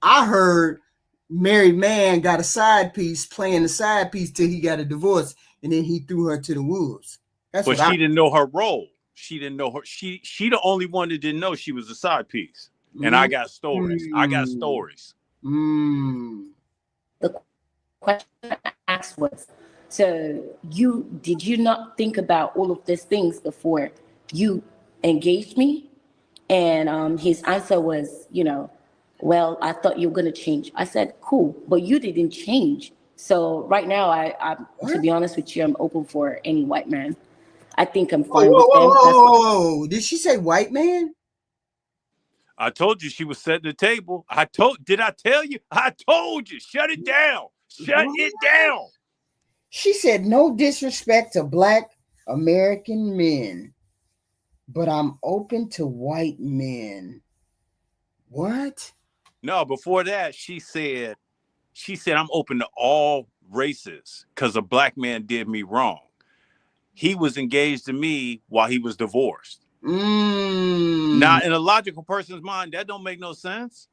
[SPEAKER 1] I heard married man got a side piece, playing the side piece till he got a divorce, and then he threw her to the wolves. That's
[SPEAKER 7] But
[SPEAKER 1] what
[SPEAKER 7] she didn't know her role. She didn't know her. She the only one that didn't know she was a side piece. And I got stories. I got stories.
[SPEAKER 11] the question I asked was, so did you not think about all of these things before you engaged me? And his answer was, well, I thought you were going to change. I said, cool, but you didn't change. So right now, I'm to be honest with you, I'm open for any white man. I think I'm fine with them.
[SPEAKER 1] Whoa. Did she say white man?
[SPEAKER 7] I told you she was setting the table. Did I tell you? I told you. Shut it down. Shut it down.
[SPEAKER 1] She said, no disrespect to Black American men, but I'm open to white men. What?
[SPEAKER 7] No, before that, she said, I'm open to all races because a Black man did me wrong. He was engaged to me while he was divorced. Now, in a logical person's mind, that don't make no sense.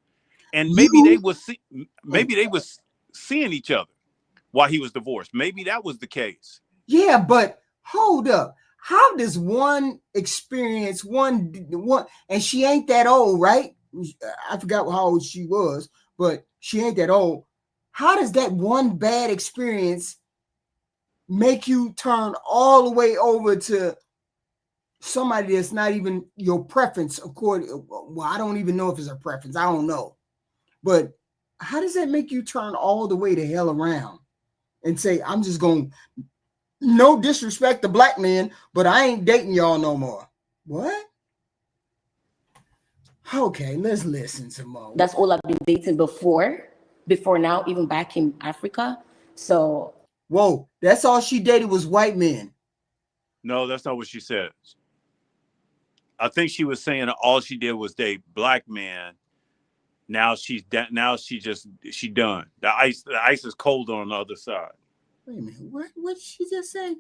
[SPEAKER 7] And maybe they was seeing each other while he was divorced. Maybe that was the case.
[SPEAKER 1] Yeah, but hold up. How does one experience one, and she ain't that old, right? I forgot how old she was, but she ain't that old. How does that one bad experience make you turn all the way over to somebody that's not even your preference? Well, I don't even know if it's a preference. I don't know. But how does that make you turn all the way to hell around and say, I'm just going, no disrespect to Black men, but I ain't dating y'all no more? What? Okay, let's listen some more.
[SPEAKER 11] That's all I've been dating before now, even back in Africa. So.
[SPEAKER 1] Whoa, that's all she dated was white men.
[SPEAKER 7] No, that's not what she said. I think she was saying all she did was date Black men. Now she's done. The ice is cold on the other side.
[SPEAKER 1] Wait a minute. What did she just say?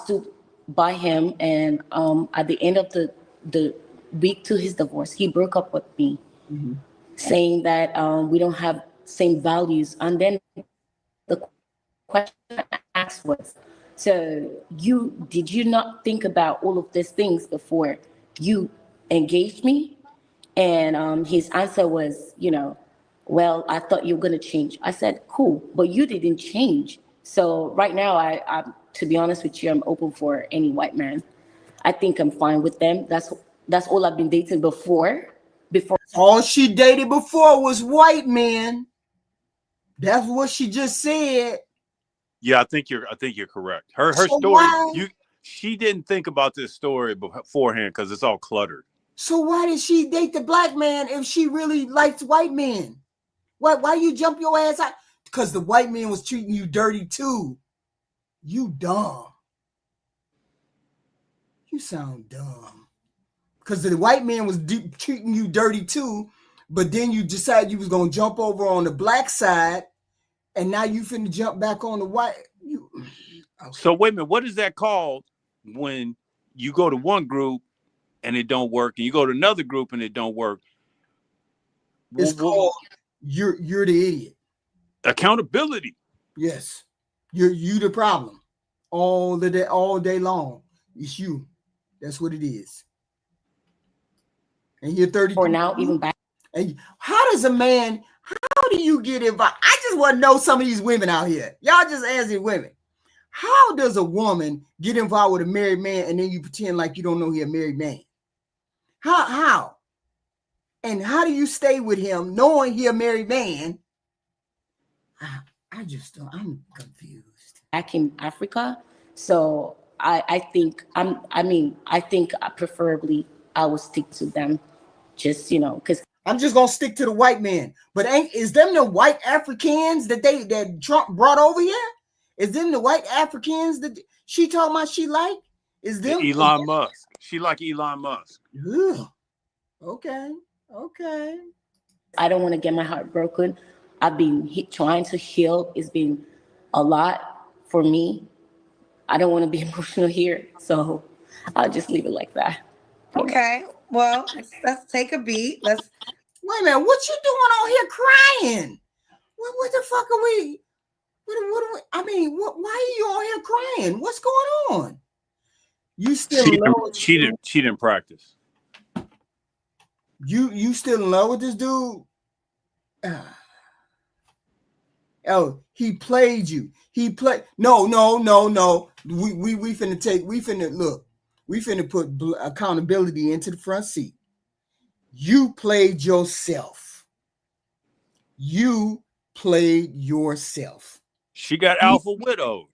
[SPEAKER 11] Stood by him, and at the end of the week to his divorce, he broke up with me, saying that we don't have same values. And then the question I asked was, so did you not think about all of these things before you engaged me? And his answer was, well, I thought you were going to change. I said, cool, but you didn't change. So right now, I'm to be honest with you, I'm open for any white man. I think I'm fine with them. That's all I've been dating before.
[SPEAKER 1] All she dated before was white men. That's what she just said.
[SPEAKER 7] Yeah, I think you're correct. Her
[SPEAKER 1] So
[SPEAKER 7] story,
[SPEAKER 1] why-
[SPEAKER 7] she didn't think about this story beforehand because it's all cluttered.
[SPEAKER 1] So why did she date the black man if she really likes white men? Why you jump your ass out? Because the white man was treating you dirty too. You dumb. You sound dumb. Because the white man was treating you dirty too, but then you decided you was going to jump over on the black side, and now you finna jump back on the white. Okay.
[SPEAKER 7] So wait a minute, what is that called when you go to one group and it don't work, and you go to another group and it don't work?
[SPEAKER 1] It's called you're the idiot.
[SPEAKER 7] Accountability.
[SPEAKER 1] Yes, you the problem all day long. It's you. That's what it is. And you're 30.
[SPEAKER 11] Or now, even back.
[SPEAKER 1] And how does a man? How do you get involved? I just want to know some of these women out here. Y'all just asking women. How does a woman get involved with a married man and then you pretend like you don't know he's a married man? How? And how do you stay with him knowing he's a married man? I just don't. I'm confused.
[SPEAKER 11] Back in Africa, so I think preferably I would stick to them, just because
[SPEAKER 1] I'm just gonna stick to the white man. But is them the white Africans that Trump brought over here? Is them the white Africans that she talking about she like? Is them
[SPEAKER 7] Elon Musk? She like Elon Musk.
[SPEAKER 1] Ugh. Okay.
[SPEAKER 11] I don't want to get my heart broken. I've been trying to heal. It's been a lot for me. I don't want to be emotional here, so I'll just leave it like that.
[SPEAKER 3] Okay. Well, let's take a beat.
[SPEAKER 1] Wait a minute. What you doing on here crying? What the fuck are we? What I mean, why are you on here crying? What's going on? You still in love with
[SPEAKER 7] she didn't practice.
[SPEAKER 1] You still in love with this dude? Oh, he played you. He played. No. We finna put accountability into the front seat. You played yourself. You played yourself.
[SPEAKER 7] She got alpha widowed.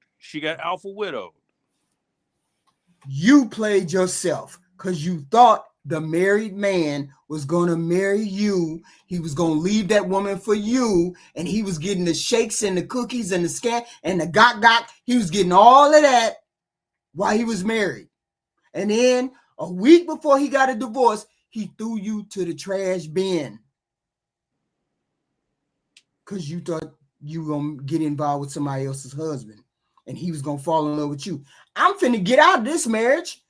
[SPEAKER 1] You played yourself because you thought the married man was going to marry you. He was going to leave that woman for you, and he was getting the shakes and the cookies and the scat and the gok. He was getting all of that while he was married. And then a week before he got a divorce, he threw you to the trash bin because you thought you were going to get involved with somebody else's husband, and he was going to fall in love with you. I'm finna get out of this marriage.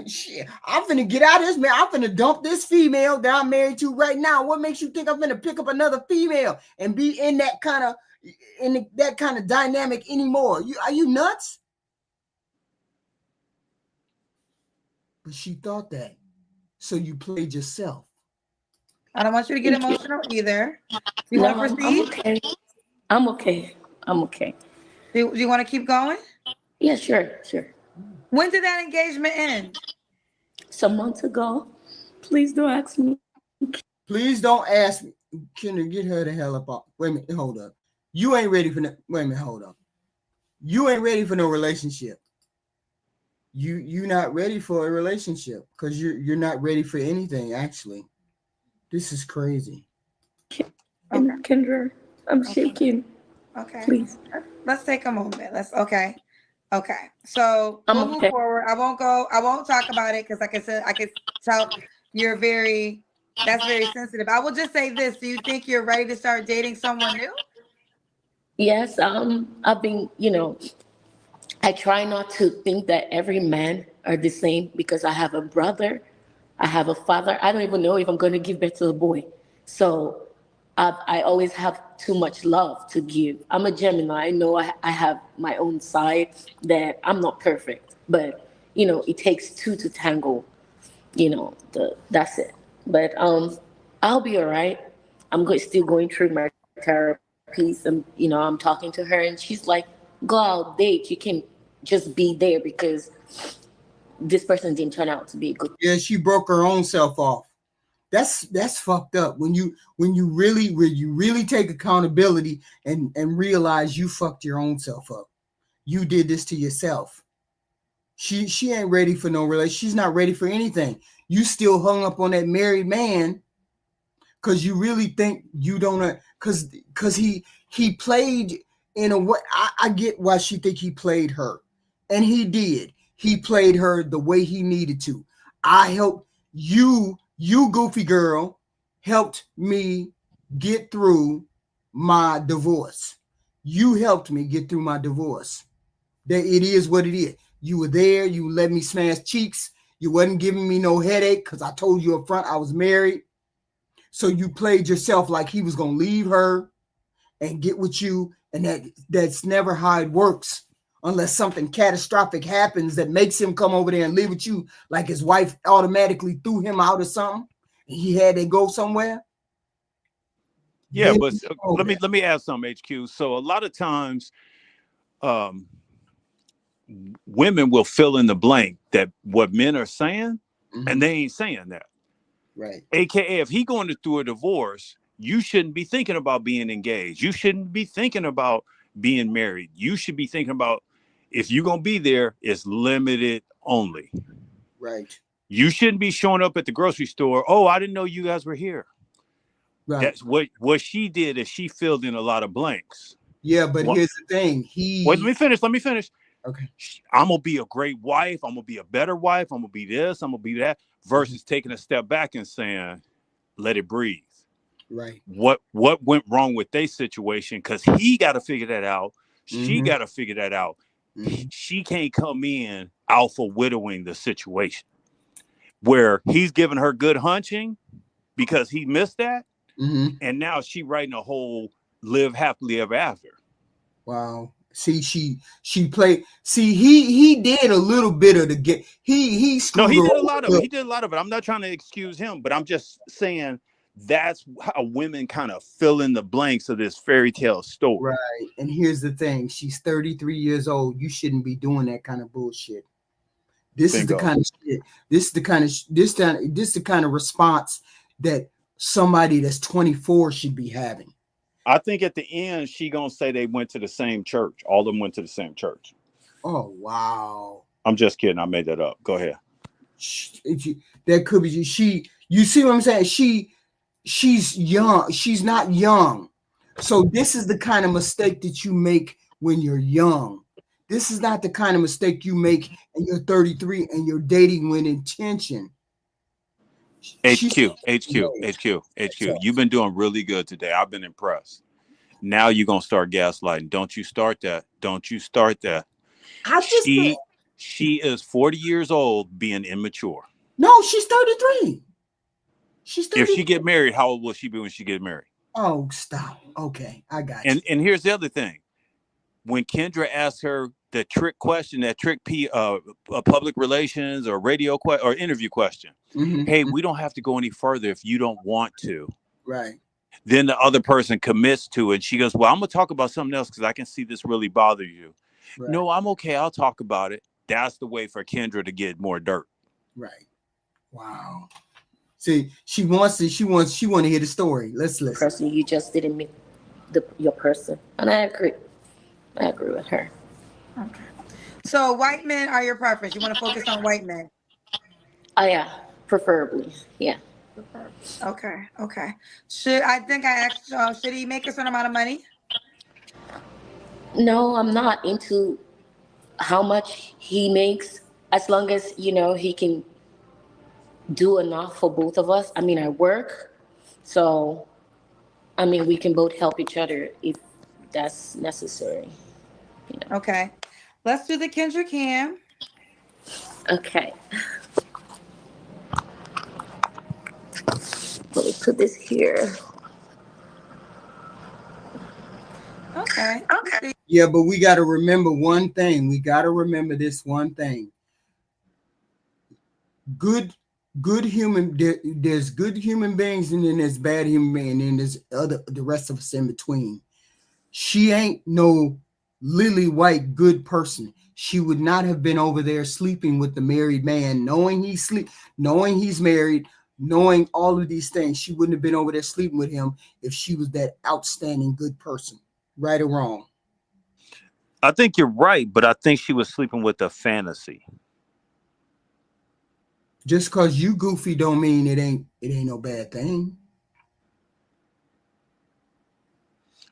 [SPEAKER 1] Shit, I'm finna get out of this man. I'm finna dump this female that I'm married to right now. What makes you think I'm finna pick up another female and be in that kind of dynamic anymore? Are you nuts? But she thought that, so you played yourself.
[SPEAKER 3] I don't want you to get emotional either. Do you want to proceed?
[SPEAKER 11] I'm okay.
[SPEAKER 3] Do you want to keep going?
[SPEAKER 11] Yeah, sure.
[SPEAKER 3] When did that engagement end?
[SPEAKER 11] Some months ago. Please don't ask me.
[SPEAKER 1] Please don't ask me. Kendra, get her the hell up. Wait a minute, hold up. You ain't ready for wait a minute, hold up. You ain't ready for no relationship. You not ready for a relationship because you're not ready for anything, actually. This is crazy.
[SPEAKER 11] Okay. Kendra, I'm shaking.
[SPEAKER 3] Okay.
[SPEAKER 11] Please.
[SPEAKER 3] Let's take a moment. Okay. So
[SPEAKER 11] I'm
[SPEAKER 3] move
[SPEAKER 11] okay.
[SPEAKER 3] forward. I won't talk about it because I can tell that's very sensitive. I will just say this. Do you think you're ready to start dating someone new?
[SPEAKER 11] Yes, I've been, I try not to think that every man are the same because I have a brother, I have a father. I don't even know if I'm going to give birth to a boy. So I always have too much love to give. I'm a Gemini. I know I have my own side that I'm not perfect, but it takes two to tango. That's it. But I'll be all right. still going through my therapies, and I'm talking to her, and she's like, "Go out, date. You can just be there because this person didn't turn out to be a good."
[SPEAKER 1] Yeah, she broke her own self off. That's fucked up. When you really take accountability and realize you fucked your own self up. You did this to yourself. She ain't ready for no relationship. She's not ready for anything. You still hung up on that married man because you really think you don't, because he played in a way. I get why she think he played her, and he did. He played her the way he needed to. I helped you goofy girl, helped me get through my divorce. You helped me get through my divorce. That it is what it is. You were there. You let me smash cheeks. You wasn't giving me no headache because I told you up front I was married. So you played yourself like he was going to leave her and get with you. And that's never how it works unless something catastrophic happens that makes him come over there and live with you, like his wife automatically threw him out or something. And he had to go somewhere.
[SPEAKER 7] Yeah, but let me ask something, HQ. So a lot of times women will fill in the blank that what men are saying, and they ain't saying that.
[SPEAKER 1] Right.
[SPEAKER 7] AKA, if he going through a divorce, you shouldn't be thinking about being engaged. You shouldn't be thinking about being married. You should be thinking about, if you're going to be there, it's limited only.
[SPEAKER 1] Right.
[SPEAKER 7] You shouldn't be showing up at the grocery store. Oh, I didn't know you guys were here.
[SPEAKER 1] Right.
[SPEAKER 7] That's what she did, is she filled in a lot of blanks.
[SPEAKER 1] Yeah, but here's the thing.
[SPEAKER 7] Wait, let me finish.
[SPEAKER 1] Okay.
[SPEAKER 7] I'm going to be a great wife. I'm going to be a better wife. I'm going to be this. I'm going to be that. Versus taking a step back and saying, let it breathe.
[SPEAKER 1] Right.
[SPEAKER 7] What went wrong with their situation? Because he got to figure that out. She got to figure that out. She can't come in alpha widowing the situation where he's giving her good hunching because he missed that. And now she writing a whole live happily ever after.
[SPEAKER 1] Wow. See, she played. See, he did a little bit of the get. He screwed
[SPEAKER 7] he
[SPEAKER 1] her
[SPEAKER 7] did a
[SPEAKER 1] over.
[SPEAKER 7] lot of it. He did a lot of it. I'm not trying to excuse him, but I'm just saying that's how women kind of fill in the blanks of this fairy tale story.
[SPEAKER 1] Right. And here's the thing: she's 33 years old. You shouldn't be doing that kind of bullshit. This is the kind of shit. This is the kind of response that somebody that's 24 should be having.
[SPEAKER 7] I think at the end, she gonna say they went to the same church. All of them went to the same church.
[SPEAKER 1] Oh, wow.
[SPEAKER 7] I'm just kidding. I made that up. Go ahead.
[SPEAKER 1] That could be you see what I'm saying? She's young. She's not young. So this is the kind of mistake that you make when you're young. This is not the kind of mistake you make and you're 33 and you're dating with intention.
[SPEAKER 7] HQ. You've been doing really good today. I've been impressed. Now you're gonna start gaslighting. Don't you start that. She is 40 years old being immature.
[SPEAKER 1] No, she's 33. She's 33.
[SPEAKER 7] If she get married, how old will she be when she get married?
[SPEAKER 1] Oh, stop. Okay, I got you.
[SPEAKER 7] And here's the other thing. When Kendra asked her the trick question, that trick public relations or radio or interview question, hey, we don't have to go any further if you don't want to.
[SPEAKER 1] Right.
[SPEAKER 7] Then the other person commits to it. She goes, well, I'm going to talk about something else because I can see this really bother you. Right. No, I'm okay. I'll talk about it. That's the way for Kendra to get more dirt.
[SPEAKER 1] Right. Wow. See, she want to hear the story. Let's listen.
[SPEAKER 11] Person, you just didn't meet your person. And I agree with her.
[SPEAKER 3] Okay. So white men are your preference. You want to focus on white men?
[SPEAKER 11] Oh yeah, preferably. Yeah.
[SPEAKER 3] Okay. Should I asked, should he make a certain amount of money?
[SPEAKER 11] No, I'm not into how much he makes, as long as, he can do enough for both of us. I mean, I work, so, we can both help each other if that's necessary.
[SPEAKER 3] Okay. Let's do the Kendra Cam.
[SPEAKER 11] Okay. Let me put this here.
[SPEAKER 3] Okay.
[SPEAKER 1] Yeah, but we got to remember one thing. We got to remember this one thing. Good there's good human beings, and then there's bad human beings, and then there's the rest of us in between. She ain't no lily white good person. She would not have been over there sleeping with the married man, knowing he's married, knowing all of these things. She wouldn't have been over there sleeping with him if she was that outstanding good person. Right or wrong?
[SPEAKER 7] I think you're right, but I think she was sleeping with a fantasy.
[SPEAKER 1] Just because you goofy don't mean it ain't no bad thing.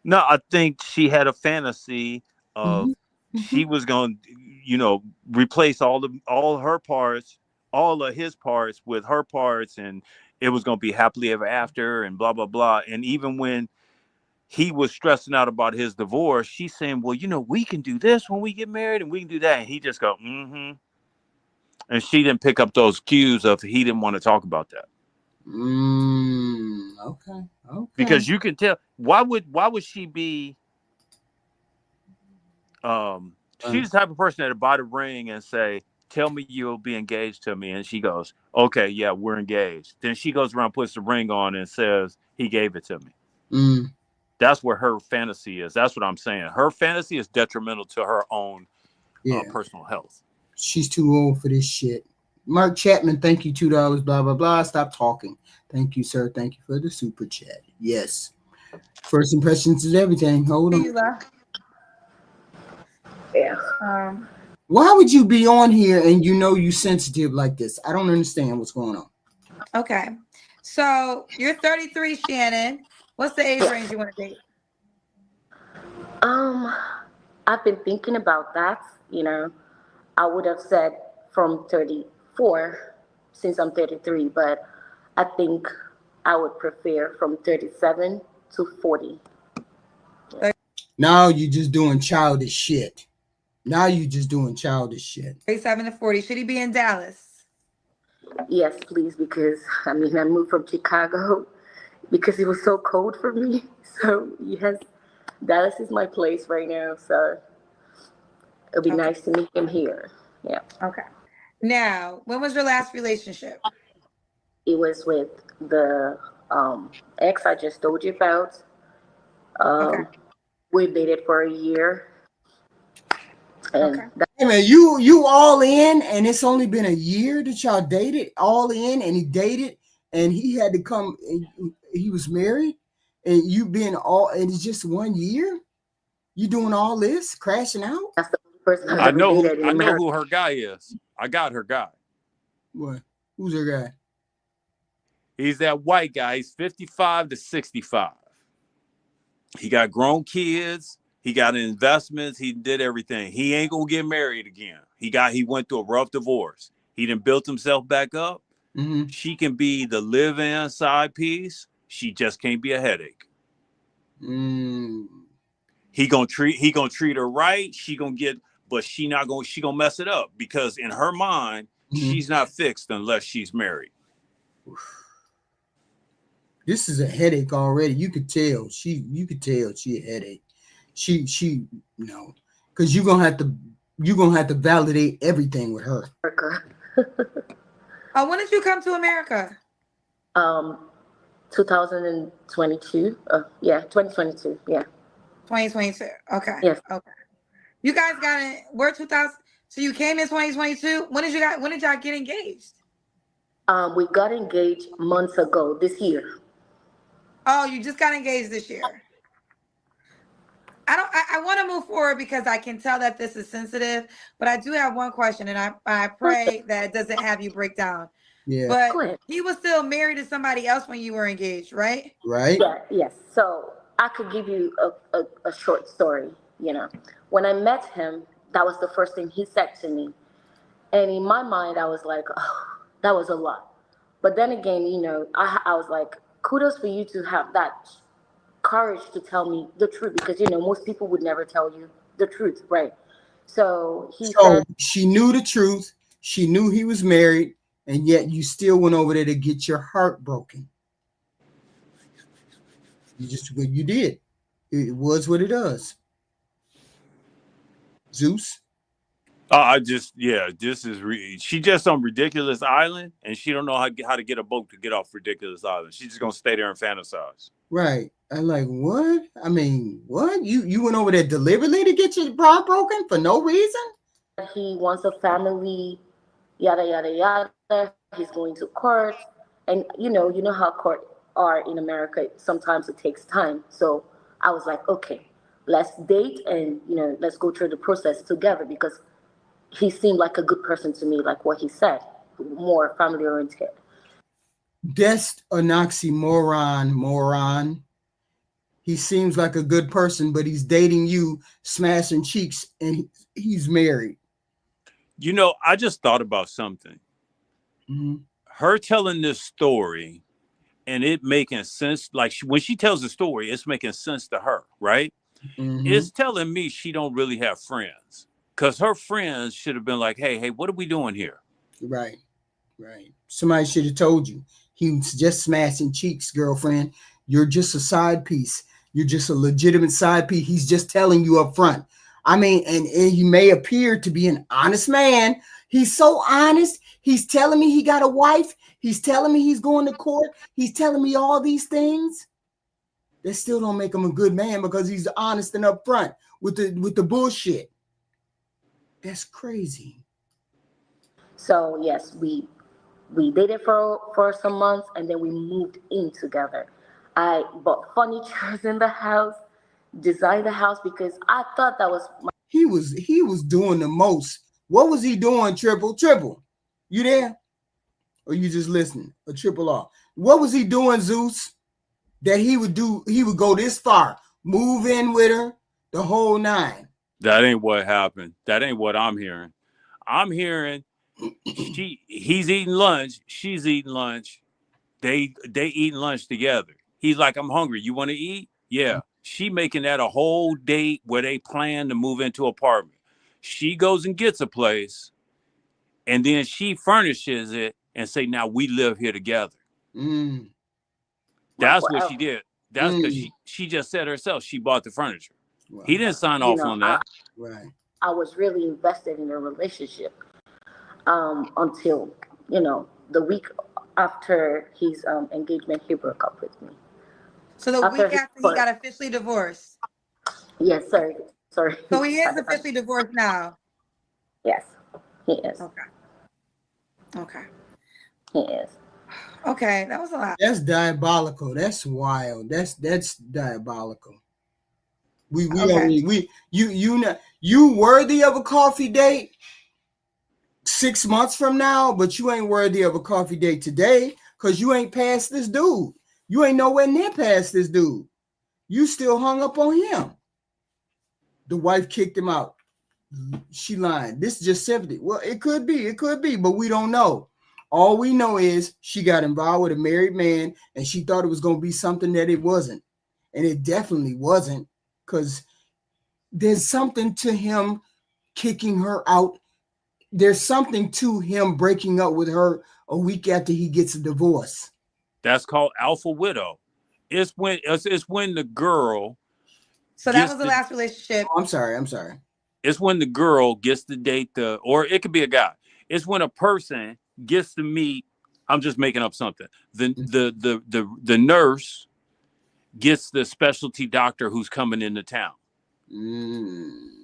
[SPEAKER 7] No, I think she had a fantasy of she was going to, replace all her parts, all of his parts with her parts, and it was going to be happily ever after and blah, blah, blah. And even when he was stressing out about his divorce, she's saying, well, we can do this when we get married and we can do that. And he just go, mm-hmm. And she didn't pick up those cues of he didn't want to talk about that.
[SPEAKER 1] Okay.
[SPEAKER 7] Because you can tell why would she be she's the type of person that'll buy the ring and say, tell me you'll be engaged to me, and she goes, okay, yeah, we're engaged. Then she goes around, puts the ring on and says he gave it to me. That's where her fantasy is. That's what I'm saying. Her fantasy is detrimental to her own personal health.
[SPEAKER 1] She's too old for this shit. Mark Chapman, thank you, $2, blah, blah, blah. Stop talking. Thank you, sir. Thank you for the super chat. Yes. First impressions is everything. Hold on.
[SPEAKER 11] Yeah.
[SPEAKER 1] Why would you be on here and you sensitive like this? I don't understand what's going on.
[SPEAKER 3] Okay. So you're 33, Shannon. What's the age range you want to date?
[SPEAKER 11] I've been thinking about that. I would have said from 34 since I'm 33, but I think I would prefer from 37 to 40.
[SPEAKER 1] Now you're just doing childish shit. 37
[SPEAKER 3] to 40. Should he be in Dallas?
[SPEAKER 11] Yes, please, because I moved from Chicago because it was so cold for me. So yes, Dallas is my place right now. So it'll be nice to meet him here. Yeah.
[SPEAKER 3] Okay. Now, when was your last relationship?
[SPEAKER 11] It was with the ex I just told you about. We dated for a year. And
[SPEAKER 1] Hey man, you all in, and it's only been a year that y'all dated, all in, and he dated, and he had to come, and he was married, and you been all, and it's just 1 year? You doing all this, crashing out?
[SPEAKER 11] That's the person
[SPEAKER 7] I know who her guy is. I got her guy.
[SPEAKER 1] What? Who's her guy?
[SPEAKER 7] He's that white guy. He's 55 to 65. He got grown kids. He got investments. He did everything. He ain't gonna get married again. He went through a rough divorce. He done built himself back up. She can be the live-in side piece. She just can't be a headache. He gonna treat her right. She gonna mess it up because in her mind, she's not fixed unless she's married.
[SPEAKER 1] This is a headache already. You could tell she a headache. She no, because you're gonna have to validate everything with her.
[SPEAKER 3] When did you come to America?
[SPEAKER 11] 2022. 2022. Yeah.
[SPEAKER 3] 2022. Okay.
[SPEAKER 11] Yes.
[SPEAKER 3] Okay. You guys got it. We're 2000. So you came in 2022. When did y'all get engaged?
[SPEAKER 11] We got engaged months ago this year.
[SPEAKER 3] Oh, you just got engaged this year. I want to move forward because I can tell that this is sensitive, but I do have one question, and I pray that it doesn't have you break down.
[SPEAKER 1] Yeah.
[SPEAKER 3] But he was still married to somebody else when you were engaged, right?
[SPEAKER 1] Right.
[SPEAKER 11] Yeah. Yes. So I could give you a short story. When I met him, that was the first thing he said to me, and in my mind, I was like, oh, that was a lot. But then again, I was like, kudos for you to have that courage to tell me the truth, because most people would never tell you the truth, right? So
[SPEAKER 1] she knew the truth. She knew he was married, and yet you still went over there to get your heart broken. You did. It was what it does. Zeus.
[SPEAKER 7] I just, yeah, she just on Ridiculous Island, and she don't know how to get a boat to get off Ridiculous Island. She's just gonna stay there and fantasize.
[SPEAKER 1] Right. I'm like, what? I mean, what? You went over there deliberately to get your bra broken for no reason?
[SPEAKER 11] He wants a family, yada yada yada. He's going to court, and you know how court are in America. Sometimes it takes time. So I was like, okay, let's date, and let's go through the process together, because he seemed like a good person to me, like what he said, more family oriented.
[SPEAKER 1] That's an oxymoron, moron. He seems like a good person, but he's dating you, smashing cheeks, and he's married.
[SPEAKER 7] I just thought about something.
[SPEAKER 1] Mm-hmm.
[SPEAKER 7] Her telling this story and it making sense, like when she tells the story, it's making sense to her, right?
[SPEAKER 1] Mm-hmm.
[SPEAKER 7] It's telling me she don't really have friends, because her friends should have been like, hey, what are we doing here?
[SPEAKER 1] Right. Somebody should have told you. He was just smashing cheeks, girlfriend. You're just a side piece. You're just a legitimate side piece. He's just telling you up front. I mean, and he may appear to be an honest man. He's so honest. He's telling me he got a wife. He's telling me he's going to court. He's telling me all these things. That still don't make him a good man, because he's honest and upfront with the bullshit. That's crazy.
[SPEAKER 11] So yes, we dated for some months, and then we moved in together. I bought furniture in the house, designed the house, because I thought that was my.
[SPEAKER 1] He was doing the most. What was he doing? Triple. You there? Or you just listening? A triple R. What was he doing, Zeus? That he would do? He would go this far, move in with her, the whole nine.
[SPEAKER 7] That ain't what happened. That ain't what I'm hearing. I'm hearing he's eating lunch, she's eating lunch. They eating lunch together. He's like, I'm hungry. You want to eat? Yeah. She making that a whole date where they plan to move into an apartment. She goes and gets a place, and then she furnishes it and say, now we live here together.
[SPEAKER 1] Mm.
[SPEAKER 7] That's what she did. That's because she just said herself, she bought the furniture.
[SPEAKER 1] Wow.
[SPEAKER 7] He didn't sign off on that.
[SPEAKER 1] Right.
[SPEAKER 11] I was really invested in a relationship until, the week after his engagement, he broke up with me.
[SPEAKER 3] So the week after he got officially divorced.
[SPEAKER 11] Yes, sorry.
[SPEAKER 3] So he is officially divorced now.
[SPEAKER 11] Yes, he is.
[SPEAKER 3] Okay.
[SPEAKER 11] He is.
[SPEAKER 3] Okay, that was a lot.
[SPEAKER 1] That's diabolical. That's wild. That's diabolical. You worthy of a coffee date 6 months from now, but you ain't worthy of a coffee date today, because you ain't past this dude. You ain't nowhere near past this dude. You still hung up on him. The wife kicked him out. She lying. This is just 70. Well, it could be, but we don't know. All we know is she got involved with a married man, and she thought it was going to be something that it wasn't. And it definitely wasn't, because there's something to him kicking her out. There's something to him breaking up with her a week after he gets a divorce.
[SPEAKER 7] That's called alpha widow. It's when the girl.
[SPEAKER 3] So that was the last relationship.
[SPEAKER 1] Oh, I'm sorry.
[SPEAKER 7] It's when the girl gets to date or it could be a guy. It's when a person gets to meet. I'm just making up something. The nurse gets the specialty doctor who's coming into town.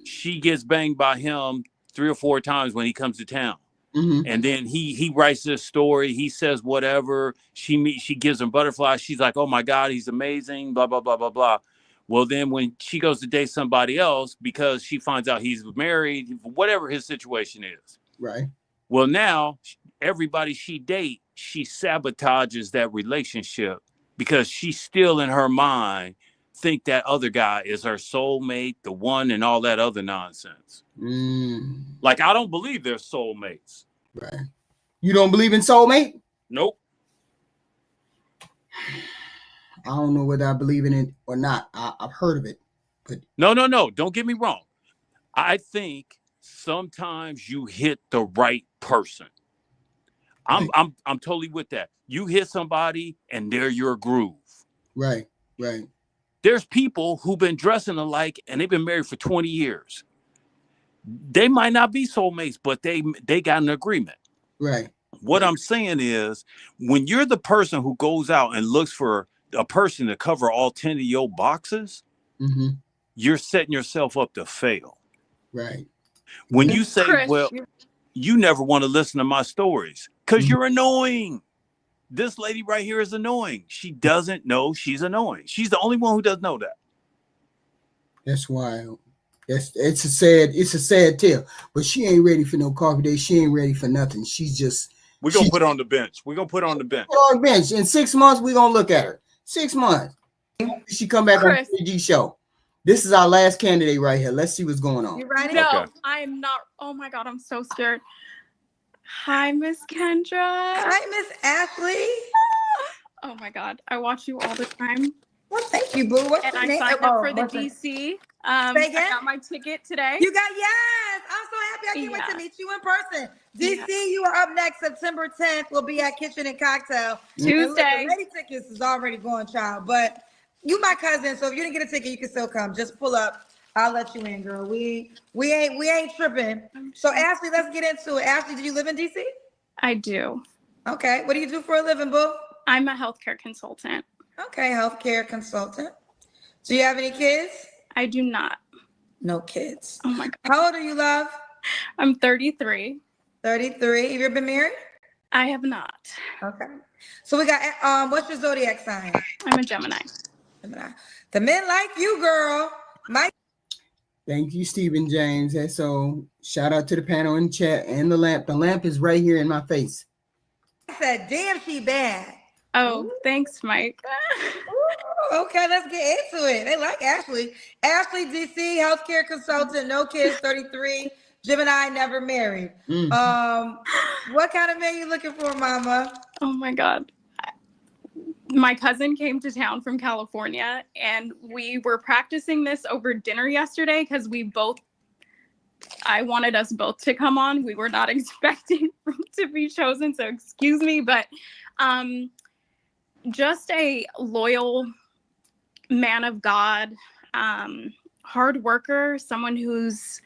[SPEAKER 7] She gets banged by him 3 or 4 times when he comes to town. Mm-hmm. And then he writes this story. He says whatever. She gives him butterflies. She's like, oh my God, he's amazing. Blah, blah, blah, blah, blah. Well, then when she goes to date somebody else, because she finds out he's married, whatever his situation is.
[SPEAKER 1] Right.
[SPEAKER 7] Well, now everybody she dates, she sabotages that relationship, because she's still in her mind think that other guy is her soulmate, the one, and all that other nonsense. Like, I don't believe they're soulmates.
[SPEAKER 1] Right. You don't believe in soulmate?
[SPEAKER 7] Nope.
[SPEAKER 1] I don't know whether I believe in it or not. I've heard of it, but
[SPEAKER 7] no. Don't get me wrong. I think sometimes you hit the right person. I'm totally with that. You hit somebody and they're your groove.
[SPEAKER 1] Right.
[SPEAKER 7] There's people who've been dressing alike and they've been married for 20 years. They might not be soulmates, but they got an agreement.
[SPEAKER 1] Right.
[SPEAKER 7] What I'm saying is, when you're the person who goes out and looks for a person to cover all 10 of your boxes,
[SPEAKER 1] Mm-hmm.
[SPEAKER 7] you're setting yourself up to fail.
[SPEAKER 1] Right.
[SPEAKER 7] When you say,
[SPEAKER 6] Chris,
[SPEAKER 7] well, you never want to listen to my stories because you're annoying. This lady right here is annoying. She doesn't know she's annoying. She's the only one who doesn't know that.
[SPEAKER 1] That's wild. It's a sad tale. But she ain't ready for no coffee day. She ain't ready for nothing. She's just
[SPEAKER 7] We're going to put her on the bench. We're going to put her on the bench.
[SPEAKER 1] on the bench. In 6 months, we're gonna look at her. 6 months. She come back
[SPEAKER 6] Chris.
[SPEAKER 1] on the PG show. This is our last candidate right here. Let's see what's going on.
[SPEAKER 3] You ready?
[SPEAKER 6] No,
[SPEAKER 7] Okay.
[SPEAKER 6] I'm not. Oh my God, I'm so scared. Hi, Miss Kendra.
[SPEAKER 3] Hi, Miss Ashley.
[SPEAKER 6] Oh my God, I watch you all the time,
[SPEAKER 3] Well, thank you, boo. What's
[SPEAKER 6] and
[SPEAKER 3] your
[SPEAKER 6] I
[SPEAKER 3] name?
[SPEAKER 6] signed
[SPEAKER 3] Oh,
[SPEAKER 6] up for the
[SPEAKER 3] what's it?
[SPEAKER 6] DC.
[SPEAKER 3] Say
[SPEAKER 6] I
[SPEAKER 3] again?
[SPEAKER 6] got my ticket today.
[SPEAKER 3] You got, yes. I'm so happy I can't wait to
[SPEAKER 6] Yeah.
[SPEAKER 3] meet you in person. DC,
[SPEAKER 6] Yeah.
[SPEAKER 3] you are up next. September 10th. We'll be at Kitchen and Cocktail.
[SPEAKER 6] Tuesday.
[SPEAKER 3] And look, the lady tickets is already going, child. But you my cousin, so if you didn't get a ticket, you can still come. Just pull up. I'll let you in, girl. We ain't tripping. So Ashley, let's get into it. Ashley, do you live in DC?
[SPEAKER 6] I do.
[SPEAKER 3] Okay. What do you do for a living, boo?
[SPEAKER 6] I'm a healthcare consultant.
[SPEAKER 3] Okay, healthcare consultant. Do you have any kids?
[SPEAKER 6] I do not.
[SPEAKER 3] No kids.
[SPEAKER 6] Oh my God.
[SPEAKER 3] How old are you, love?
[SPEAKER 6] I'm 33.
[SPEAKER 3] 33. Have you ever been married?
[SPEAKER 6] I have not.
[SPEAKER 3] Okay. So we got what's your zodiac sign?
[SPEAKER 6] I'm a Gemini.
[SPEAKER 3] Gemini. The men like you, girl. Mike.
[SPEAKER 1] Thank you, Stephen James. And so shout out to the panel in the chat and the lamp. The lamp is right here in my face.
[SPEAKER 3] said, damn, she bad.
[SPEAKER 6] Oh, thanks, Mike.
[SPEAKER 3] Okay, let's get into it. They like Ashley. Ashley, DC, healthcare consultant, no kids, 33, Gemini, never married. What kind of man you looking for, mama?
[SPEAKER 6] Oh my God. My cousin came to town from California and we were practicing this over dinner yesterday because I wanted us both to come on. We were not expecting to be chosen, so excuse me, but just a loyal man of God, hard worker, someone who's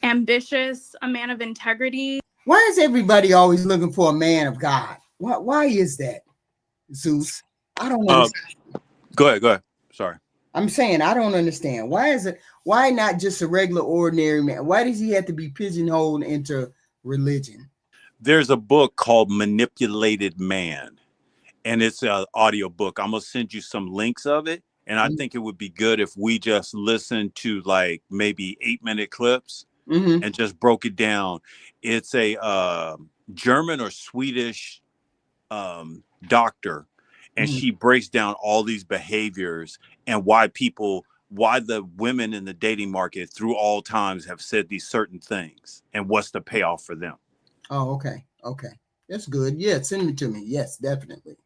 [SPEAKER 6] ambitious, a man of integrity.
[SPEAKER 1] Why is everybody always looking for a man of God? Why is that, Zeus? I don't understand.
[SPEAKER 7] Go ahead. Sorry.
[SPEAKER 1] I'm saying I don't understand. Why not just a regular ordinary man? Why does he have to be pigeonholed into religion?
[SPEAKER 7] There's a book called Manipulated Man, and it's an audio book. I'm gonna send you some links of it, and I think it would be good if we just listen to like maybe 8-minute clips and just broke it down. It's a German or Swedish doctor, and she breaks down all these behaviors and why the women in the dating market through all times have said these certain things and what's the payoff for them.
[SPEAKER 1] Oh, okay. That's good. Yeah, send it to me. Yes, definitely.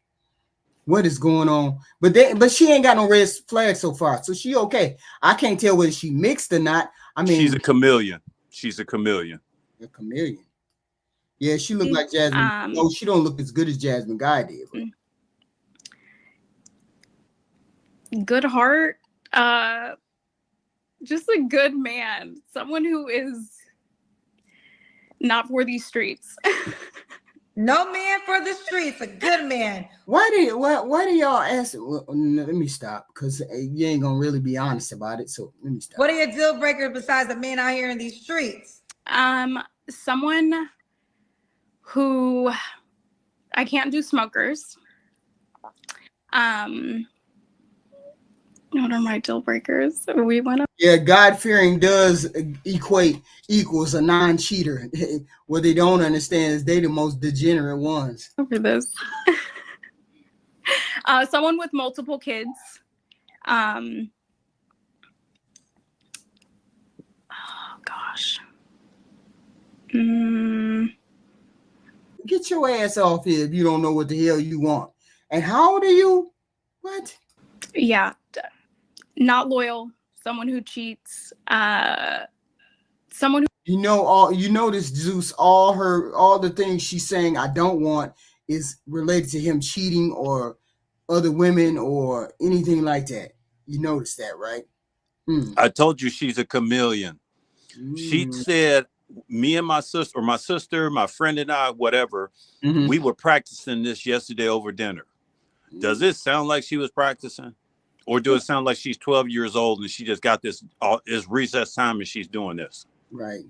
[SPEAKER 1] What is going on? But she ain't got no red flag so far, so she okay. I can't tell whether she mixed or not. I mean,
[SPEAKER 7] she's a chameleon.
[SPEAKER 1] A chameleon. Yeah, she looked like Jasmine. No, she don't look as good as Jasmine Guy did. But.
[SPEAKER 6] Good heart, just a good man, someone who is not for these streets.
[SPEAKER 3] No man for the streets, a good man.
[SPEAKER 1] Why do y'all ask? Well, let me stop because you ain't gonna really be honest about it. So let me stop.
[SPEAKER 3] What are your deal breakers besides the men out here in these streets?
[SPEAKER 6] Someone who I can't do smokers. What are my deal breakers? We went up.
[SPEAKER 1] Yeah, God-fearing does equals a non-cheater. What they don't understand is they the most degenerate ones.
[SPEAKER 6] Over this. Someone with multiple kids. Oh gosh.
[SPEAKER 1] Get your ass off here if you don't know what the hell you want. And how old are you? What?
[SPEAKER 6] Yeah. Not loyal, someone who cheats, someone who
[SPEAKER 1] you notice Zeus, all the things she's saying I don't want is related to him cheating or other women or anything like that. You notice that, right?
[SPEAKER 7] I told you she's a chameleon. She said, me and my sister, or my sister, my friend and I, whatever, we were practicing this yesterday over dinner. Does it sound like she was practicing? Or do it sound like she's 12 years old and she just got this, it's recess time and she's doing this?
[SPEAKER 1] Right.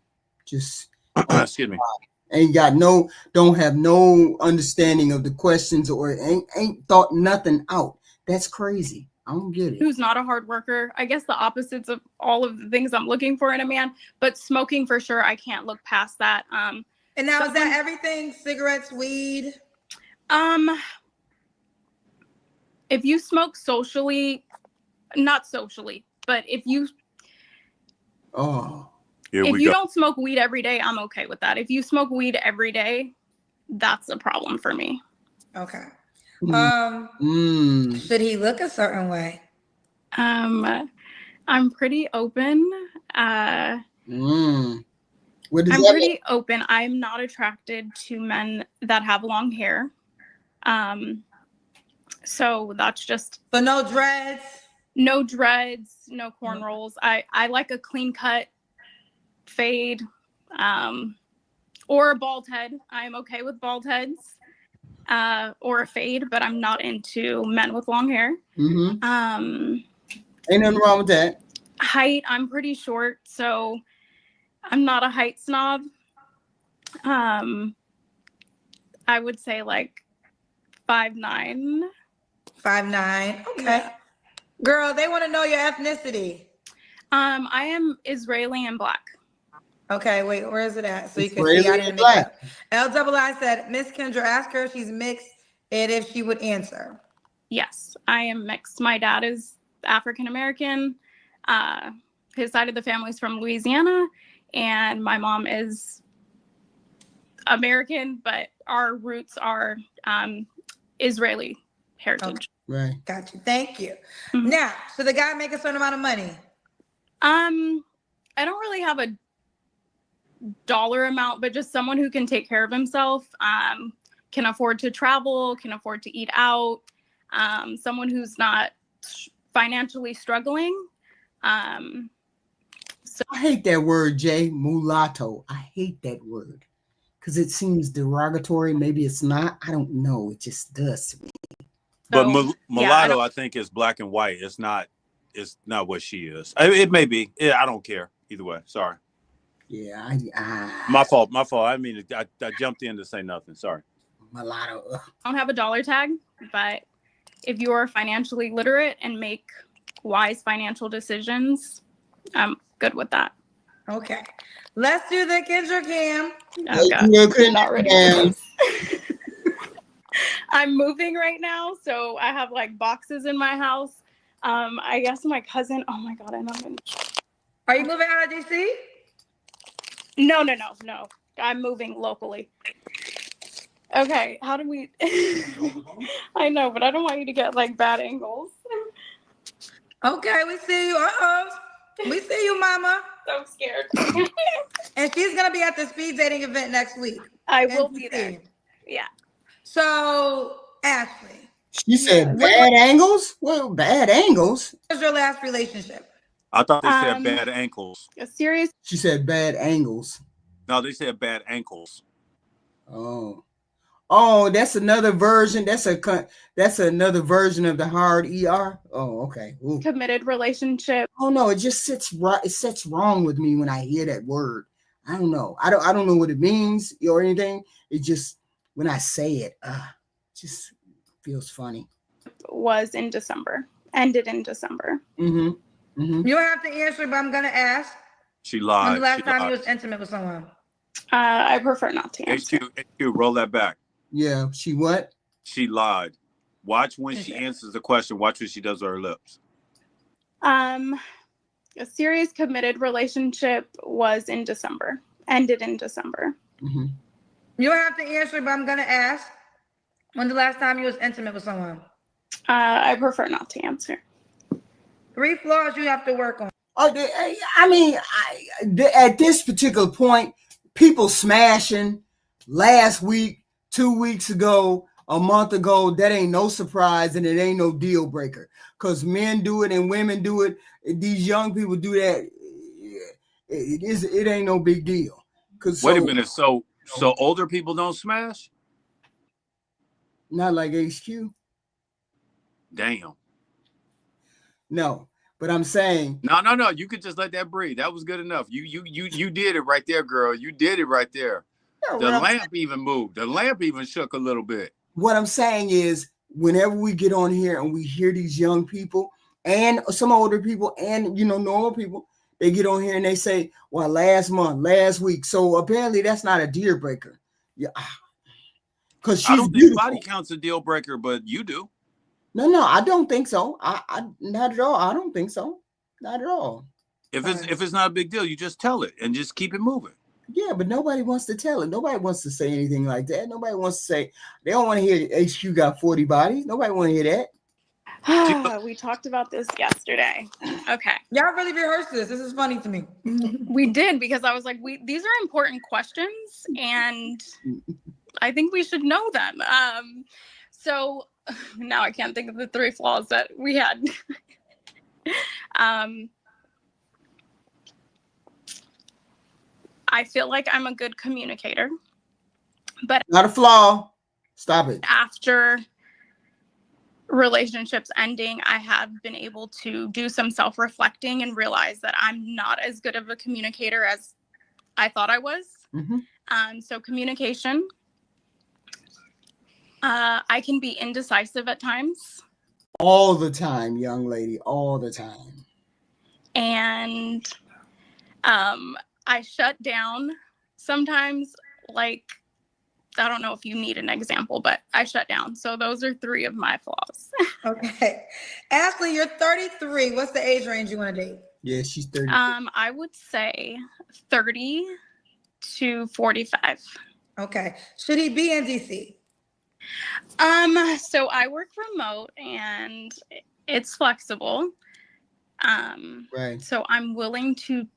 [SPEAKER 1] Just,
[SPEAKER 7] excuse me.
[SPEAKER 1] Don't have no understanding of the questions, or ain't thought nothing out. That's crazy. I don't get it.
[SPEAKER 12] Who's not a hard worker. I guess the opposites of all of the things I'm looking for in a man, but smoking for sure. I can't look past that.
[SPEAKER 3] And now is that everything? Cigarettes, weed?
[SPEAKER 12] If you smoke socially, not socially, but if you don't smoke weed every day, I'm okay with that. If you smoke weed every day, that's a problem for me.
[SPEAKER 3] Okay. Should he look a certain way?
[SPEAKER 12] I'm pretty open. I'm pretty open. I'm not attracted to men that have long hair. So that's just.
[SPEAKER 3] So no dreads?
[SPEAKER 12] No dreads, no cornrows. I like a clean cut fade, or a bald head. I'm okay with bald heads, or a fade, but I'm not into men with long hair.
[SPEAKER 1] Ain't nothing wrong with that.
[SPEAKER 12] Height, I'm pretty short, so I'm not a height snob. I would say like 5'9".
[SPEAKER 3] 5'9". Okay.
[SPEAKER 12] Yeah.
[SPEAKER 3] Girl, they want to know your ethnicity.
[SPEAKER 12] I am Israeli and black.
[SPEAKER 3] Okay, wait, where is it at? So you can
[SPEAKER 1] Israeli
[SPEAKER 3] see. I
[SPEAKER 1] and
[SPEAKER 3] didn't
[SPEAKER 1] black.
[SPEAKER 3] LII said, Miss Kendra, ask her if she's mixed and if she would answer.
[SPEAKER 12] Yes, I am mixed. My dad is African American. His side of the family is from Louisiana, and my mom is American, but our roots are Israeli heritage.
[SPEAKER 3] Okay.
[SPEAKER 1] Right.
[SPEAKER 3] Got you. Thank you.
[SPEAKER 12] Mhm.
[SPEAKER 3] Now, so the guy make a certain amount of money?
[SPEAKER 12] I don't really have a dollar amount, but just someone who can take care of himself, can afford to travel, can afford to eat out, someone who's not financially struggling.
[SPEAKER 1] So I hate that word, Jay, mulatto. I hate that word because it seems derogatory. Maybe it's not. I don't know. It just does to me.
[SPEAKER 7] But
[SPEAKER 12] So,
[SPEAKER 7] mulatto, I think, is black and white. It's not what she is. It may be. Yeah, I don't care either way. Sorry.
[SPEAKER 1] Yeah,
[SPEAKER 7] My fault. I mean, I jumped in to say nothing. Sorry.
[SPEAKER 1] Mulatto.
[SPEAKER 12] I don't have a dollar tag, but if you are financially literate and make wise financial decisions, I'm good with that.
[SPEAKER 3] Okay. Let's do the Kendra Cam.
[SPEAKER 12] Oh, God. I'm not ready for this. I'm moving right now, so I have like boxes in my house. I guess my cousin. Oh my God,
[SPEAKER 3] Are you moving out of DC?
[SPEAKER 12] No. I'm moving locally. Okay, how do we? I know, but I don't want you to get like bad angles.
[SPEAKER 3] Okay, we see you. We see you, Mama.
[SPEAKER 12] So scared.
[SPEAKER 3] And she's gonna be at the speed dating event next week.
[SPEAKER 12] I will be there. Yeah.
[SPEAKER 3] So, Ashley.
[SPEAKER 1] She said bad angles? Well, bad angles.
[SPEAKER 3] What was your last relationship?
[SPEAKER 7] I thought they said bad ankles.
[SPEAKER 12] A serious.
[SPEAKER 1] She said bad angles.
[SPEAKER 7] No, they said bad ankles.
[SPEAKER 1] Oh, that's another version. That's another version of the hard ER. Oh, okay. Ooh.
[SPEAKER 12] Committed relationship.
[SPEAKER 1] Oh no, it just sits right. It sits wrong with me when I hear that word. I don't know. I don't know what it means or anything. It just when I say it, just feels funny.
[SPEAKER 12] Was in December. Ended in December.
[SPEAKER 3] You don't have to answer, but I'm gonna ask.
[SPEAKER 7] She lied.
[SPEAKER 3] When's the last time you was intimate with someone?
[SPEAKER 12] I prefer not to answer.
[SPEAKER 7] HQ, roll that back.
[SPEAKER 1] Yeah, she what?
[SPEAKER 7] She lied. Watch when she answers the question. Watch what she does with her lips.
[SPEAKER 12] A serious committed relationship was in December. Ended in December.
[SPEAKER 3] You don't have to answer, but I'm gonna ask. When's the last time you was intimate with someone?
[SPEAKER 12] I prefer not to answer.
[SPEAKER 3] 3 flaws you have to work on.
[SPEAKER 1] I mean, at this particular point, people smashing last week, 2 weeks ago, a month ago, that ain't no surprise and it ain't no deal breaker because men do it and women do it. These young people do that. It ain't no big deal. Cause
[SPEAKER 7] Wait a minute. So older people don't smash?
[SPEAKER 1] Not like HQ.
[SPEAKER 7] Damn.
[SPEAKER 1] No, but I'm saying
[SPEAKER 7] No. You could just let that breathe. That was good enough. You did it right there, girl. You did it right there.
[SPEAKER 1] Yeah,
[SPEAKER 7] The lamp even moved. The lamp even shook a little bit.
[SPEAKER 1] what I'm saying is, whenever we get on here and we hear these young people and some older people and normal people, they get on here and they say, "Well, last month, last week." So apparently, that's not a deal breaker. Yeah, because she's
[SPEAKER 7] I don't think
[SPEAKER 1] beautiful.
[SPEAKER 7] body count's a deal breaker, but you do.
[SPEAKER 1] No, I don't think so. I not at all. I don't think so. Not at all.
[SPEAKER 7] If it's not a big deal, you just tell it and just keep it moving.
[SPEAKER 1] Yeah, but nobody wants to tell it. Nobody wants to say anything like that. Nobody wants to say, they don't want to hear HQ got 40 bodies. Nobody want to hear that.
[SPEAKER 12] We talked about this yesterday. Okay.
[SPEAKER 3] Y'all really rehearsed this. This is funny to me.
[SPEAKER 12] We did, because I was like, these are important questions and I think we should know them. So now I can't think of the 3 flaws that we had. I feel like I'm a good communicator, but
[SPEAKER 1] Not a flaw. Stop it.
[SPEAKER 12] after relationships ending, I have been able to do some self-reflecting and realize that I'm not as good of a communicator as I thought I was. So communication. I can be indecisive at times.
[SPEAKER 1] All the time, young lady. All the time.
[SPEAKER 12] And I shut down sometimes. Like, I don't know if you need an example, but I shut down. So those are 3 of my flaws.
[SPEAKER 3] Okay. Ashley, you're 33. What's the age range you want to date?
[SPEAKER 1] Yeah, she's 30.
[SPEAKER 12] I would say 30 to 45.
[SPEAKER 3] Okay. Should he be in DC?
[SPEAKER 12] So I work remote and it's flexible.
[SPEAKER 1] Right.
[SPEAKER 12] So I'm willing to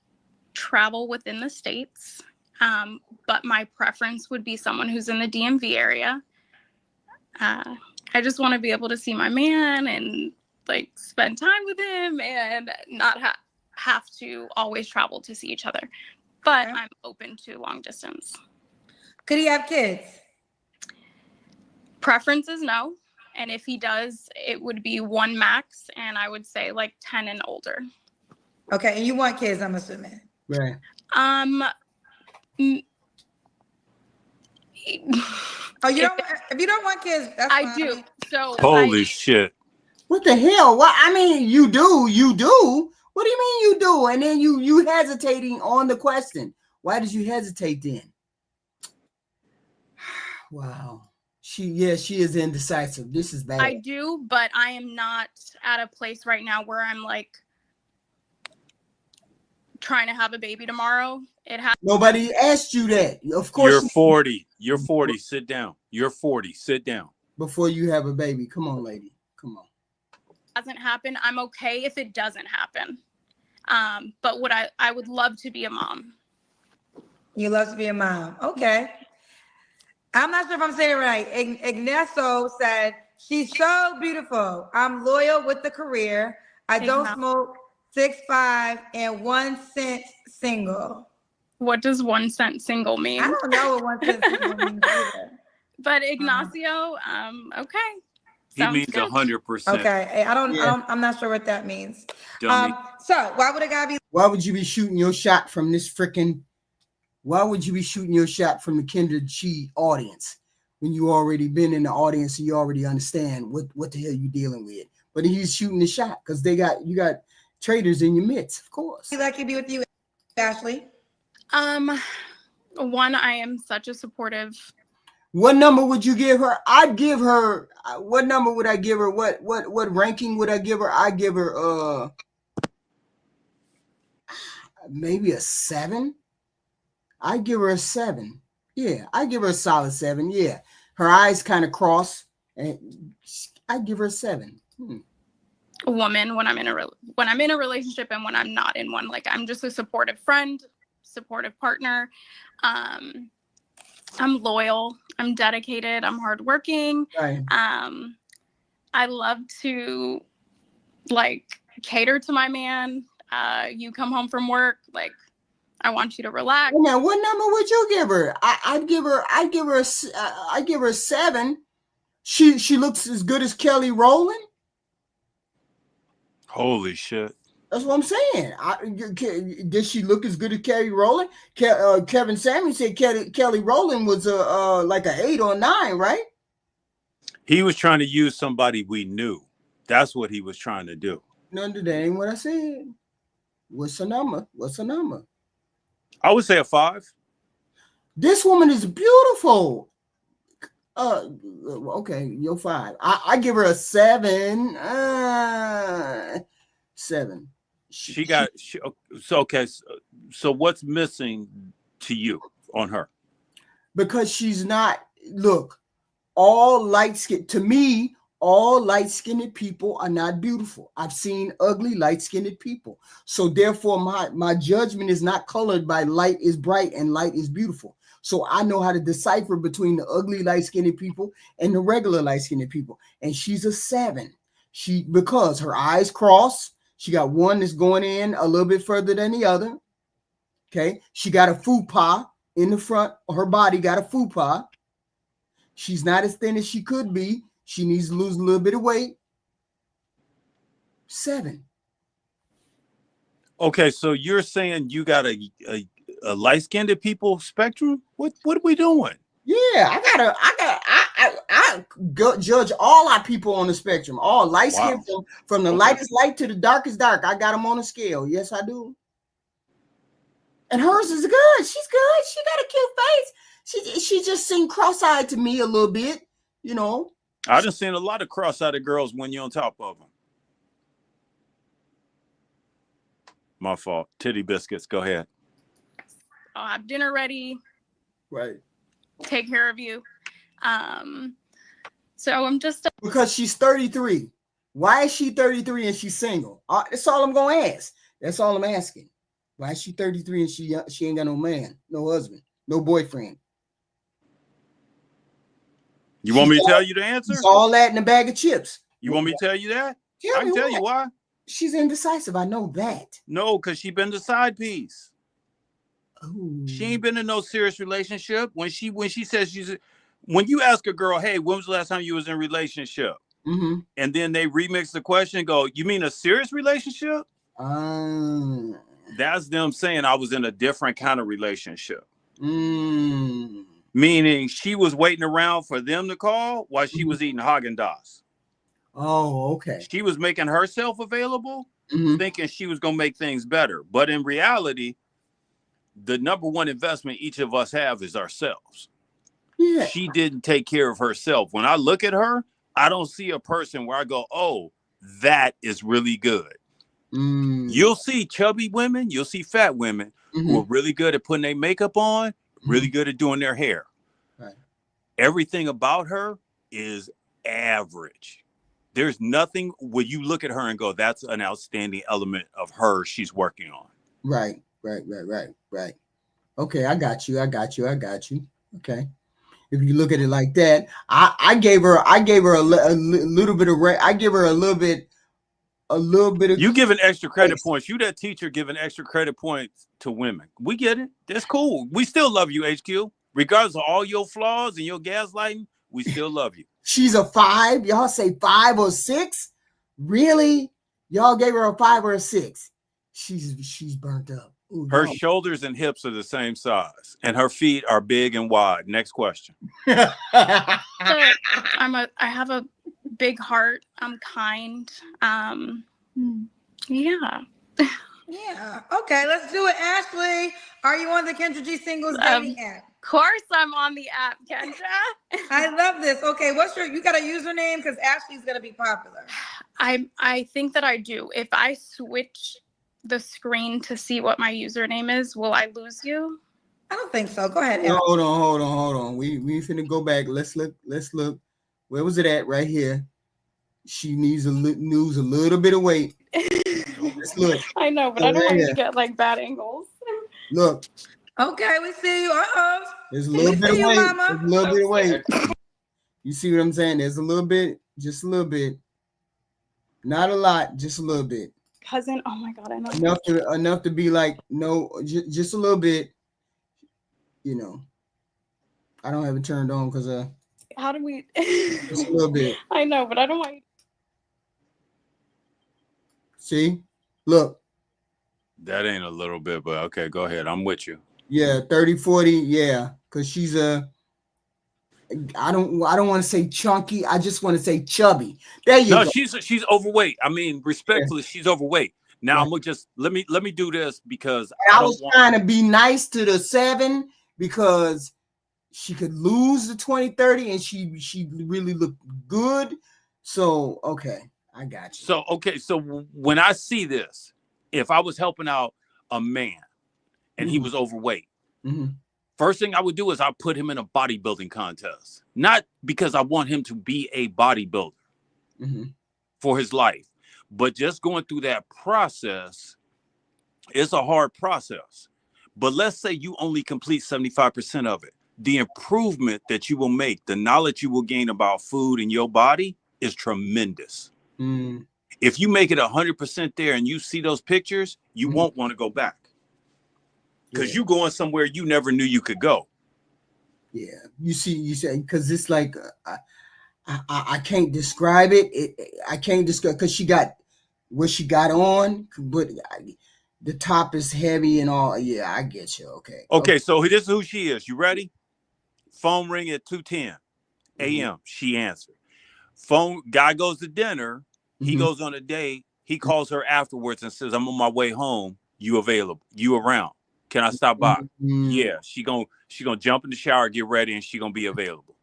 [SPEAKER 12] travel within the states. But my preference would be someone who's in the DMV area. I just want to be able to see my man and like spend time with him and not have to always travel to see each other. But I'm open to long distance.
[SPEAKER 3] Could he have kids?
[SPEAKER 12] Preference is no. And if he does, it would be 1 max. And I would say like 10 and older.
[SPEAKER 3] Okay. And you want kids, I'm assuming.
[SPEAKER 1] Right.
[SPEAKER 3] Oh, you don't. If you don't want kids, that's
[SPEAKER 12] I
[SPEAKER 3] fine.
[SPEAKER 12] do. So
[SPEAKER 7] Holy shit.
[SPEAKER 1] What the hell? Well, I mean, you do. What do you mean you do? And then you hesitating on the question. Why did you hesitate then? Wow. She is indecisive. This is bad.
[SPEAKER 12] I do, but I am not at a place right now where I'm like trying to have a baby tomorrow.
[SPEAKER 1] Nobody asked you that. Of course.
[SPEAKER 7] You're 40. You're 40. Sit down. You're 40. Sit down.
[SPEAKER 1] Before you have a baby. Come on, lady. Come on.
[SPEAKER 12] Doesn't happen. I'm okay if it doesn't happen. But I would love to be a mom.
[SPEAKER 3] You love to be a mom. Okay. I'm not sure if I'm saying it right. Ignacio said, she's so beautiful. I'm loyal with the career. I don't smoke, 6'5", and 1 cent single.
[SPEAKER 12] What does 1 cent single mean?
[SPEAKER 3] I don't know what 1 cent single means either.
[SPEAKER 12] But Ignacio, okay.
[SPEAKER 7] He means 100%.
[SPEAKER 3] Okay. I'm not sure what that means.
[SPEAKER 7] Dummy.
[SPEAKER 3] So why would a guy be?
[SPEAKER 1] Why would you be shooting your shot from this freaking? Why would you be shooting your shot from the Kindred Chi audience when you already been in the audience and you already understand what the hell you dealing with? But he's shooting the shot because you got traders in your midst, of course.
[SPEAKER 3] Like to be with you, Ashley.
[SPEAKER 12] One, I am such a supportive.
[SPEAKER 1] What number would you give her? I'd give her. What number would I give her? What ranking would I give her? I give her maybe a 7. I give her a 7. Yeah, I give her a solid 7. Yeah, her eyes kind of cross, and I give her a 7.
[SPEAKER 12] A woman when I'm in a relationship and when I'm not in one. Like, I'm just a supportive friend, supportive partner. I'm loyal. I'm dedicated. I'm hardworking.
[SPEAKER 1] Right.
[SPEAKER 12] I love to like cater to my man. You come home from work, like I want you to relax.
[SPEAKER 1] Now, what number would you give her? I'd give her a 7. She looks as good as Kelly Rowland.
[SPEAKER 7] Holy shit.
[SPEAKER 1] That's what I'm saying. Did she look as good as Kelly Rowland? Kevin Samuel said Kelly Rowland was like an 8 or 9, right?
[SPEAKER 7] He was trying to use somebody we knew. That's what he was trying to do.
[SPEAKER 1] No, that ain't what I said. What's the number?
[SPEAKER 7] I would say a 5.
[SPEAKER 1] This woman is beautiful. Okay, you're 5. I give her a 7. 7.
[SPEAKER 7] So what's missing to you on her?
[SPEAKER 1] Because she's not. Look, all light-skinned. To me, all light-skinned people are not beautiful. I've seen ugly light-skinned people. So therefore, my judgment is not colored by light is bright and light is beautiful. So I know how to decipher between the ugly light-skinned people and the regular light-skinned people. And she's a 7. Because her eyes cross. She got one that's going in a little bit further than the other. Okay. She got a fupa in the front. Her body got a fupa. She's not as thin as she could be. She needs to lose a little bit of weight. 7.
[SPEAKER 7] Okay, so you're saying you got a light-skinned people spectrum? What are we doing?
[SPEAKER 1] Yeah, I judge all our people on the spectrum. All light skin from the lightest light to the darkest dark. I got them on a scale. Yes, I do. And hers is good. She's good. She got a cute face. She just seemed cross-eyed to me a little bit, you know.
[SPEAKER 7] I done seen a lot of cross-eyed girls when you're on top of them. My fault. Titty biscuits. Go ahead.
[SPEAKER 12] I'll have dinner ready.
[SPEAKER 1] Right.
[SPEAKER 12] Take care of you. So I'm just
[SPEAKER 1] because she's 33. Why is she 33 and she's single? That's all I'm gonna ask. That's all I'm asking. Why is she 33 and she ain't got no man, no husband, no boyfriend?
[SPEAKER 7] You want me to tell you the answer?
[SPEAKER 1] It's all that in a bag of chips.
[SPEAKER 7] You want me to tell you that? I can tell you why.
[SPEAKER 1] She's indecisive. I know that.
[SPEAKER 7] No, because she been the side piece.
[SPEAKER 1] Ooh.
[SPEAKER 7] She ain't been in no serious relationship. When she says when you ask a girl, hey, when was the last time you was in a relationship?
[SPEAKER 1] Mm-hmm.
[SPEAKER 7] And then they remix the question and go, you mean a serious relationship? That's them saying I was in a different kind of relationship. Meaning she was waiting around for them to call while she was eating Haagen-Dazs.
[SPEAKER 1] Oh, okay.
[SPEAKER 7] She was making herself available, thinking she was going to make things better. But in reality, the number one investment each of us have is ourselves.
[SPEAKER 1] Yeah.
[SPEAKER 7] She didn't take care of herself. When I look at her, I don't see a person where I go, oh, that is really good. You'll see chubby women, you'll see fat women who are really good at putting their makeup on, really good at doing their hair.
[SPEAKER 1] Right.
[SPEAKER 7] Everything about her is average. There's nothing where you look at her and go, that's an outstanding element of her she's working on.
[SPEAKER 1] Right. Okay, I got you. Okay. If you look at it like that, I gave her a little bit of I give her a little bit of.
[SPEAKER 7] You giving extra credit points. You that teacher giving extra credit points to women. We get it. That's cool. We still love you, HQ. Regardless of all your flaws and your gaslighting, we still love you.
[SPEAKER 1] She's a 5. Y'all say 5 or 6? Really? Y'all gave her a 5 or a 6? She's burnt up. Ooh,
[SPEAKER 7] her
[SPEAKER 1] no.
[SPEAKER 7] shoulders and hips are the same size, and her feet are big and wide. Next question.
[SPEAKER 12] I have a big heart. I'm kind. Yeah.
[SPEAKER 3] Yeah. Okay, let's do it. Ashley, are you on the Kendra G Singles dating app?
[SPEAKER 12] Of course I'm on the app, Kendra.
[SPEAKER 3] I love this. Okay, you got a username? Because Ashley's gonna be popular.
[SPEAKER 12] I think that I do. If I switch the screen to see what my username is, will I lose you?
[SPEAKER 3] I don't think so. Go ahead.
[SPEAKER 1] No, hold on. We finna go back. Let's look. Where was it at? Right here. She needs to lose a little bit of weight. Let's look.
[SPEAKER 12] I know, but I don't want you to get like bad angles.
[SPEAKER 1] Look.
[SPEAKER 3] Okay, we see you.
[SPEAKER 1] There's a little bit of weight. There's a little bit of weight. You see what I'm saying? There's a little bit, just a little bit. Not a lot, just a little bit.
[SPEAKER 12] cousin. Oh my God, I know.
[SPEAKER 1] enough to be like, no, just a little bit, you know. I don't have it turned on because
[SPEAKER 12] How do we?
[SPEAKER 1] just a little bit.
[SPEAKER 12] I know, but I don't want.
[SPEAKER 1] See, look,
[SPEAKER 7] That ain't a little bit, but okay, go ahead. I'm with you.
[SPEAKER 1] yeah, 30, 40, yeah, because she's I don't want to say chunky. I just want to say chubby. There you
[SPEAKER 7] No,
[SPEAKER 1] go.
[SPEAKER 7] she's overweight. I mean, respectfully, she's overweight. Now
[SPEAKER 1] Right.
[SPEAKER 7] I'm gonna just let me do this because
[SPEAKER 1] I was trying to be nice to the 7 because she could lose the 20, 30 and she really looked good. So okay, I got you.
[SPEAKER 7] So okay, so when I see this, if I was helping out a man and he was overweight, first thing I would do is I'd put him in a bodybuilding contest. Not because I want him to be a bodybuilder for his life, but just going through that process, it's a hard process. But let's say you only complete 75% of it. The improvement that you will make, the knowledge you will gain about food and your body is tremendous. If you make it 100% there and you see those pictures, you won't want to go back because you're going somewhere you never knew you could go.
[SPEAKER 1] Yeah, you say because it's like I can't describe it. I can't describe because she got what she got on, but the top is heavy and all. Yeah, I get you. Okay.
[SPEAKER 7] So this is who she is. You ready? Phone ring at 2:10 a.m. She answered. Phone guy goes to dinner. He goes on a date. He calls her afterwards and says, "I'm on my way home. You available? You around? Can I stop by?" Yeah, she gonna jump in the shower, get ready, and she gonna be available.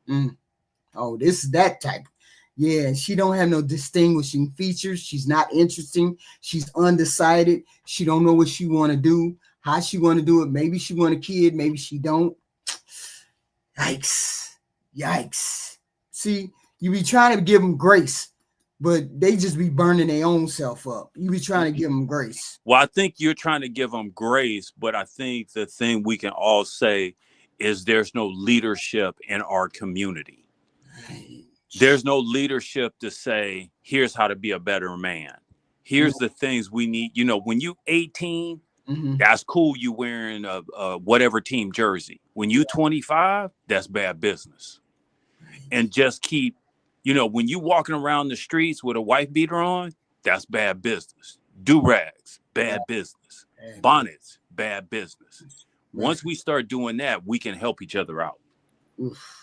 [SPEAKER 1] Oh, this is that type. Yeah, she don't have no distinguishing features. She's not interesting. She's undecided. She don't know what she want to do, how she want to do it. Maybe she want a kid, maybe she don't. Yikes. See, you be trying to give them grace, but they just be burning their own self up. You be trying to give them grace.
[SPEAKER 7] Well, I think you're trying to give them grace, but I think the thing we can all say is there's no leadership in our community. There's no leadership to say, here's how to be a better man. Here's the things we need. You know, when you 18, that's cool. You wearing a whatever team jersey. When you 25, that's bad business. And just keep, you know, when you walking around the streets with a wife beater on, that's bad business. Do-rags, bad business. Bonnets, bad business. Once we start doing that, we can help each other out.
[SPEAKER 1] Oof.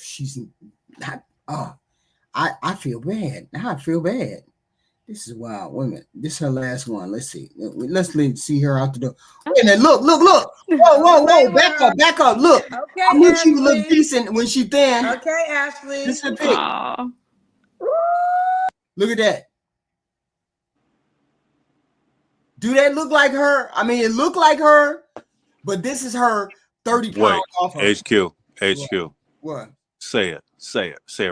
[SPEAKER 1] She's not. Oh, I feel bad. Now I feel bad. This is wild. Wait a minute. This is her last one. Let's see. Let's see her out the door. Wait a minute. Look. Whoa. Back up. Look.
[SPEAKER 3] Okay,
[SPEAKER 1] I knew she would look decent when she thin.
[SPEAKER 3] Okay, Ashley.
[SPEAKER 1] This is her pick. Look at that. Do that look like her? I mean, it looked like her, but this is her 30 pounds off her.
[SPEAKER 7] HQ.
[SPEAKER 1] What?
[SPEAKER 7] Say it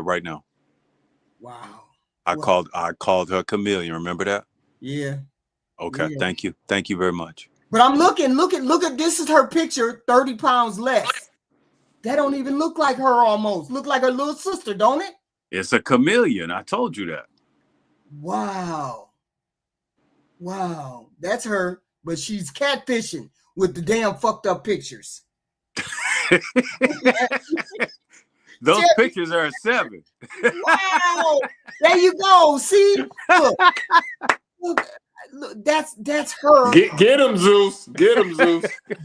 [SPEAKER 7] right now.
[SPEAKER 1] Wow.
[SPEAKER 7] I called her chameleon. Remember that?
[SPEAKER 1] Yeah.
[SPEAKER 7] Okay.
[SPEAKER 1] Yeah.
[SPEAKER 7] Thank you very much.
[SPEAKER 1] But I'm looking, look at this is her picture, 30 pounds less. That don't even look like her almost. Look like her little sister, don't it?
[SPEAKER 7] It's a chameleon. I told you that.
[SPEAKER 1] Wow. That's her, but she's catfishing with the damn fucked up pictures.
[SPEAKER 7] Those pictures are a 7.
[SPEAKER 1] Wow. There you go. See? Look, that's her.
[SPEAKER 8] Get him, Zeus.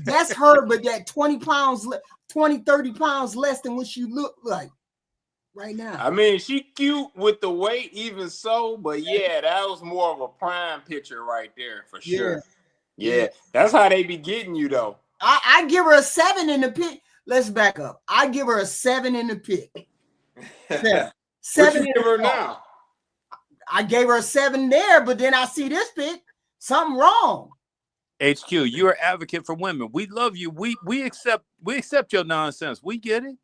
[SPEAKER 1] That's her, but that 20, 30 pounds less than what she look like right now.
[SPEAKER 8] I mean, she cute with the weight, even so, but yeah, that was more of a prime picture right there for sure. Yeah. That's how they be getting you though.
[SPEAKER 1] I give her a 7 in the pick. Let's back up. I give her a 7 in the pick. 7
[SPEAKER 8] What you give her now?
[SPEAKER 1] I gave her a 7 there, but then I see this pick. Something wrong.
[SPEAKER 7] HQ, you're an advocate for women. We love you. We accept your nonsense. We get it.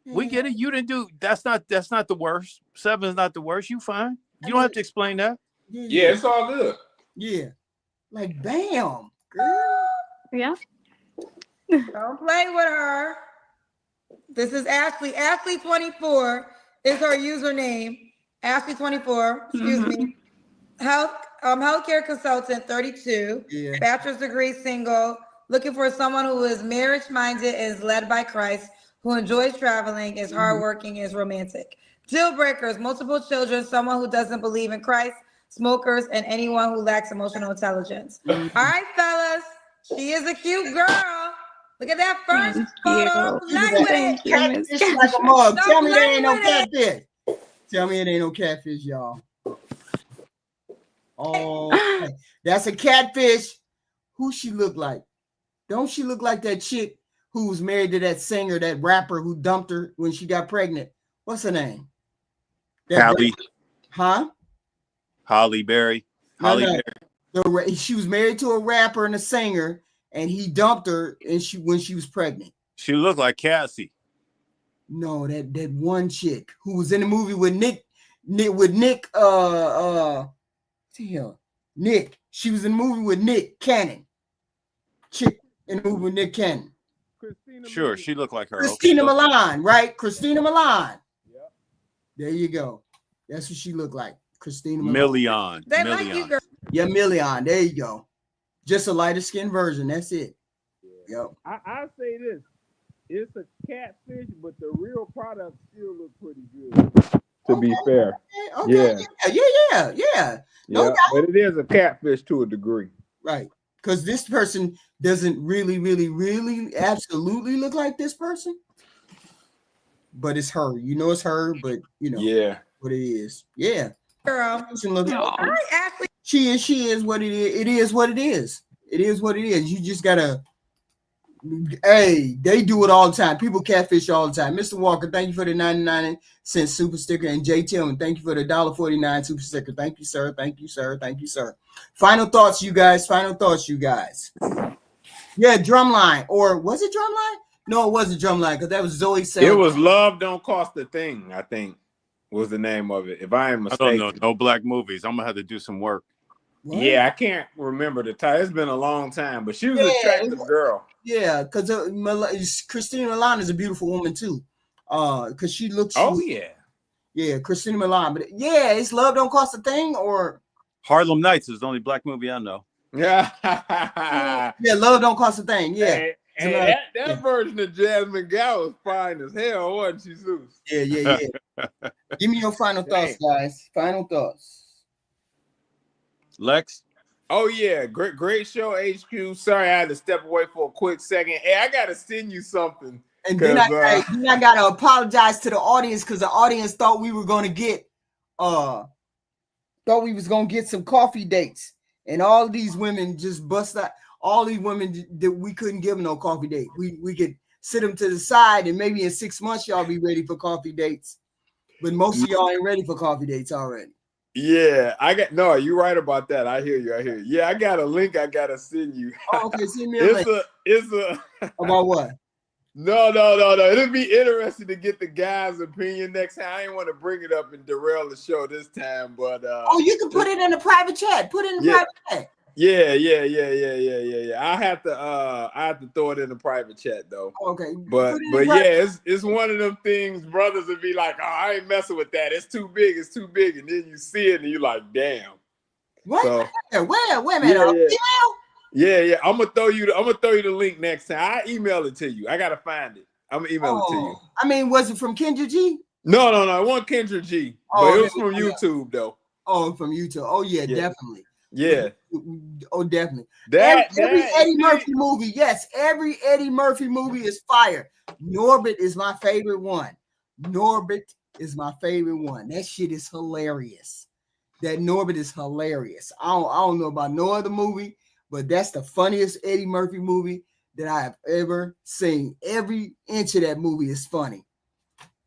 [SPEAKER 7] We get it. You didn't do that's not the worst. 7 is not the worst. You fine. You don't have to explain that.
[SPEAKER 8] Yeah, it's all good.
[SPEAKER 1] Yeah. Like bam, girl.
[SPEAKER 12] Yeah.
[SPEAKER 3] Don't play with her. This is Ashley. Ashley24 is her username. Ashley24. Excuse me. How healthcare consultant, 32,
[SPEAKER 1] Yeah.
[SPEAKER 3] bachelor's degree, single, looking for someone who is marriage minded, is led by Christ, who enjoys traveling, is hardworking, is romantic. Deal breakers, multiple children, someone who doesn't believe in Christ, smokers, and anyone who lacks emotional intelligence. All right, fellas, she is a cute girl. Look at that first photo. Play with it.
[SPEAKER 1] Catfish like a mug.
[SPEAKER 3] Don't
[SPEAKER 1] Tell me there
[SPEAKER 3] play
[SPEAKER 1] ain't no
[SPEAKER 3] with it.
[SPEAKER 1] catfish. Tell me it ain't no catfish, y'all. Oh, that's a catfish. Who she look like? Don't she look like that chick who was married to that singer, that rapper who dumped her when she got pregnant? What's her name?
[SPEAKER 7] Halle.
[SPEAKER 1] Huh?
[SPEAKER 7] Halle Berry. Halle Berry.
[SPEAKER 1] She was married to a rapper and a singer, and he dumped her, and when she was pregnant.
[SPEAKER 7] She looked like Cassie.
[SPEAKER 1] No, that one chick who was in the movie with Nick. Nick. She was in the movie with Nick Cannon. Chick in the movie with Nick Cannon.
[SPEAKER 7] Sure, she looked like her.
[SPEAKER 1] Christina Milian, right? Christina Milian. Yep. There you go. That's what she looked like. Christina
[SPEAKER 7] Milian.
[SPEAKER 3] They like you, girl.
[SPEAKER 1] Yeah, Milian. There you go. Just a lighter skinned version. That's it. Yep.
[SPEAKER 8] I say this. It's a catfish, but the real product still look pretty good. To be fair.
[SPEAKER 1] Okay. Yeah. No doubt.
[SPEAKER 8] But it is a catfish to a degree.
[SPEAKER 1] Right. Because this person doesn't really absolutely look like this person. But it's her. You know it's her, but you know what it is. Yeah.
[SPEAKER 3] Girl.
[SPEAKER 1] She is what it is. It is what it is. It is what it is. You just gotta. Hey, they do it all the time. People catfish all the time. Mr. Walker, thank you for the 99-cent super sticker. And Jay Tillman, thank you for the $1.49 super sticker. Thank you, sir. Thank you, sir. Thank you, sir. Final thoughts, you guys. Final thoughts, you guys. Yeah, Drumline. Or was it Drumline? No, it wasn't Drumline because that was Zoe saying.
[SPEAKER 8] It was Love Don't Cost a Thing, I think, was the name of it. If I am mistaken.
[SPEAKER 7] I don't know. No black movies. I'm going to have to do some work.
[SPEAKER 1] What?
[SPEAKER 8] Yeah, I can't remember the title. It's been a long time, but she was an attractive girl.
[SPEAKER 1] Yeah, because Christina Milian is a beautiful woman too. Because she looks. Yeah, Christina Milian. But yeah, it's Love Don't Cost a Thing or
[SPEAKER 7] Harlem Nights is the only black movie I know.
[SPEAKER 8] Yeah.
[SPEAKER 1] Yeah, Love Don't Cost a Thing. Yeah.
[SPEAKER 8] Hey, that version of Jasmine Gow was fine as hell, wasn't she, Zeus?
[SPEAKER 1] Yeah. Give me your final thoughts, guys. Final thoughts.
[SPEAKER 7] Lex?
[SPEAKER 8] Oh yeah, great show, HQ. Sorry I had to step away for a quick second. Hey, I gotta send you something.
[SPEAKER 1] And then I gotta apologize to the audience because the audience thought we were gonna get some coffee dates. And all these women just bust out. All these women that we couldn't give them no coffee date. We could sit them to the side and maybe in 6 months y'all be ready for coffee dates. But most of y'all ain't ready for coffee dates already.
[SPEAKER 8] Yeah, you're right about that. I hear you. Yeah, I got a link I gotta send you.
[SPEAKER 1] Oh, okay, send me a link.
[SPEAKER 8] It's a
[SPEAKER 1] about what?
[SPEAKER 8] No. It'll be interesting to get the guys' opinion next time. I ain't want to bring it up and derail the show this time, but
[SPEAKER 1] you can put it in the private chat. Put it in the private chat.
[SPEAKER 8] Yeah. I have to throw it in the private chat though.
[SPEAKER 1] Okay.
[SPEAKER 8] But yeah, it's one of them things brothers would be like, oh, I ain't messing with that. It's too big. And then you see it and you're like, damn.
[SPEAKER 1] What?
[SPEAKER 8] So,
[SPEAKER 1] where man?
[SPEAKER 8] Yeah. I'm gonna throw you the link next time. I email it to you. I gotta find it. I'm gonna email it to you.
[SPEAKER 1] I mean, was it from Kendra G?
[SPEAKER 8] No. It wasn't Kendra G. But it was from YouTube though.
[SPEAKER 1] Oh, from YouTube. Oh yeah. Definitely.
[SPEAKER 8] Yeah.
[SPEAKER 1] Oh, definitely.
[SPEAKER 8] Every
[SPEAKER 1] Eddie Murphy movie, yes, every Eddie Murphy movie is fire. Norbit is my favorite one. That shit is hilarious. That Norbit is hilarious. I don't know about no other movie, but that's the funniest Eddie Murphy movie that I have ever seen. Every inch of that movie is funny.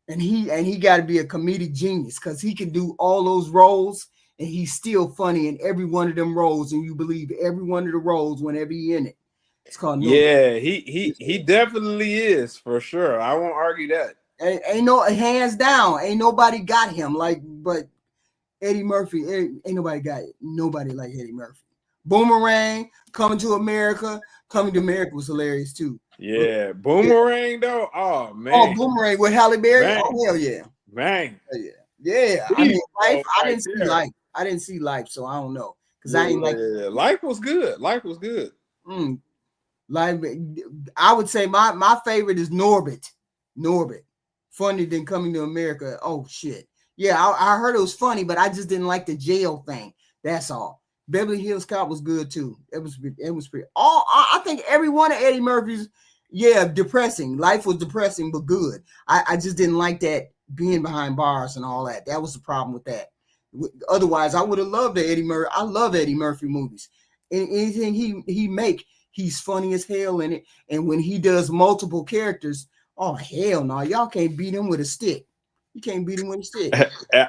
[SPEAKER 1] And he got to be a comedic genius because he can do all those roles. And he's still funny in every one of them roles, and you believe every one of the roles whenever he's in it. It's called
[SPEAKER 8] he definitely is for sure. I won't argue that.
[SPEAKER 1] Ain't no hands down. Ain't nobody got him but Eddie Murphy. Ain't nobody got it. Nobody like Eddie Murphy. Boomerang, Coming to America was hilarious too.
[SPEAKER 8] Yeah, Boomerang though. Oh man.
[SPEAKER 1] Oh, Boomerang with Halle Berry. Man. Oh hell yeah.
[SPEAKER 8] Man.
[SPEAKER 1] Yeah. I mean, Life. I didn't see Life, so I don't know. because I ain't like.
[SPEAKER 8] Yeah. Life was good. Life was good.
[SPEAKER 1] Like I would say, my favorite is Norbit. Norbit, funny than Coming to America. Oh shit, yeah, I heard it was funny, but I just didn't like the jail thing. That's all. Beverly Hills Cop was good too. It was pretty. I think every one of Eddie Murphy's, yeah, depressing. Life was depressing, but good. I just didn't like that being behind bars and all that. That was the problem with that. Otherwise, I would have loved the Eddie Murphy. I love Eddie Murphy movies. Anything he make, he's funny as hell in it. And when he does multiple characters, oh hell no, y'all can't beat him with a stick. You can't beat him with a stick.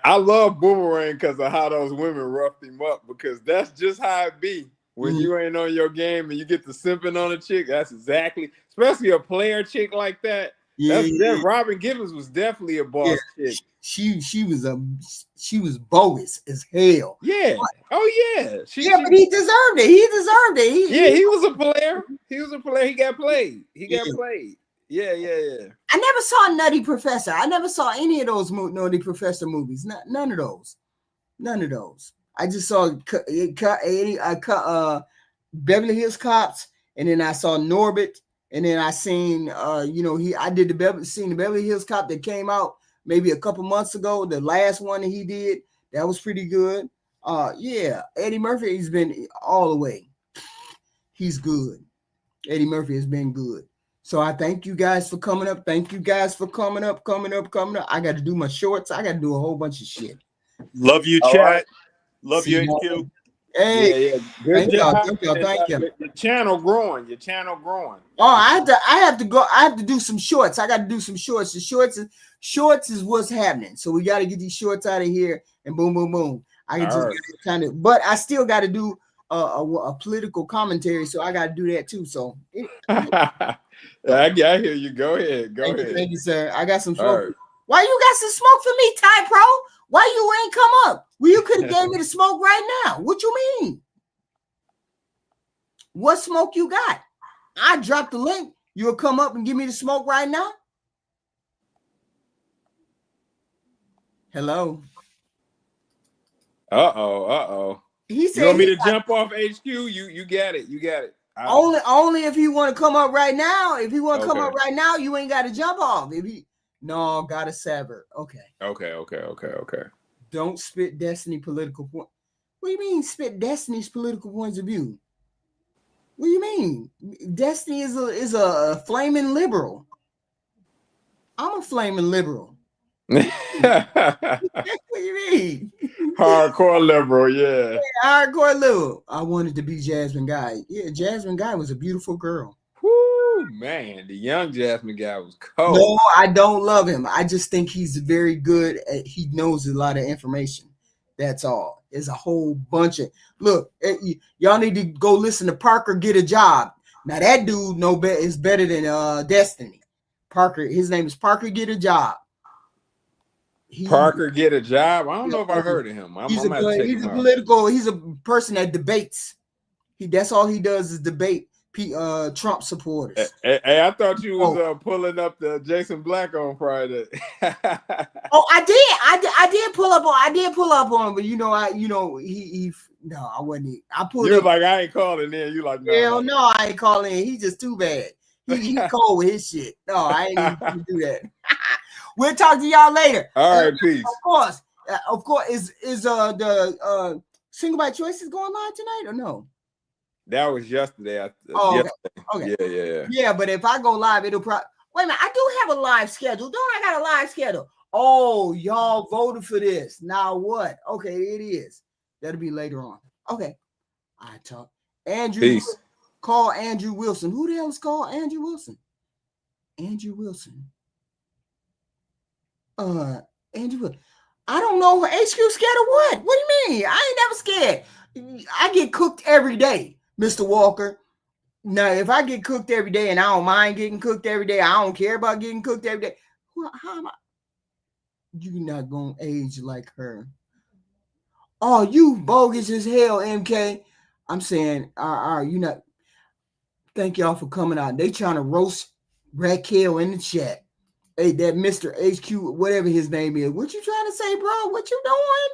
[SPEAKER 8] I love Boomerang because of how those women roughed him up, because that's just how it be. When you ain't on your game and you get to simping on a chick, that's exactly, especially a player chick like that. Yeah, Robin Givens was definitely a boss chick.
[SPEAKER 1] She was bogus as hell.
[SPEAKER 8] Yeah. Oh yeah.
[SPEAKER 1] But he deserved it. He deserved it.
[SPEAKER 8] He was a player. He was a player. He got played. Got played. Yeah.
[SPEAKER 1] I never saw Nutty Professor. I never saw any of those Nutty Professor movies. None of those. None of those. I just saw Beverly Hills Cops, and then I saw Norbit, and then I seen I did the Beverly Hills Cop that came out maybe a couple months ago. The last one that he did, that was pretty good. Eddie Murphy has been all the way. He's good. Eddie Murphy has been good. So I thank you guys for coming up. Thank you guys for coming up. I got to do my shorts. I got to do a whole bunch of shit.
[SPEAKER 7] Love you,
[SPEAKER 1] all
[SPEAKER 7] chat.
[SPEAKER 1] Right.
[SPEAKER 7] Love you, HQ.
[SPEAKER 1] Hey,
[SPEAKER 8] Good job.
[SPEAKER 1] Thank you.
[SPEAKER 8] Your channel growing.
[SPEAKER 1] Oh, I have to go. I have to do some shorts. I got to do some shorts. The shorts is what's happening. So we got to get these shorts out of here and boom, boom, boom. I can just kind of, but I still got to do a political commentary. So I got to do that too. So
[SPEAKER 8] I hear you. Go ahead.
[SPEAKER 1] Thank you, sir. I got some smoke.
[SPEAKER 8] Right.
[SPEAKER 1] Why you got some smoke for me, Ty Pro? Why you ain't come up? Well, you could have gave me the smoke right now. What you mean? What smoke you got? I dropped the link. You'll come up and give me the smoke right now? Hello.
[SPEAKER 8] Uh-oh.
[SPEAKER 1] He said,
[SPEAKER 8] you want me to jump off HQ? You got it.
[SPEAKER 1] Only if he want to come up right now. If he want to come up right now, you ain't got to jump off. Gotta sever. Okay. Don't spit Destiny political point. What do you mean spit Destiny's political points of view? What do you mean? Destiny is a flaming liberal. I'm a flaming liberal. What do you mean?
[SPEAKER 8] Hardcore liberal, yeah.
[SPEAKER 1] Hardcore liberal. I wanted to be Jasmine Guy. Yeah, Jasmine Guy was a beautiful girl.
[SPEAKER 8] Whoo, man, the young Jasmine Guy was cold.
[SPEAKER 1] No, I don't love him. I just think he's very good. He knows a lot of information. That's all. There's a whole bunch of look. Y'all need to go listen to Parker Get a Job. Now that dude is better than Destiny. Parker. His name is Parker Get a Job.
[SPEAKER 8] Parker Get a Job. I don't know if I heard of him.
[SPEAKER 1] He's a person that debates. That's all he does is debate Trump supporters.
[SPEAKER 8] Hey, I thought you was pulling up the Jason Black on Friday.
[SPEAKER 1] I did pull up on him, but I wasn't. I pulled
[SPEAKER 8] you
[SPEAKER 1] up.
[SPEAKER 8] Like, I ain't calling in. You like, no.
[SPEAKER 1] Hell no, I ain't calling in. He's just too bad. He cold with his shit. No, I ain't even gonna do that. We'll talk to y'all later.
[SPEAKER 8] All right, peace.
[SPEAKER 1] Of course. Is the Single by Choice is going live tonight or no?
[SPEAKER 8] That was yesterday.
[SPEAKER 1] Okay. Yeah, but if I go live, it'll probably. Wait a minute, I do have a live schedule. Don't I got a live schedule? Oh, y'all voted for this. Now what? Okay, it is. That'll be later on. Okay. I talk. Andrew.
[SPEAKER 8] Peace.
[SPEAKER 1] Call Andrew Wilson. Who the hell is called Andrew Wilson? Andrew Wilson. Andrew Wilson. I don't know. HQ scared of what? What do you mean? I ain't never scared. I get cooked every day, Mr. Walker. Now, if I get cooked every day and I don't mind getting cooked every day, I don't care about getting cooked every day. Well, how am I? You're not going to age like her. Oh, you bogus as hell, MK. I'm saying, you not. Thank y'all for coming out. They trying to roast Raquel in the chat. Hey, that Mr. HQ, whatever his name is. What you trying to say, bro? What you doing?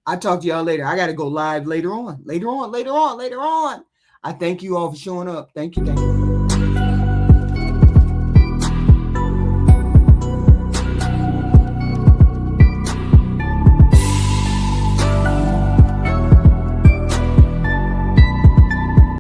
[SPEAKER 1] I'll talk to y'all later. I got to go live later on. I thank you all for showing up. Thank you.